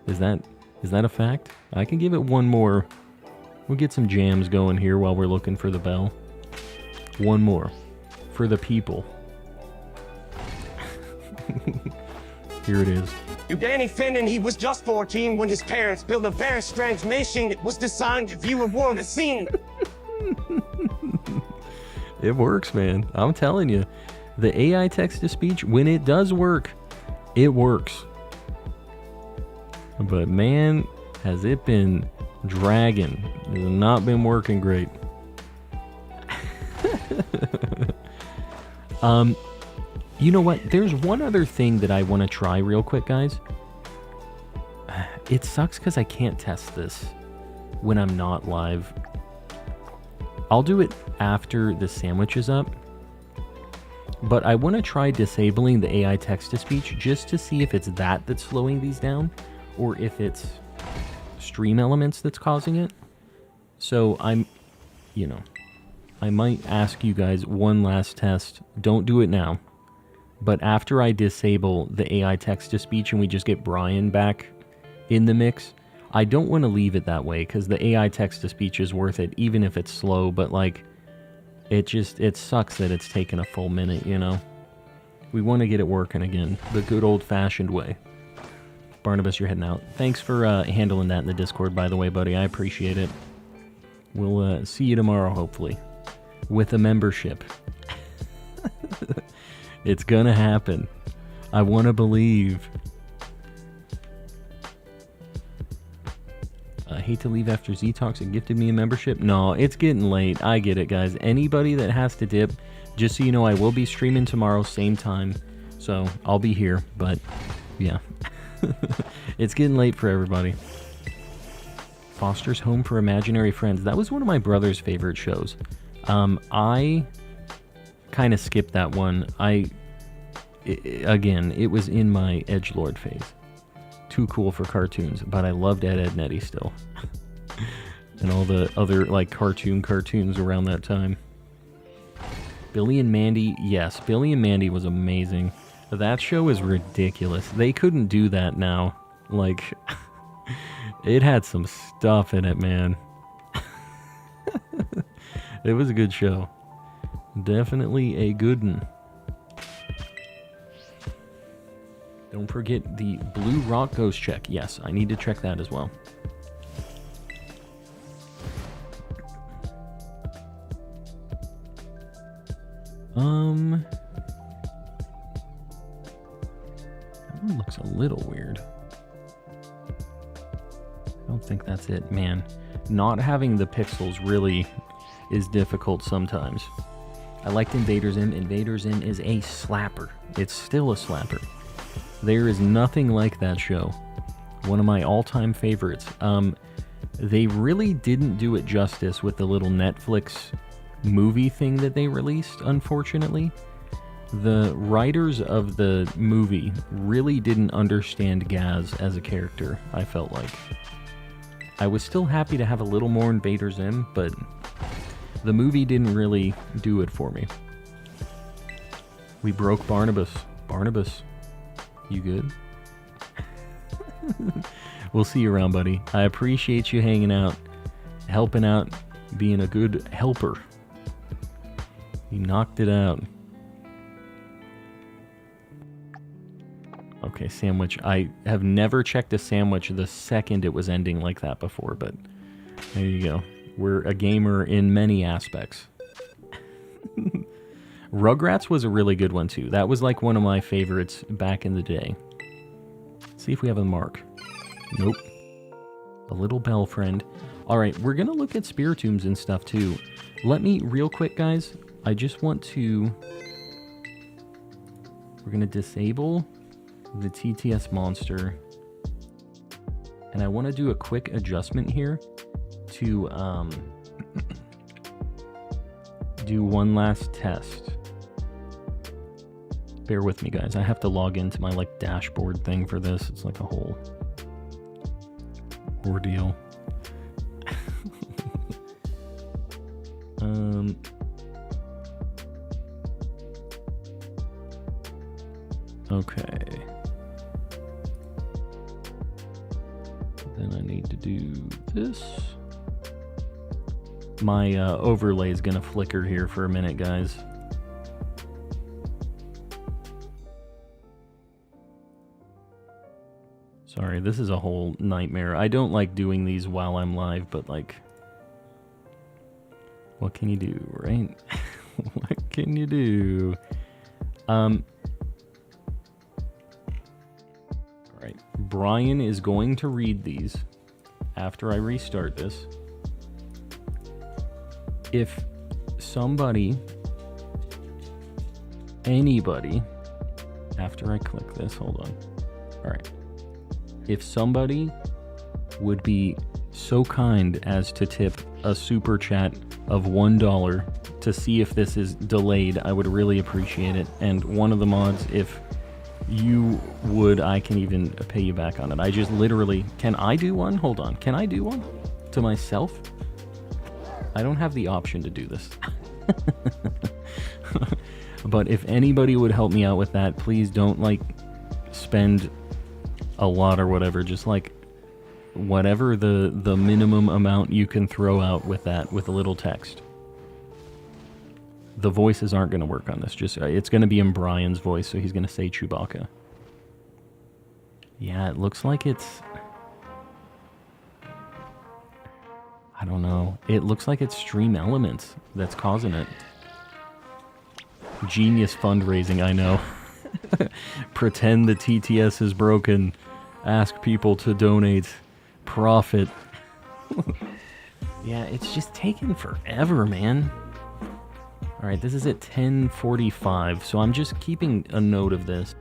Is that a fact? I can give it one more. We'll get some jams going here while we're looking for the bell. One more. For the people. Here it is. Danny Finn, and he was just 14 when his parents built a very strange machine that was designed to view a world as seen. It works, man. I'm telling you. The AI text-to-speech, when it does work, it works. But man, has it been dragging. It has not been working great. You know what? There's one other thing that I want to try real quick, guys. It sucks because I can't test this when I'm not live. I'll do it after the sandwich is up. But I want to try disabling the AI text-to-speech just to see if it's that's slowing these down or if it's stream elements that's causing it. So I might ask you guys one last test. Don't do it now. But after I disable the AI text-to-speech and we just get Brian back in the mix, I don't want to leave it that way because the AI text-to-speech is worth it even if it's slow, but like it sucks that it's taken a full minute, you know? We want to get it working again, the good old-fashioned way. Barnabas, you're heading out. Thanks for handling that in the Discord, by the way, buddy. I appreciate it. We'll see you tomorrow, hopefully, with a membership. It's gonna happen. I want to believe. I hate to leave after Z-Toxic gifted me a membership. No, it's getting late. I get it, guys. Anybody that has to dip, just so you know, I will be streaming tomorrow, same time. So, I'll be here, but yeah. It's getting late for everybody. Foster's Home for Imaginary Friends. That was one of my brother's favorite shows. I kind of skipped that one. Again, it was in my edgelord phase. Too cool for cartoons, but I loved Ed, Edd n Eddy still. And all the other like cartoons around that time. Billy and Mandy, yes, Billy and Mandy was amazing. That show is ridiculous. They couldn't do that now. Like, it had some stuff in it, man. It was a good show. Definitely a good one. Don't forget the Blue Rock Ghost check. Yes, I need to check that as well. That one looks a little weird. I don't think that's it, man. Not having the pixels really is difficult sometimes. I liked Invader Zim. Invader Zim is a slapper. It's still a slapper. There is nothing like that show. One of my all-time favorites. They really didn't do it justice with the little Netflix movie thing that they released, unfortunately. The writers of the movie really didn't understand Gaz as a character, I felt like. I was still happy to have a little more Invader Zim, but the movie didn't really do it for me. We broke Barnabas. Barnabas, you good? We'll see you around, buddy. I appreciate you hanging out, helping out, being a good helper. You knocked it out. Okay, sandwich. I have never checked a sandwich the second it was ending like that before, but there you go. We're a gamer in many aspects. Rugrats was a really good one, too. That was like one of my favorites back in the day. Let's see if we have a mark. Nope. A little bell friend. All right, we're going to look at Spiritombs and stuff, too. Let me, real quick, guys, I just want to... We're going to disable the TTS monster. And I want to do a quick adjustment here to do one last test. Bear with me, guys. I have to log into my like dashboard thing for this. It's like a whole ordeal. Okay. Then I need to do this. My overlay is gonna flicker here for a minute, guys. Sorry, this is a whole nightmare. I don't like doing these while I'm live, but like, what can you do, right? What can you do? All right, Brian is going to read these after I restart this. If somebody, anybody, after I click this, hold on. All right. If somebody would be so kind as to tip a super chat of $1 to see if this is delayed, I would really appreciate it. And one of the mods, if you would, I can even pay you back on it. I just literally, can I do one? Hold on. Can I do one to myself? I don't have the option to do this. But if anybody would help me out with that, please don't like spend a lot or whatever, just like whatever the minimum amount you can throw out with that, with a little text. The voices aren't going to work on this, just it's going to be in Brian's voice, so he's going to say Chewbacca. Yeah, it looks like it's, I don't know, it looks like it's Stream Elements that's causing it. Genius fundraising, I know. Pretend the TTS is broken. Ask people to donate. Profit. Yeah, it's just taking forever, man. Alright, this is at 10:45, so I'm just keeping a note of this.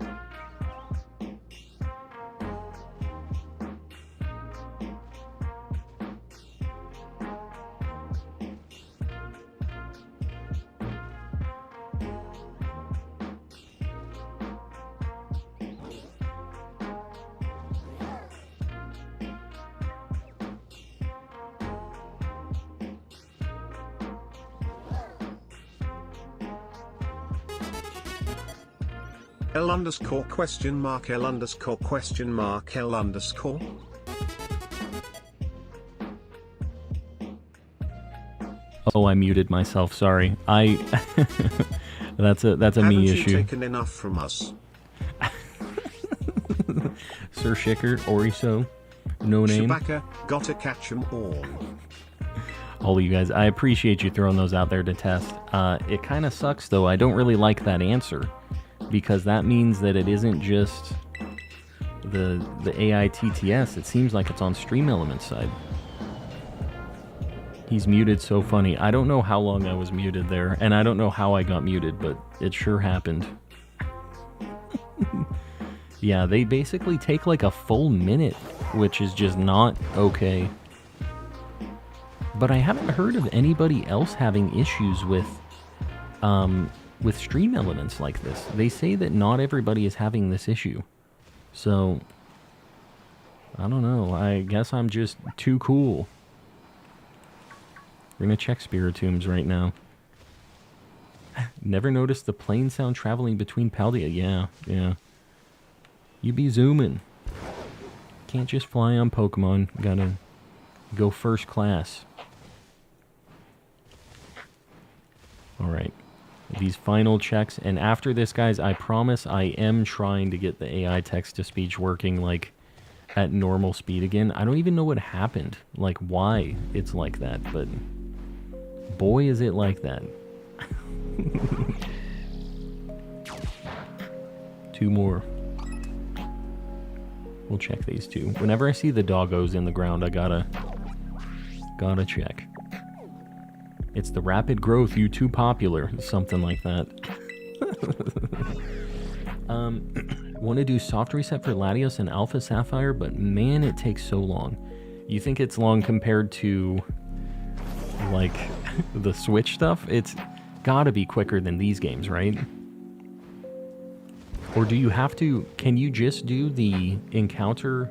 L underscore question mark L underscore question mark L underscore. Oh, I muted myself. Sorry. That's a Haven't me you issue. taken enough from us? Sir Shicker, Oriso, no name. Chewbacca, gotta catch 'em all. All of you guys, I appreciate you throwing those out there to test. It kind of sucks though. I don't really like that answer, because that means that it isn't just the AI TTS. It seems like it's on Stream Elements side. He's muted, so funny. I don't know how long I was muted there, and I don't know how I got muted, but it sure happened. Yeah, they basically take like a full minute, which is just not okay. But I haven't heard of anybody else having issues with Stream Elements like this. They say that not everybody is having this issue. So, I don't know. I guess I'm just too cool. We're gonna check Spiritombs right now. Never noticed the plane sound traveling between Paldea. Yeah. You be zooming. Can't just fly on Pokemon. Gotta go first class. Alright. These final checks. And after this, guys, I promise I am trying to get the AI text-to-speech working, like, at normal speed again. I don't even know what happened. Like, why it's like that, but boy, is it like that. Two more. We'll check these two. Whenever I see the doggos in the ground, I gotta check. It's the rapid growth, you too popular. Something like that. Want to do soft reset for Latios and Alpha Sapphire, but man, it takes so long. You think it's long compared to, like, the Switch stuff? It's gotta be quicker than these games, right? Or do you have to, can you just do the encounter,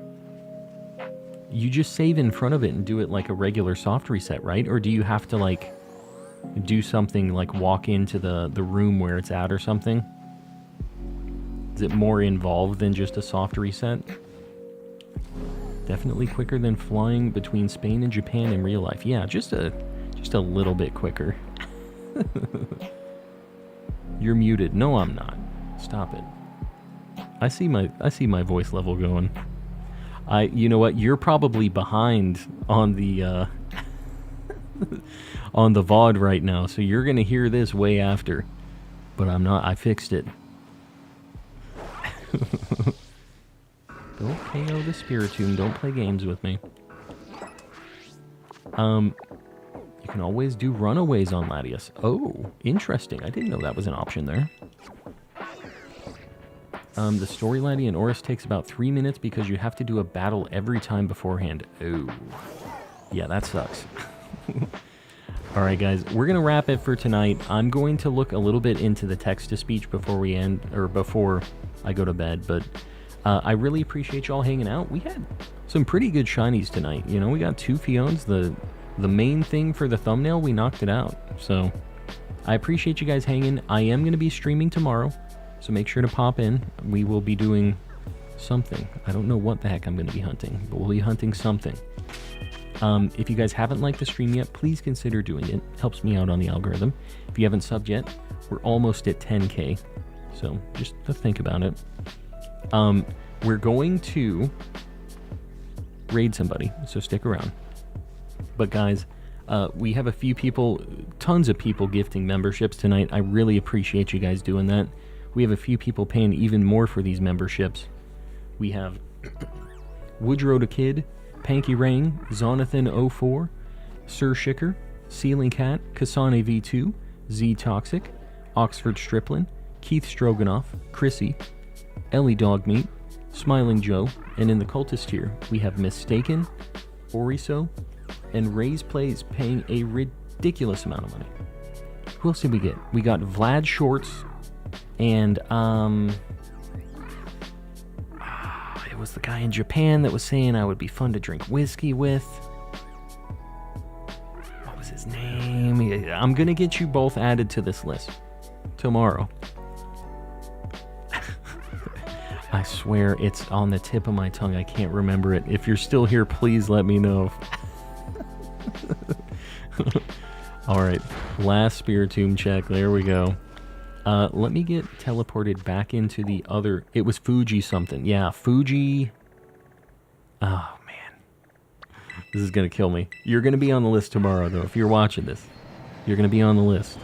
you just save in front of it and do it like a regular soft reset, right? Or do you have to, like, do something like walk into the room where it's at or something? Is it more involved than just a soft reset? Definitely quicker than flying between Spain and Japan in real life. Yeah, just a Just a little bit quicker. You're muted. No, I'm not. Stop it. I see my voice level going. You know what? You're probably behind on the on the VOD right now, so you're gonna hear this way after. But I'm not. I fixed it. Don't KO the Spiritomb. Don't play games with me. You can always do runaways on Latias. Oh, interesting. I didn't know that was an option there. The story Lati and Oris takes about 3 minutes because you have to do a battle every time beforehand. Oh. Yeah, that sucks. Alright guys, we're going to wrap it for tonight. I'm going to look a little bit into the text-to-speech before we end, or before I go to bed, but I really appreciate y'all hanging out. We had some pretty good shinies tonight. You know, we got 2 Fiones. The main thing for the thumbnail, we knocked it out. So, I appreciate you guys hanging. I am going to be streaming tomorrow, so make sure to pop in. We will be doing something. I don't know what the heck I'm going to be hunting, but we'll be hunting something. If you guys haven't liked the stream yet, please consider doing it. Helps me out on the algorithm. If you haven't subbed yet, we're almost at 10K, so just to think about it. We're going to raid somebody, so stick around. But guys, we have a few people, tons of people gifting memberships tonight. I really appreciate you guys doing that. We have a few people paying even more for these memberships. We have Woodrow the Kid, Panky Rain, Zonathan04, Sir Shicker, Ceiling Cat, Kasane V2, Z Toxic, Oxford Striplin, Keith Stroganoff, Chrissy, Ellie Dogmeat, Smiling Joe, and in the cultist tier, we have Mistaken, Oriso, and Ray's Plays paying a ridiculous amount of money. Who else did we get? We got Vlad Shorts, and it was the guy in Japan that was saying I would be fun to drink whiskey with. What was his name? I'm gonna get you both added to this list tomorrow. I swear it's on the tip of my tongue. I can't remember it. If you're still here, please let me know. Alright, last Spiritomb check. There we go. Let me get teleported back into the other... It was Fuji something. Yeah, Fuji... Oh, man. This is going to kill me. You're going to be on the list tomorrow, though. If you're watching this, you're going to be on the list.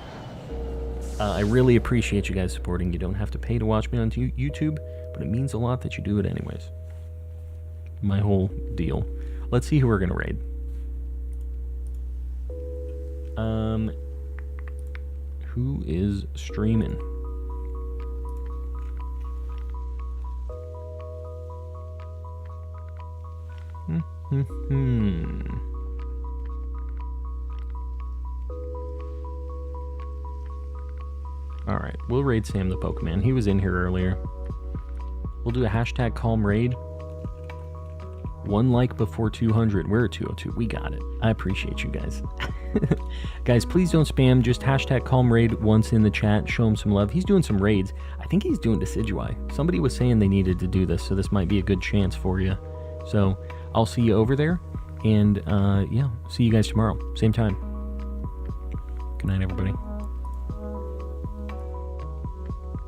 I really appreciate you guys supporting. You don't have to pay to watch me on YouTube, but it means a lot that you do it anyways. My whole deal. Let's see who we're going to raid. Who is streaming? Alright, we'll raid Sam the Pokemon. He was in here earlier. We'll do a hashtag calm raid. 1 like before 200. We're at 202. We got it. I appreciate you guys. Guys, please don't spam. Just hashtag calm raid once in the chat. Show him some love. He's doing some raids. I think he's doing Decidueye. Somebody was saying they needed to do this, so this might be a good chance for you. So I'll see you over there. And yeah, see you guys tomorrow. Same time. Good night, everybody.